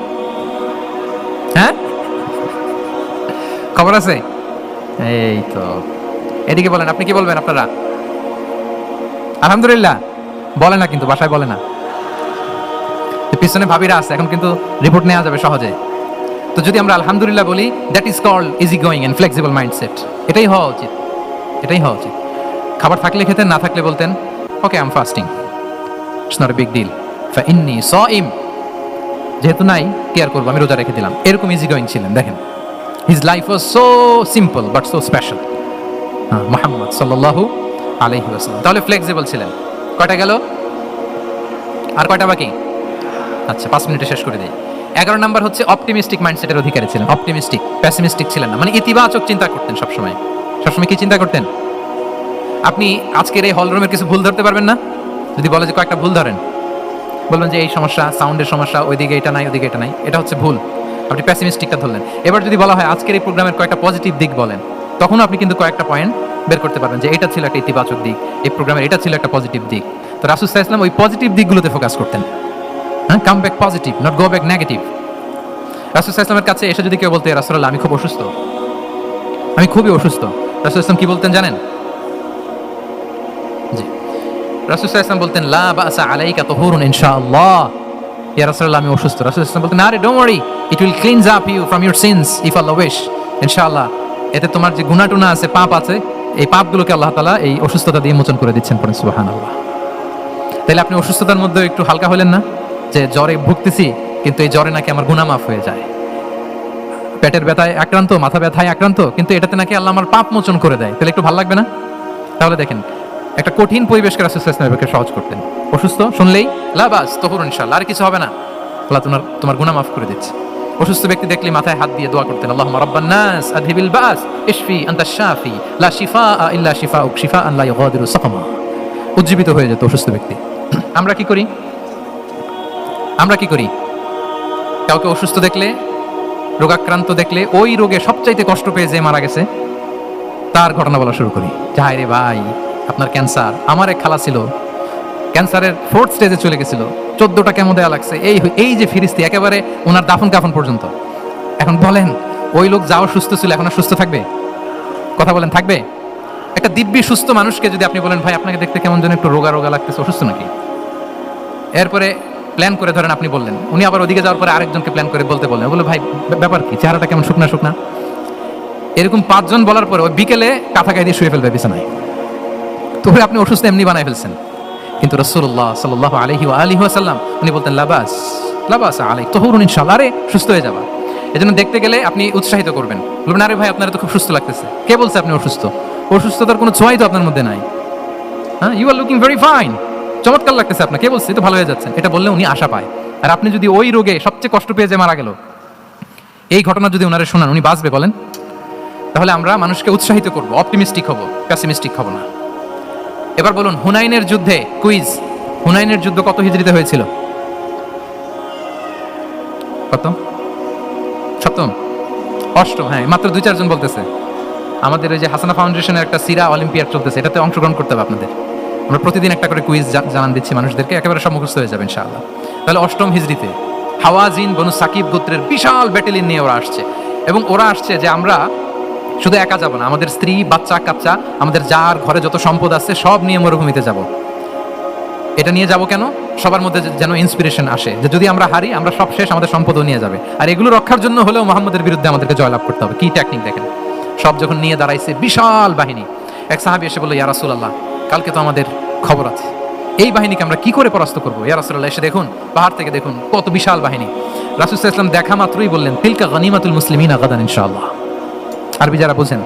হ্যাঁ, খবর আছে? এই তো, এদিকে বলেন, আপনি কি বলবেন? আপনারা আলহামদুলিল্লাহ বলে না, কিন্তু বাসায় বলে না। পিছনে ভাবিরা আছে, এখন কিন্তু রিপোর্ট নেওয়া যাবে সহজে। তো যদি আমরা আলহামদুলিল্লাহ বলি, that is called easy going and flexible mindset. এটাই হওয়া উচিত, এটাই হওয়া উচিত। খাবার থাকলে খেতেন, না থাকলে বলতেন okay I am fasting, it's not a big deal, ফাইন্নী সাইম, যেহেতু নাই কেয়ার করবো, আমি রোজা রেখে দিলাম। এরকম ইজি গোয়িং ছিলেন। দেখেন, his life was so simple but so special, Muhammad সাল্লাল্লাহু আলাইহি ওয়াসাল্লাম। তাহলে ফ্লেক্সিবল ছিলেন। কয়টা গেল? আর কয়টা বাকি? আচ্ছা, 5 মিনিটে শেষ করে দিই। 11 নাম্বার হচ্ছে অপটিমিস্টিক মাইন্ডসেটের অধিকারী ছিলেন। অপটিমিস্টিক, প্যাসিমিস্টিক ছিলেন না, মানে ইতিবাচক চিন্তা করতেন সবসময়। সবসময় কি চিন্তা করতেন? আপনি আজকের এই হল রুমের কিছু ভুল ধরতে পারবেন না? যদি বলে যে কয়েকটা ভুল ধরেন, বলবেন যে এই সমস্যা, সাউন্ডের সমস্যা, ওইদিকে এটা নাই, ওইদিকে এটা নাই, এটা হচ্ছে ভুল। আপনি প্যাসিমিস্টিকটা ধরলেন। এবার যদি বলা হয় আজকের এই প্রোগ্রামের কয়েকটা পজিটিভ দিক বলেন, তখন আপনি কিন্তু কয়েকটা পয়েন্ট বের করতে পারবেন যে এটা ছিল একটা ইতিবাচক দিক, এই প্রোগ্রামের এটা ছিল একটা পজিটিভ দিক। তো রাসূল সাল্লাল্লাহু আলাইহি ওয়াসাল্লাম ওই পজিটিভ দিকগুলোতে ফোকাস করতেন। হ্যাঁ, come back positive, not go back negative. রাসূল সাল্লাল্লাহু আলাইহি ওয়াসাল্লামের কাছে এসে যদি কেউ বলতে, ইয়া রাসূলুল্লাহ আমি খুব অসুস্থ, আমি খুবই অসুস্থ, রাসূল সাল্লাল্লাহু আলাইহি ওয়াসাল্লাম কি বলতেন জানেন? জি, রাসূল সাল্লাল্লাহু আলাইহি ওয়াসাল্লাম বলতেন লা বাসা আলাইকা তুহুরুন ইনশাআল্লাহ। ইয়া রাসূলুল্লাহ আমি অসুস্থ। রাসূল সাল্লাল্লাহু আলাইহি ওয়াসাল্লাম বলতেন আরে don't worry, it will cleanse up you from your sins if Allah wish, ইনশাআল্লাহ এতে তোমার যে গুনাহ টুনা আছে, পাপ আছে, এই পাপগুলোকে আল্লাহ তাআলা এই অসুস্থতা দিয়ে মোচন করে দিচ্ছেন। পড়েন সুবহানাল্লাহ। তাহলে আপনি অসুস্থতার মধ্যে একটু হালকা হলেন না, যে জ্বরে ভুগতেছি কিন্তু এই জ্বরে নাকি আমার গুনাহ মাফ হয়ে যায়। পেটের ব্যথায় আক্রান্ত, মাথা ব্যথায় আক্রান্ত, কিন্তু এটাতে নাকি আল্লাহ আমার পাপ মোচন করে দেয়। তাহলে একটু ভালো লাগবে না? তাহলে দেখেন, একটা কঠিন পরিবেশকে রাসূল সাল্লাল্লাহু আলাইহি ওয়াসাল্লাম সহজ করতেন। অসুস্থ শুনলেই লা বাস তুহুরুন ইনশাআল্লাহ, আর কিছু হবে না, আল্লাহ তোমার গুনাহ মাফ করে দিচ্ছে। অসুস্থ ব্যক্তি দেখলে মাথায় হাত দিয়ে দোয়া করতেন, আল্লাহুম্মা রাব্বান নাস আযহিবিল বাস ইশফি আনতাশ শাফি লা শিফাআ ইল্লা শিফাউক শিফাআন লা ইউগাদিরু সাকামা। উজ্জীবিত হয়ে যেত অসুস্থ ব্যক্তি। আমরা কি করি? আমরা কি করি? কাউকে অসুস্থ দেখলে, রোগাক্রান্ত দেখলে, ওই রোগে সবচাইতে কষ্ট পেয়ে যে মারা গেছে তার ঘটনা বলা শুরু করি। যাই রে ভাই, আপনার ক্যান্সার, আমার এক খালা ছিল ক্যান্সারের 4th স্টেজে চলে গেছিল, 14টা কেমো দেয়া লাগছে, এই যে ফিরিস্তি একেবারে ওনার দাফন কাফন পর্যন্ত। এখন বলেন, ওই লোক যাও সুস্থ ছিল, এখন আর সুস্থ থাকবে? কথা বলেন, থাকবে? একটা দিব্যি সুস্থ মানুষকে যদি আপনি বলেন ভাই আপনাকে দেখতে কেমন যেন একটু রোগা রোগা লাগতেছে, অসুস্থ নাকি? এরপরে প্ল্যান করে ধরেন আপনি বললেন, উনি আবার ওদিকে যাওয়ার পরে আরেকজনকে প্ল্যান করে বলতে বললেন, বলে ভাই ব্যাপার কি, চেহারাটা কেমন শুকনা শুকনা। এরকম 5 জন বলার পরে ওই বিকেলে কাঁথা গায়ে দিয়ে শুয়ে ফেলবে বিছানায়। তো আপনি অসুস্থ এমনি বানাই ফেলছেন। কিন্তু রাসূলুল্লাহ সাল্লাল্লাহু আলাইহি ওয়া আলিহি ওয়াসাল্লাম উনি বলতেন লাবাস লাবাস আলাইক তুহুরুন ইনশাআল্লাহ, আরে সুস্থ হয়ে যাবা। এজন্য দেখতে গেলে আপনি উৎসাহিত করবেন, বলবেন আরে ভাই আপনার তো খুব সুস্থ লাগতেছে। কে বলছে আপনি অসুস্থ? অসুস্থতার কোনো ছোঁয়াই তো আপনার মধ্যে নাই। হ্যাঁ, you are looking very fine, চমৎকার লাগতেছে আপনার, কে বলছে? তো ভালো হয়ে যাচ্ছেন। এটা বললে উনি আশা পায়। আর আপনি যদি ওই রোগে সবচেয়ে কষ্ট পেয়ে যে মারা গেল, এই ঘটনা যদি ওনারে শোনান, উনি বাঁচবে বলেন? তাহলে আমরা মানুষকে উৎসাহিত করব, অপটিমিস্টিক হব, প্যাসিমিস্টিক হব না। এবার বলুন, হুনাইনের যুদ্ধে কুইজ, হুনাইনের যুদ্ধ কত হিজরিতে হয়েছিল? কত? সপ্তম, অষ্টম। হ্যাঁ, মাত্র 2-4 জন বলতেছে। আমাদের ওই যে হাসানা ফাউন্ডেশনের একটা সিরা অলিম্পিয়াড চলতেছে, এটাতে অংশগ্রহণ করতে হবে আপনাদের। আমরা প্রতিদিন একটা করে কুইজ জানান দিচ্ছি মানুষদেরকে, একেবারে সব মুখস্থ হয়ে যাবে ইনশাআল্লাহ। তাহলে অষ্টম হিজরিতে হাওয়াজিন বনু সাকিব গোত্রের বিশাল ব্যাটালিয়ন নিয়ে ওরা আসছে, এবং ওরা আসছে যে আমরা শুধু একা যাব না, আমাদের স্ত্রী বাচ্চা কাচ্চা, আমাদের যার ঘরে যত সম্পদ আছে সব নিয়ে মরুভূমিতে যাব। এটা নিয়ে যাব কেন? সবার মধ্যে যেন ইন্সপিরেশন আসে যে যদি আমরা হারি, আমরা সব শেষ, আমাদের সম্পদও নিয়ে যাবে। আর এগুলো রক্ষার জন্য হলেও মুহাম্মদের বিরুদ্ধে আমাদেরকে জয়লাভ করতে হবে। কি টেকনিক দেখেন! সব যখন নিয়ে দাঁড়াইছে বিশাল বাহিনী, এক সাহাবী এসে বলল, ইয়া রাসূলুল্লাহ কালকে তো আমাদের খবর আছে, এই বাহিনীকে আমরা কি করে পরাস্ত করবো? ইয়া রাসূলুল্লাহ এসে দেখুন, পাহাড় থেকে দেখুন কত বিশাল বাহিনী। রাসূল সাল্লাল্লাহু আলাইহি ওয়াসাল্লাম দেখা মাত্রই বললেন, তিলকা গনিমাতুল মুসলিমিনা গাদান ইনশাআল্লাহ। আরবি যারা বুঝেন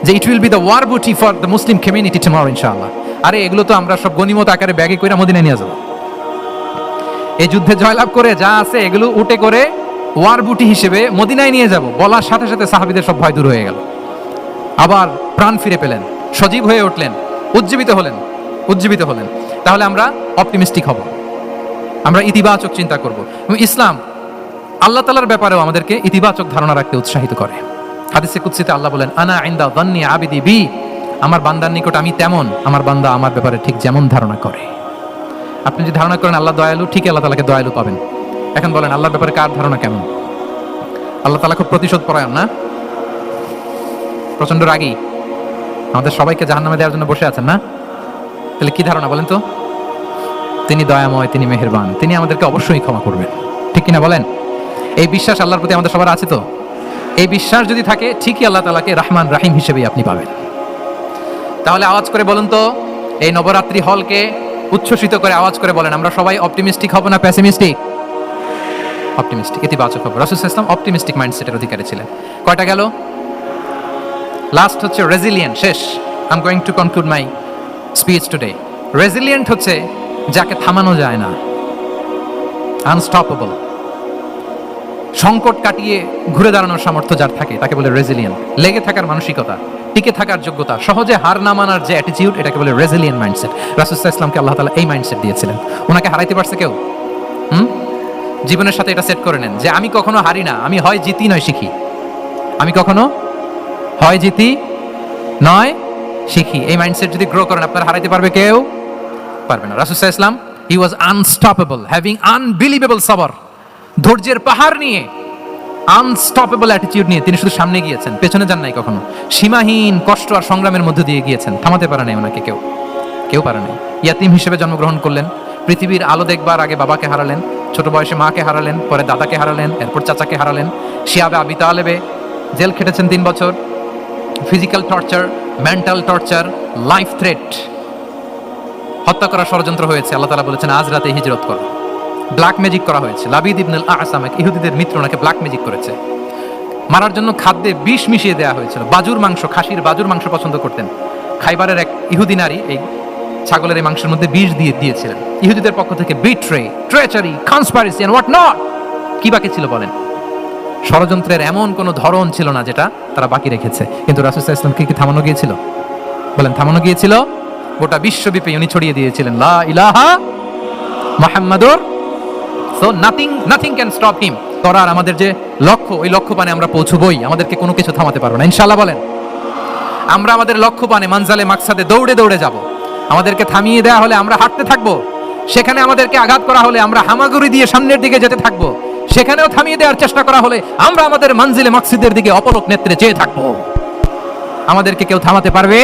যে it will be the war booty for the Muslim community tomorrow ইনশাআল্লাহ। আরে এগুলো তো আমরা সব গনিমত আকারে ব্যাগে কইরা মদিনায় নিয়ে যাব। এই যুদ্ধে জয়লাভ করে যা আছে এগুলো উটে করে ওয়ার বুটি হিসেবে মদিনায় নিয়ে যাব। বলার সাথে সাথে সাহাবীদের সব ভয় দূর হয়ে গেল, আবার প্রাণ ফিরে পেলেন, সজীব হয়ে উঠলেন, উজ্জীবিত হলেন, উজ্জীবিত হলেন। তাহলে আমরা অপটিমিস্টিক হব, আমরা ইতিবাচক চিন্তা করব। এবং ইসলাম আল্লাহ তাআলার ব্যাপারেও আমাদেরকে ইতিবাচক ধারণা রাখতে উৎসাহিত করে। হাদিসে কুদসিতে আল্লাহ বলেন, আনা ইনদা যান্নি আবিদি বি, আমার বান্দার নিকট আমি তেমন, আমার বান্দা আমার ব্যাপারে ঠিক যেমন ধারণা করে। আপনি যদি ধারণা করেন আল্লাহ দয়ালু, ঠিক আল্লাহ তাআলাকে দয়ালু পাবেন। এখন বলেন আল্লাহর ব্যাপারে কার ধারণা কেমন? আল্লাহ তাআলা খুব প্রতিশোধ পরায়ণ না? প্রচন্ড রাগী, আমাদের সবাইকে জাহান্নামে দেওয়ার জন্য বসে আছেন না? তাহলে কি ধারণা বলেন তো? তিনি দয়াময়, তিনি মেহেরবান, তিনি আমাদেরকে অবশ্যই ক্ষমা করবেন। ঠিক কিনা বলেন? এই বিশ্বাস আল্লাহর প্রতি আমাদের সবার আছে তো? এই বিশ্বাস যদি থাকে, ঠিকই আল্লাহ তাআলাকে রহমান রাহিম হিসেবেই আপনি পাবেন। তাহলে আওয়াজ করে বলুন তো, এই নবরাত্রি হলকে উচ্ছ্বসিত করে আওয়াজ করে বলেন, আমরা সবাই অপটিমিস্টিক হব না প্যাসিমিস্টিক? অপটিমিস্টিক, ইতিবাচক হব। রাসূল সাল্লাল্লাহু আলাইহি ওয়াসাল্লাম অপটিমিস্টিক মাইন্ডসেটের অধিকারী ছিলেন। কয়টা গেল? লাস্ট হচ্ছে রেজিলিয়েন্ট। শেষ। I am going to conclude my speech today. Resilient হচ্ছে যাকে থামানো যায় না, আনস্টপেবল। সংকট কাটিয়ে ঘুরে দাঁড়ানোর সামর্থ্য যার থাকে তাকে বলে রেজিলিয়েন্ট। লেগে থাকার মানসিকতা, টিকে থাকার যোগ্যতা, সহজে হার না মানার যে অ্যাটিটিউড, এটাকে বলে রেজিলিয়েন্ট মাইন্ডসেট। রাসূল সাল্লাল্লাহু আলাইহি ওয়াসাল্লামকে আল্লাহ তাআলা এই মাইন্ডসেট দিয়েছিলেন। ওনাকে হারাইতে পারছে কেউ? জীবনের সাথে এটা সেট করে নেন যে আমি কখনো হারি না, আমি হয় জিতি নয় শিখি। আমি কখনো হয় জিতি নয় শিখি। এই মাইন্ডসেট যদি গ্রো করেন, আপনারা হারাইতে পারবে কেউ? পারবে না। রাসূল সাল্লাল্লাহু আলাইহি ওয়াসাল্লাম he was unstoppable, having unbelievable সাবর। ধৈর্যের পাহাড় নিয়ে, আনস্টপেবল অ্যাটিটিউড নিয়ে তিনি শুধু সামনে গিয়েছেন, পেছনে যান নাই কখনো। সীমাহীন কষ্ট আর সংগ্রামের মধ্যে দিয়ে গিয়েছেন, থামাতে পারে নাই ওনাকে কেউ, কেউ পারে নাই। ইয়াতিম হিসেবে জন্মগ্রহণ করলেন, পৃথিবীর আলো দেখবার আগে বাবাকে হারালেন, ছোট বয়সে মাকে হারালেন, পরে দাদাকে হারালেন, এরপর চাচাকে হারালেন। শিয়াবে আবি তালেবে জেল খেটেছেন 3 বছর। Physical torture, mental torture, life threat, হত্যা করার ষড়যন্ত্র হয়েছে। আল্লাহ তাআলা বলেছেন আজ রাতে হিজরত করো। ব্ল্যাক ম্যাজিক করা হয়েছে। লাবিদ ইবনুল আ'সাম, এক ইহুদিদের মিত্র, ওনাকে ব্ল্যাক ম্যাজিক করেছে। মারার জন্য খাদ্যে বিষ মিশিয়ে দেওয়া হয়েছিল। বাজুর মাংস, খাসির বাজুর মাংস পছন্দ করতেন। খাইবারের এক ইহুদি নারী এই ছাগলের এই মাংসের মধ্যে বিষ দিয়ে দিয়েছিলেন। ইহুদিদের পক্ষ থেকে betray, treachery, conspiracy and what not, কি বাকি ছিল বলেন? ষড়যন্ত্রের এমন কোনো ধরন ছিল না যেটা তারা বাকি রেখেছে। কিন্তু রাসূল সাল্লাল্লাহু আলাইহি ওয়াসাল্লামকে কি থামানো গিয়েছিল? বলেন, থামানো গিয়েছিল? গোটা বিশ্বব্যাপী উনি ছড়িয়ে দিয়েছিলেন লা ইলাহা মুহাম্মাদুর। So nothing can stop him. করার আমাদের যে লক্ষ্য, ওই লক্ষ্য পানে আমরা পৌঁছবই, আমাদেরকে কোনো কিছু থামাতে পারবে না ইনশাআল্লাহ। বলেন, আমরা আমাদের লক্ষ্য পানে, মানজালে মাকসাদে দৌড়ে দৌড়ে যাব। আমাদেরকে থামিয়ে দেওয়া হলে আমরা হাঁটতে থাকবো, সেখানে আমাদেরকে আঘাত করা হলে আমরা হামাগুড়ি দিয়ে সামনের দিকে যেতে থাকবো, সেখানেও থামিয়ে দেওয়ার চেষ্টা করা হলে আমরা আমাদের মানজিলে মাকসিদের দিকে অপলক নেত্রে চেয়ে থাকবো। আমাদেরকে কেউ থামাতে পারবে